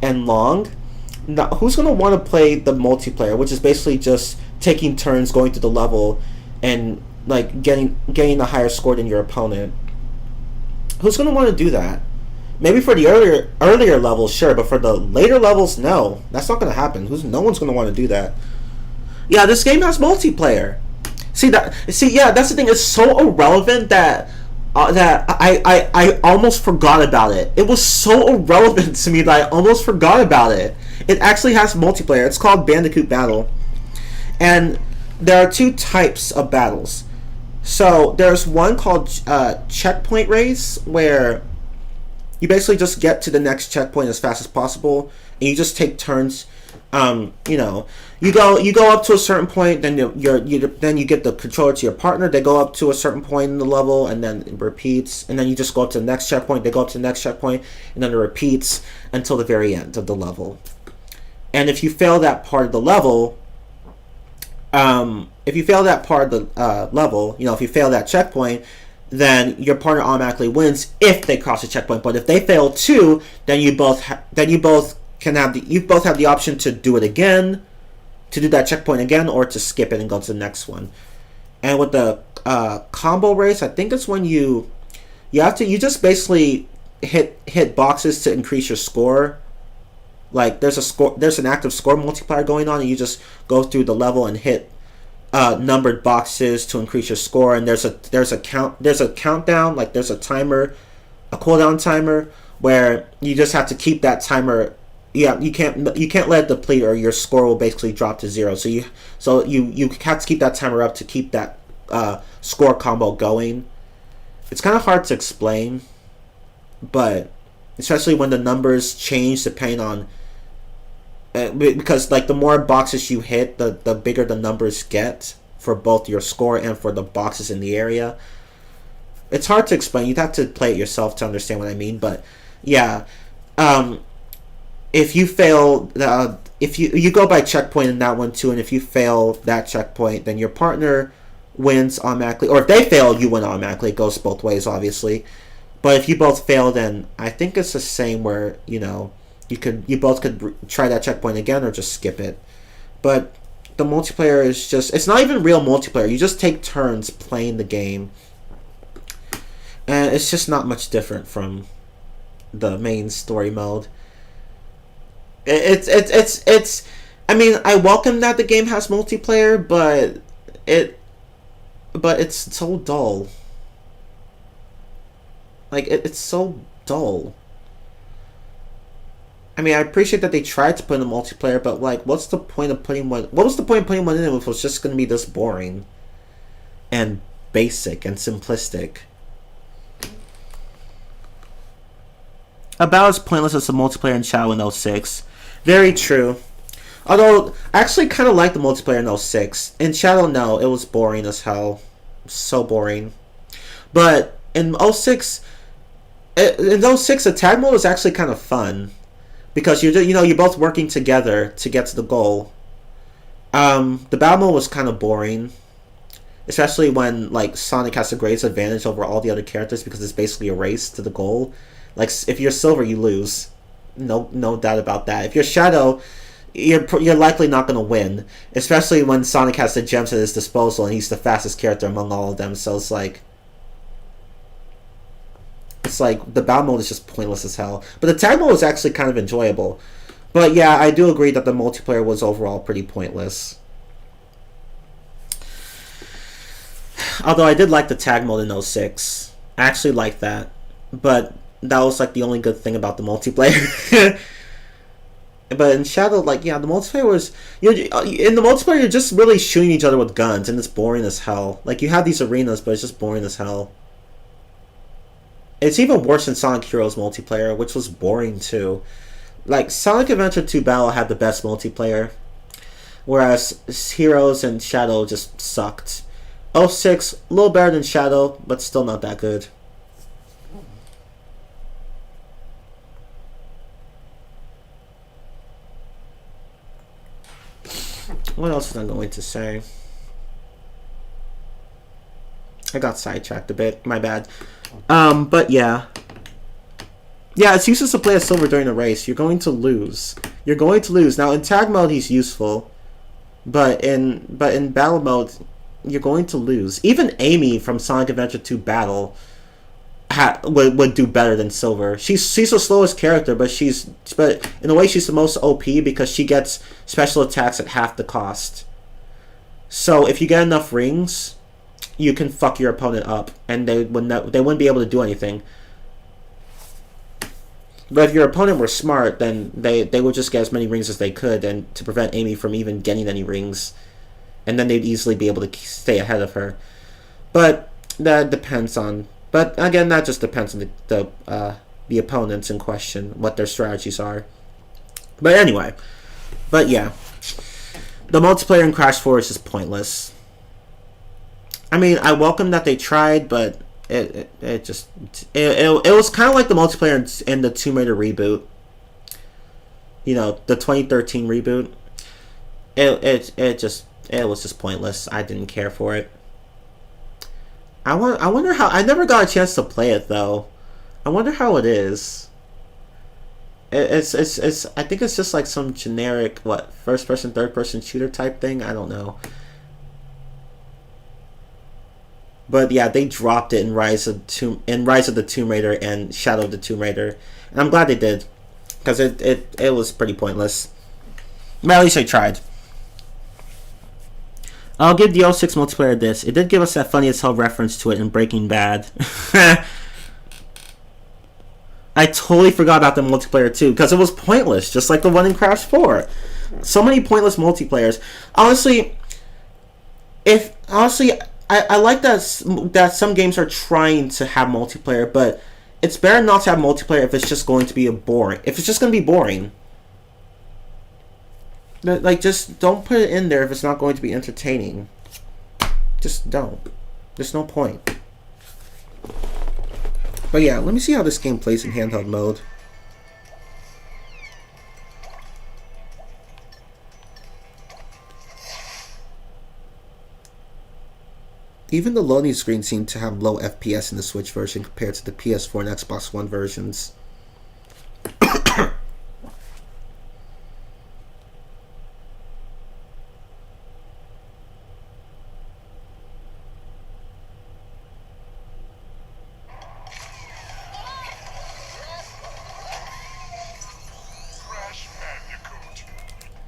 and long, now who's gonna want to play the multiplayer, which is basically just taking turns going through the level and like getting a higher score than your opponent? Who's gonna want to do that? Maybe for the earlier levels, sure, but for the later levels, no. That's not going to happen. No one's going to want to do that. Yeah, this game has multiplayer. See, yeah, that's the thing. It's so irrelevant that I almost forgot about it. It was so irrelevant to me that I almost forgot about it. It actually has multiplayer. It's called Bandicoot Battle. And there are two types of battles. So there's one called Checkpoint Race, where you basically just get to the next checkpoint as fast as possible, and you just take turns. You know, you go up to a certain point, then then you get the controller to your partner. They go up to a certain point in the level, and then it repeats. And then you just go up to the next checkpoint. They go up to the next checkpoint, and then it repeats until the very end of the level. And if you fail that part of the level, if you fail that checkpoint, then your partner automatically wins if they cross the checkpoint. But if they fail too, then you both have the option to do it again, to do that checkpoint again, or to skip it and go to the next one. And with the combo race, I think it's when you just basically hit boxes to increase your score. Like there's an active score multiplier going on, and you just go through the level and hit numbered boxes to increase your score. And there's a countdown, like there's a timer, a cooldown timer, where you just have to keep that timer. Yeah, you can't let it deplete, or your score will basically drop to zero. So you have to keep that timer up to keep that score combo going. It's kind of hard to explain, but especially when the numbers change depending on because like the more boxes you hit, the bigger the numbers get for both your score and for the boxes in the area. It's hard to explain. You'd have to play it yourself to understand what I mean. But yeah, if you fail, if you go by checkpoint in that one too, and if you fail that checkpoint, then your partner wins automatically. Or if they fail, you win automatically. It goes both ways, obviously. But if you both fail, then I think it's the same where, you know, you both could try that checkpoint again or just skip it. But the multiplayer is just, it's not even real multiplayer. You just take turns playing the game. And it's just not much different from the main story mode. It's I mean, I welcome that the game has multiplayer, but it's so dull. Like, it's so dull. I mean, I appreciate that they tried to put in a multiplayer, but like, what's the point of putting one? What was the point of putting one in if it was just going to be this boring and basic and simplistic? About as pointless as the multiplayer in Shadow in 06. Very true. Although, I actually kind of like the multiplayer in 06. In Shadow, no, it was boring as hell. So boring. But in 06, the tag mode was actually kind of fun. because you're both working together to get to the goal. The battle mode was kind of boring, especially when like Sonic has the greatest advantage over all the other characters because it's basically a race to the goal. Like if you're Silver, you lose, no doubt about that. If you're Shadow, you're likely not going to win, especially when Sonic has the gems at his disposal and he's the fastest character among all of them. So it's like the battle mode is just pointless as hell. But the tag mode was actually kind of enjoyable. But yeah, I do agree that the multiplayer was overall pretty pointless. Although I did like the tag mode in 06. I actually liked that. But that was like the only good thing about the multiplayer. But in Shadow, like, yeah, the multiplayer was... in the multiplayer, you're just really shooting each other with guns, and it's boring as hell. Like, you have these arenas, but it's just boring as hell. It's even worse than Sonic Heroes multiplayer, which was boring, too. Like, Sonic Adventure 2 Battle had the best multiplayer, whereas Heroes and Shadow just sucked. 06, a little better than Shadow, but still not that good. What else was I going to say? I got sidetracked a bit. My bad. But yeah. Yeah, it's useless to play as Silver during a race. You're going to lose. You're going to lose. Now, in tag mode, he's useful. But in battle mode, you're going to lose. Even Amy from Sonic Adventure 2 Battle would do better than Silver. She's the slowest character, but in a way she's the most OP because she gets special attacks at half the cost. So if you get enough rings, you can fuck your opponent up, and they wouldn't be able to do anything. But if your opponent were smart, then they would just get as many rings as they could, and to prevent Amy from even getting any rings, and then they'd easily be able to stay ahead of her. But that depends on. But again, that just depends on the opponents in question, what their strategies are. But anyway, but yeah, the multiplayer in Crash 4 is just pointless. I mean, I welcome that they tried, but it was kind of like the multiplayer in the Tomb Raider reboot. You know, the 2013 reboot. It was just pointless. I didn't care for it. I wonder how... I never got a chance to play it, though. I wonder how it is. It's I think it's just like some generic, first-person, third-person shooter type thing? I don't know. But yeah, they dropped it in Rise of the Tomb Raider and Shadow of the Tomb Raider. And I'm glad they did. Because it was pretty pointless. But at least they tried. I'll give the 06 multiplayer this. It did give us that funny as hell reference to it in Breaking Bad. I totally forgot about the multiplayer too, because it was pointless, just like the one in Crash 4. So many pointless multiplayers. Honestly, I like that some games are trying to have multiplayer, but it's better not to have multiplayer if it's just going to be boring. If it's just going to be boring. Like, just don't put it in there if it's not going to be entertaining. Just don't. There's no point. But yeah, let me see how this game plays in handheld mode. Even the loading screen seemed to have low FPS in the Switch version compared to the PS4 and Xbox One versions.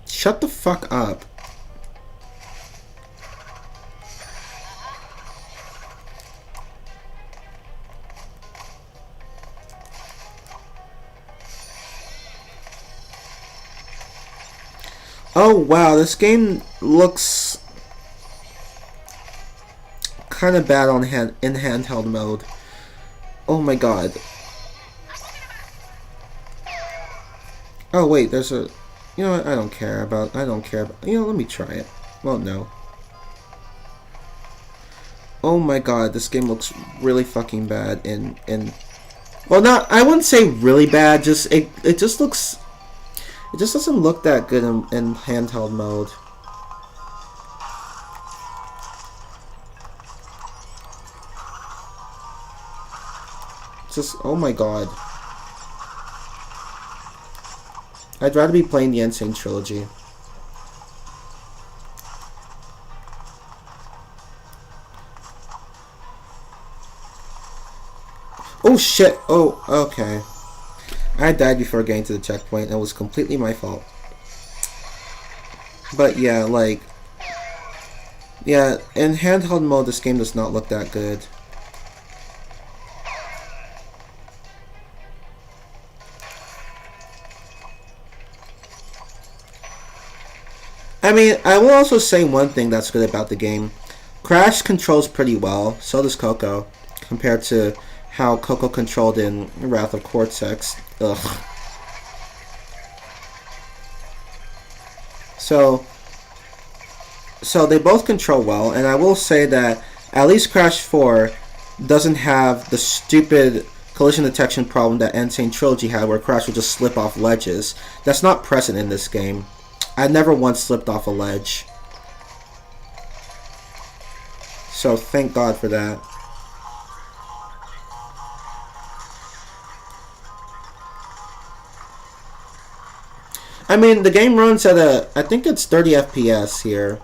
Shut the fuck up. Oh wow, this game looks kind of bad in handheld mode. Oh my god. Oh wait, there's a... You know what? I don't care about... You know, let me try it. Well, no. Oh my god, this game looks really fucking bad in... Well, not... I wouldn't say really bad, just... It just looks It just doesn't look that good in handheld mode. Just, oh my god. I'd rather be playing the Insane Trilogy. Oh shit! Oh, okay. I died before getting to the checkpoint. It was completely my fault. But yeah, like... yeah, in handheld mode, this game does not look that good. I mean, I will also say one thing that's good about the game. Crash controls pretty well, so does Coco, compared to how Coco controlled in Rather Cortex. Ugh. So they both control well, and I will say that at least Crash 4 doesn't have the stupid collision detection problem that Insane Trilogy had, where Crash would just slip off ledges. That's not present in this game. I never once slipped off a ledge. So thank God for that. I mean, the game runs at I think it's 30 FPS here.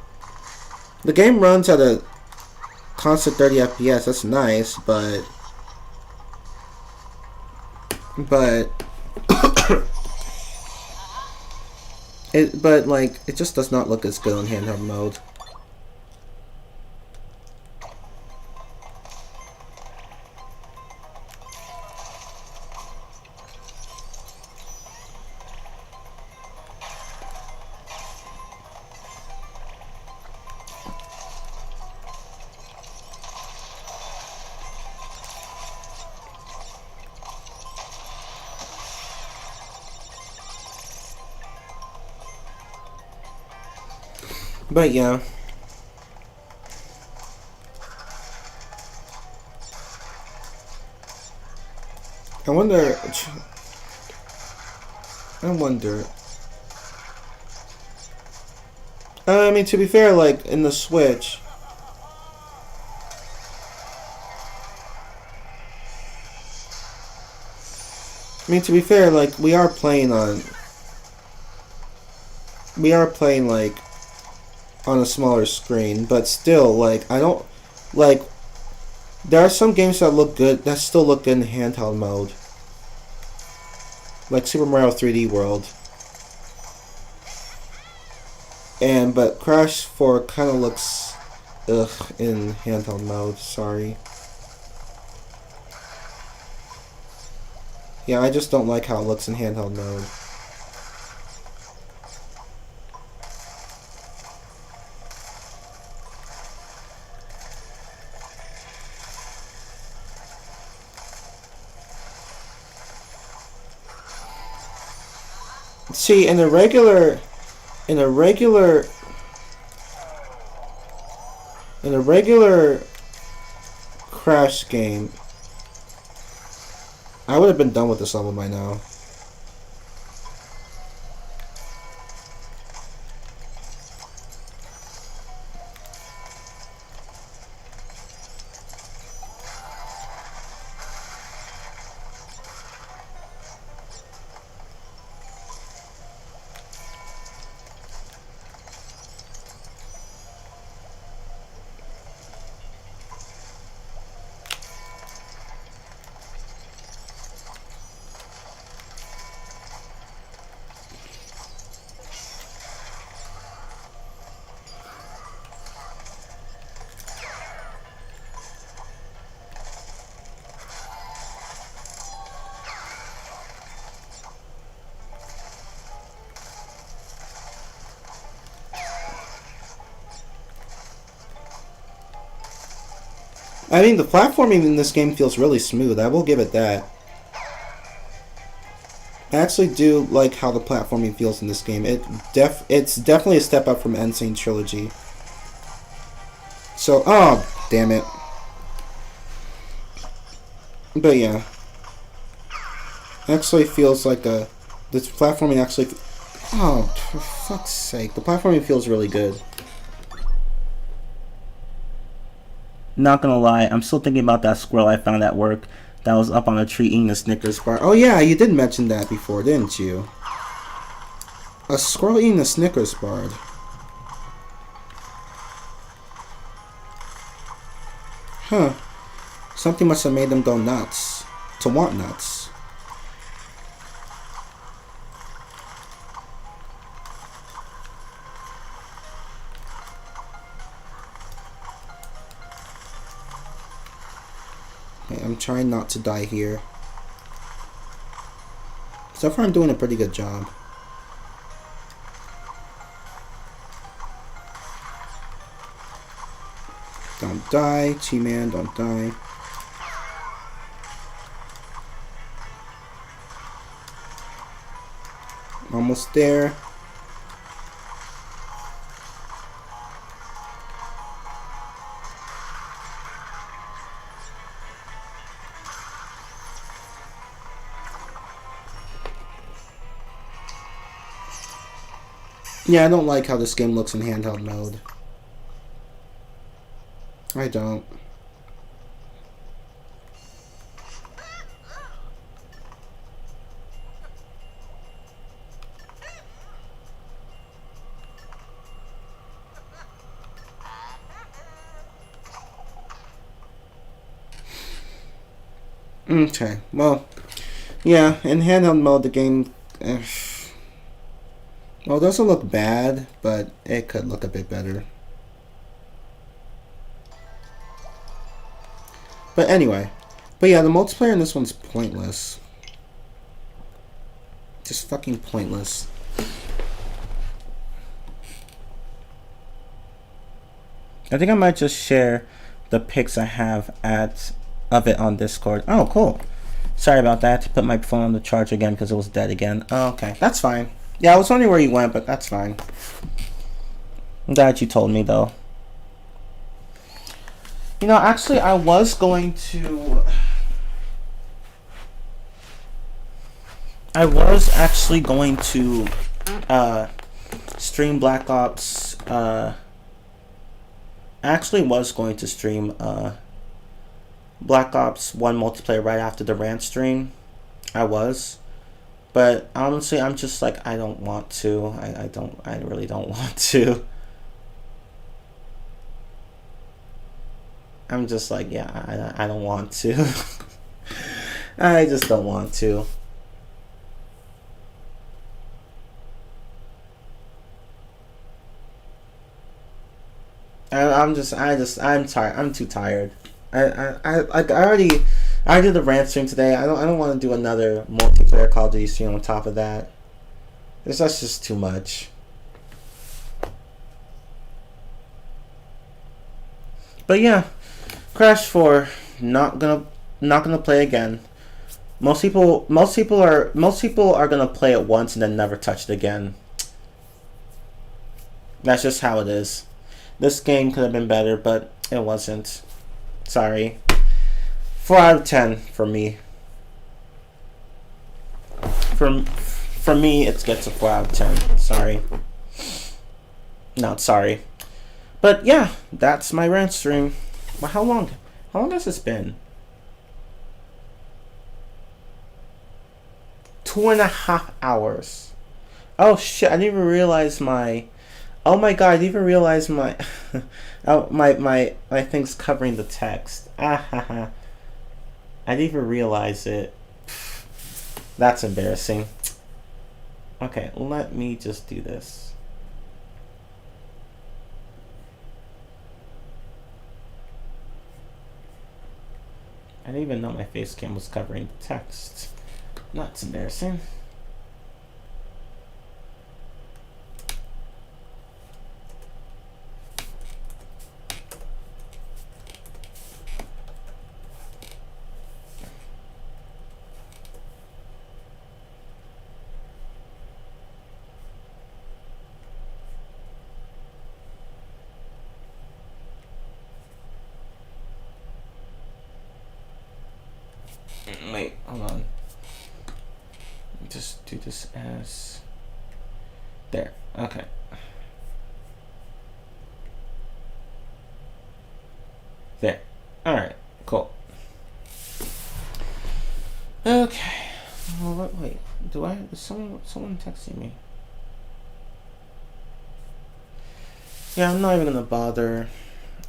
The game runs at a constant 30 FPS. That's nice, but it just does not look as good on handheld mode. But yeah. I wonder. I mean, to be fair, like in the Switch. I mean, to be fair, like we are playing like on a smaller screen, but still, like I don't like. There are some games that look good that still look good in handheld mode, like Super Mario 3D World. But Crash 4 kind of looks ugh in handheld mode. Sorry. Yeah, I just don't like how it looks in handheld mode. See, in a regular Crash game, I would have been done with this level by now. I mean, the platforming in this game feels really smooth. I will give it that. I actually do like how the platforming feels in this game. It's definitely a step up from Insane Trilogy. So, oh, damn it. But yeah. Actually feels like this platforming actually Oh, for fuck's sake. The platforming feels really good. Not gonna lie, I'm still thinking about that squirrel I found at work that was up on a tree eating a Snickers bar. Oh yeah, you did mention that before, didn't you? A squirrel eating a Snickers bar. Huh. Something must have made them go nuts. To want nuts. Okay, I'm trying not to die here. So far I'm doing a pretty good job. Don't die, Chiman, don't die. Almost there. Yeah, I don't like how this game looks in handheld mode. I don't. Okay, well, yeah, in handheld mode the game, well, it doesn't look bad, but it could look a bit better. But anyway, but yeah, the multiplayer in this one's pointless. Just fucking pointless. I think I might just share the pics I have of it on Discord. Oh, cool. Sorry about that. I had to put my phone on the charge again because it was dead again. Oh, okay. That's fine. Yeah, I was wondering where you went, but that's fine. I'm glad you told me, though. You know, actually, I was going to... stream Black Ops. I actually was going to stream Black Ops 1 multiplayer right after the Rantstream. I was. But honestly, I'm just like, I don't want to. I really don't want to. I'm just like, yeah, I don't want to. I just don't want to. I'm tired. I'm too tired. I did the rant stream today. I don't want to do another multiplayer Call of Duty stream on top of that. That's just too much. But yeah, Crash 4 not gonna play again. Most people are gonna play it once and then never touch it again. That's just how it is. This game could have been better, but it wasn't. Sorry. 4 out of 10 for me. For me, it gets a 4 out of 10. Sorry. Not sorry. But yeah, that's my rant stream. Well, how long has this been? 2.5 hours. Oh shit! I didn't even realize my. Oh my god! I didn't even realize my. Oh my thing's covering the text. Ah ha ha. I didn't even realize it. That's embarrassing. Okay, let me just do this. I didn't even know my face cam was covering the text. That's embarrassing. Wait, hold on. Just do this as There. Okay. There. Alright. Cool. Okay. Well, wait. Is someone texting me? Yeah, I'm not even gonna bother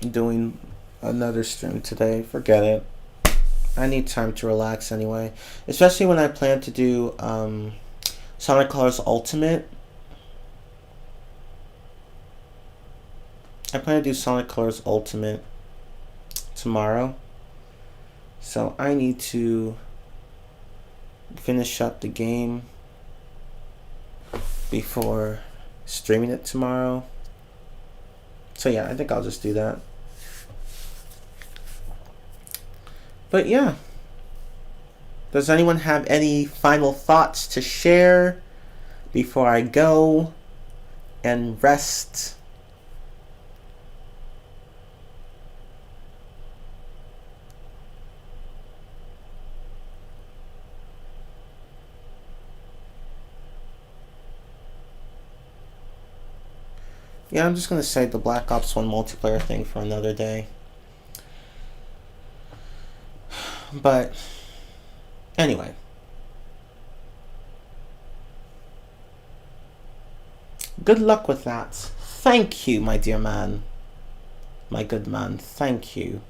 doing another stream today. Forget it. I need time to relax anyway. Especially when I plan to do Sonic Colors Ultimate. I plan to do Sonic Colors Ultimate tomorrow. So I need to finish up the game before streaming it tomorrow. So yeah, I think I'll just do that. But yeah. Does anyone have any final thoughts to share before I go and rest? Yeah, I'm just going to save the Black Ops 1 multiplayer thing for another day. But, anyway. Good luck with that. Thank you, my dear man. My good man, thank you.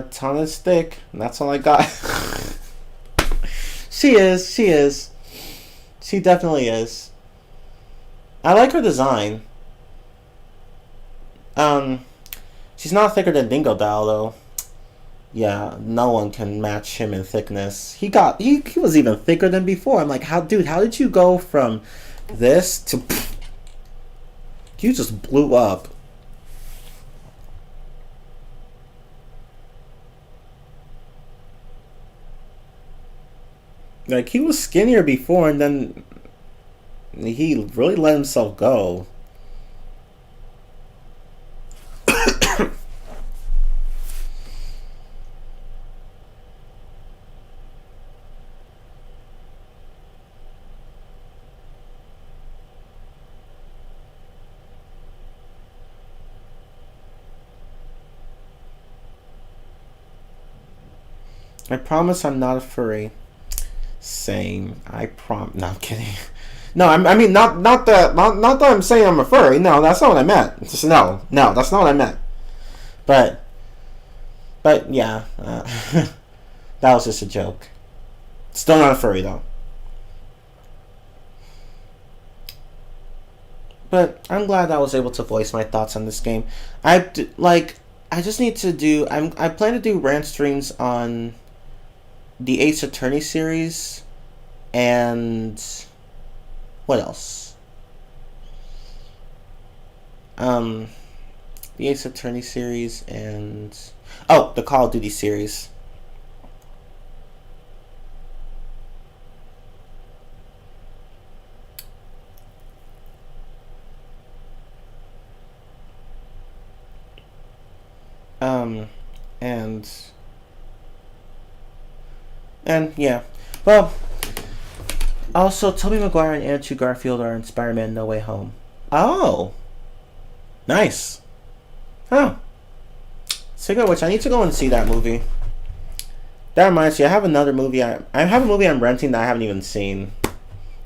Tana's thick. That's all I got. She is. She definitely is. I like her design. She's not thicker than Dingo Dow though. Yeah, no one can match him in thickness. He was even thicker than before. I'm like, how did you go from this to you just blew up. Like, he was skinnier before, and then he really let himself go. I promise I'm not a furry. Same. No, I'm kidding. No, I mean not that I'm saying I'm a furry. No, that's not what I meant. Just no, that's not what I meant. But yeah, that was just a joke. Still not a furry though. But I'm glad I was able to voice my thoughts on this game. I just need to do. I plan to do rant streams on the Ace Attorney series, and what else? The Ace Attorney series and the Call of Duty series. And yeah. Well, also, Tobey Maguire and Andrew Garfield are in Spider-Man No Way Home. Oh. Nice. Oh. Speaking of which, I need to go and see that movie. That reminds me, I have another movie. I have a movie I'm renting that I haven't even seen.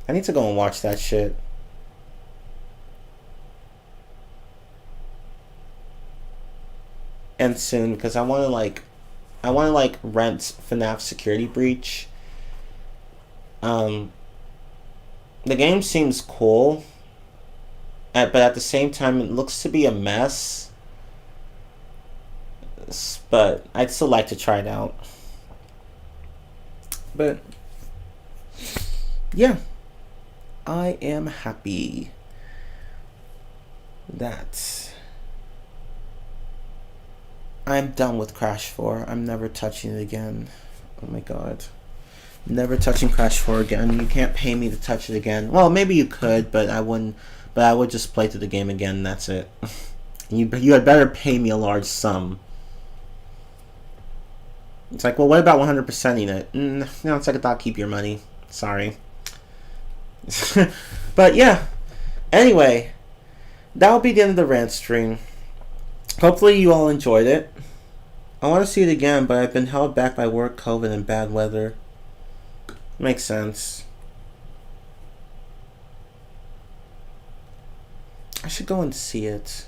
I need to go and watch that shit. And soon, because I want to rent FNAF Security Breach. The game seems cool, but at the same time, it looks to be a mess. But I'd still like to try it out. But yeah, I am happy that I'm done with Crash 4. I'm never touching it again. Oh my god. Never touching Crash 4 again. You can't pay me to touch it again. Well, maybe you could, but I wouldn't. But I would just play through the game again, and that's it. You had better pay me a large sum. It's like, well, what about 100%ing it? No, it's like a thought, keep your money. Sorry. But yeah. Anyway, that'll be the end of the rant stream. Hopefully you all enjoyed it. I want to see it again, but I've been held back by work, COVID, and bad weather. Makes sense. I should go and see it.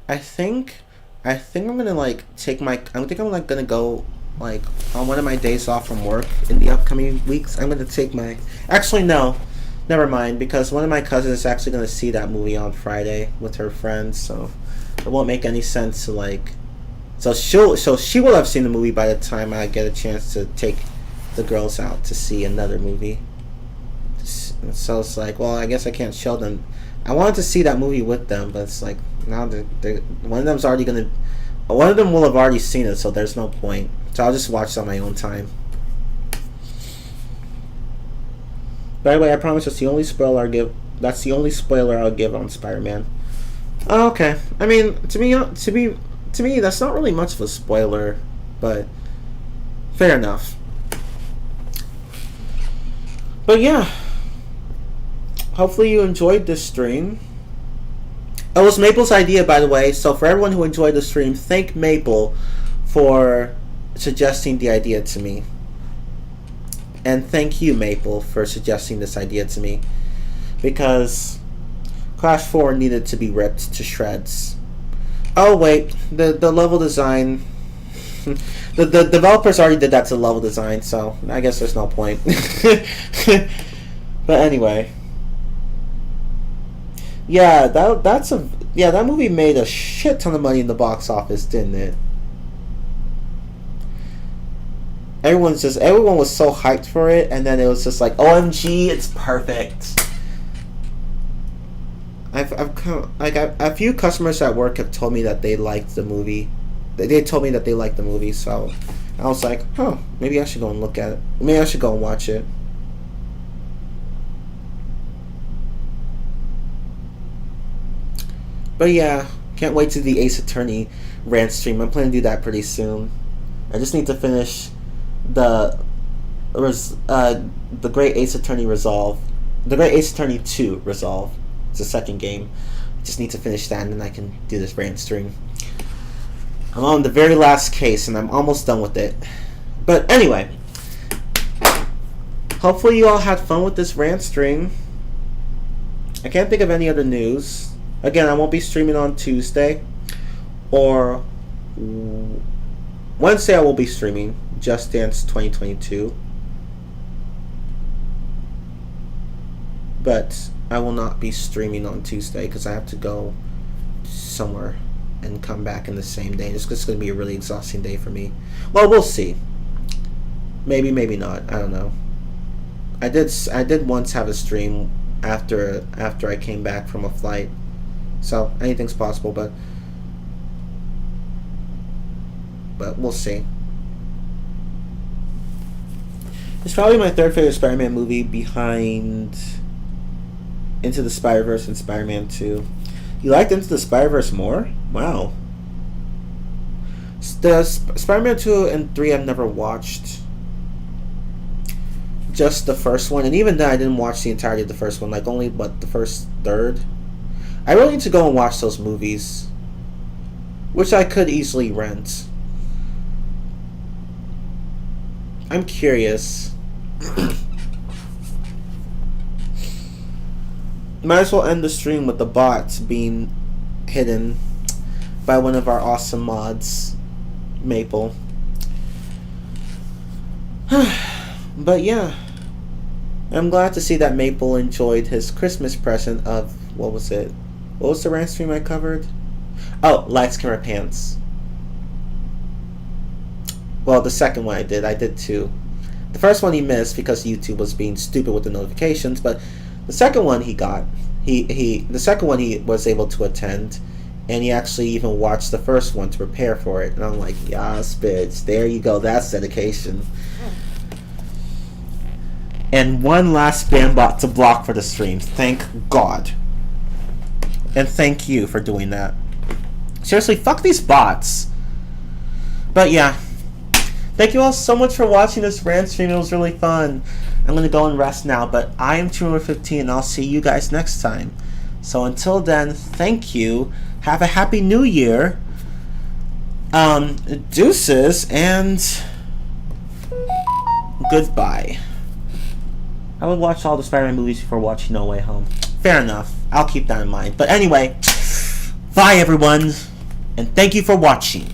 I think I'm gonna like gonna go like on one of my days off from work in the upcoming weeks. I'm gonna take my. Actually, no, never mind, because one of my cousins is actually gonna see that movie on Friday with her friends, so it won't make any sense to like. So she will have seen the movie by the time I get a chance to take the girls out to see another movie. So it's like, well, I guess I can't show them. I wanted to see that movie with them, but it's like now one of them's already gonna. One of them will have already seen it, so there's no point. So I'll just watch it on my own time. By the way, I promise that's the only spoiler I'll give. That's the only spoiler I'll give on Spider-Man. Oh, okay. I mean, to me, that's not really much of a spoiler, but fair enough. But yeah, hopefully you enjoyed this stream. It was Maple's idea, by the way, so for everyone who enjoyed the stream, thank Maple for suggesting the idea to me. And thank you, Maple, for suggesting this idea to me. Because Crash 4 needed to be ripped to shreds. Oh wait, the level design... the developers already did that to the level design, so I guess there's no point. But anyway... Yeah, that movie made a shit ton of money in the box office, didn't it? Everyone was so hyped for it, and then it was just like, OMG, it's perfect. A few customers at work have told me that they liked the movie. They told me that they liked the movie, so I was like, huh, maybe I should go and look at it. Maybe I should go and watch it. But yeah, can't wait to the Ace Attorney rant stream. I'm planning to do that pretty soon. I just need to finish the Great Ace Attorney Resolve. The Great Ace Attorney 2 Resolve. It's the second game. I just need to finish that and then I can do this rant stream. I'm on the very last case and I'm almost done with it. But anyway, hopefully you all had fun with this rant stream. I can't think of any other news. Again, I won't be streaming on Tuesday. Or Wednesday I will be streaming Just Dance 2022. But I will not be streaming on Tuesday because I have to go somewhere and come back in the same day. It's going to be a really exhausting day for me. Well, we'll see. Maybe, maybe not. I don't know. I did once have a stream after I came back from a flight. So anything's possible, but we'll see. It's probably my third favorite Spider-Man movie behind Into the Spider-Verse and Spider-Man 2. You liked Into the Spider-Verse more? Wow. The Spider-Man 2 and 3 I've never watched. Just the first one, and even then I didn't watch the entirety of the first one, like only the first third. I really need to go and watch those movies, which I could easily rent. I'm curious. Might as well end the stream with the bots being hidden by one of our awesome mods, Maple. But yeah, I'm glad to see that Maple enjoyed his Christmas present of, what was it? What was the rant stream I covered? Oh, Lights, Camera, Pants. Well, the second one I did two. The first one he missed because YouTube was being stupid with the notifications, but the second one he got. The second one he was able to attend, and he actually even watched the first one to prepare for it. And I'm like, yes, bitch, there you go. That's dedication. and one last spam bot to block for the stream. Thank God. And thank you for doing that. Seriously, fuck these bots. But yeah. Thank you all so much for watching this rant stream. It was really fun. I'm going to go and rest now, but I am Chiman15 and I'll see you guys next time. So until then, thank you. Have a happy new year. Deuces and goodbye. I would watch all the Spider-Man movies before watching No Way Home. Fair enough. I'll keep that in mind. But anyway, bye everyone, and thank you for watching.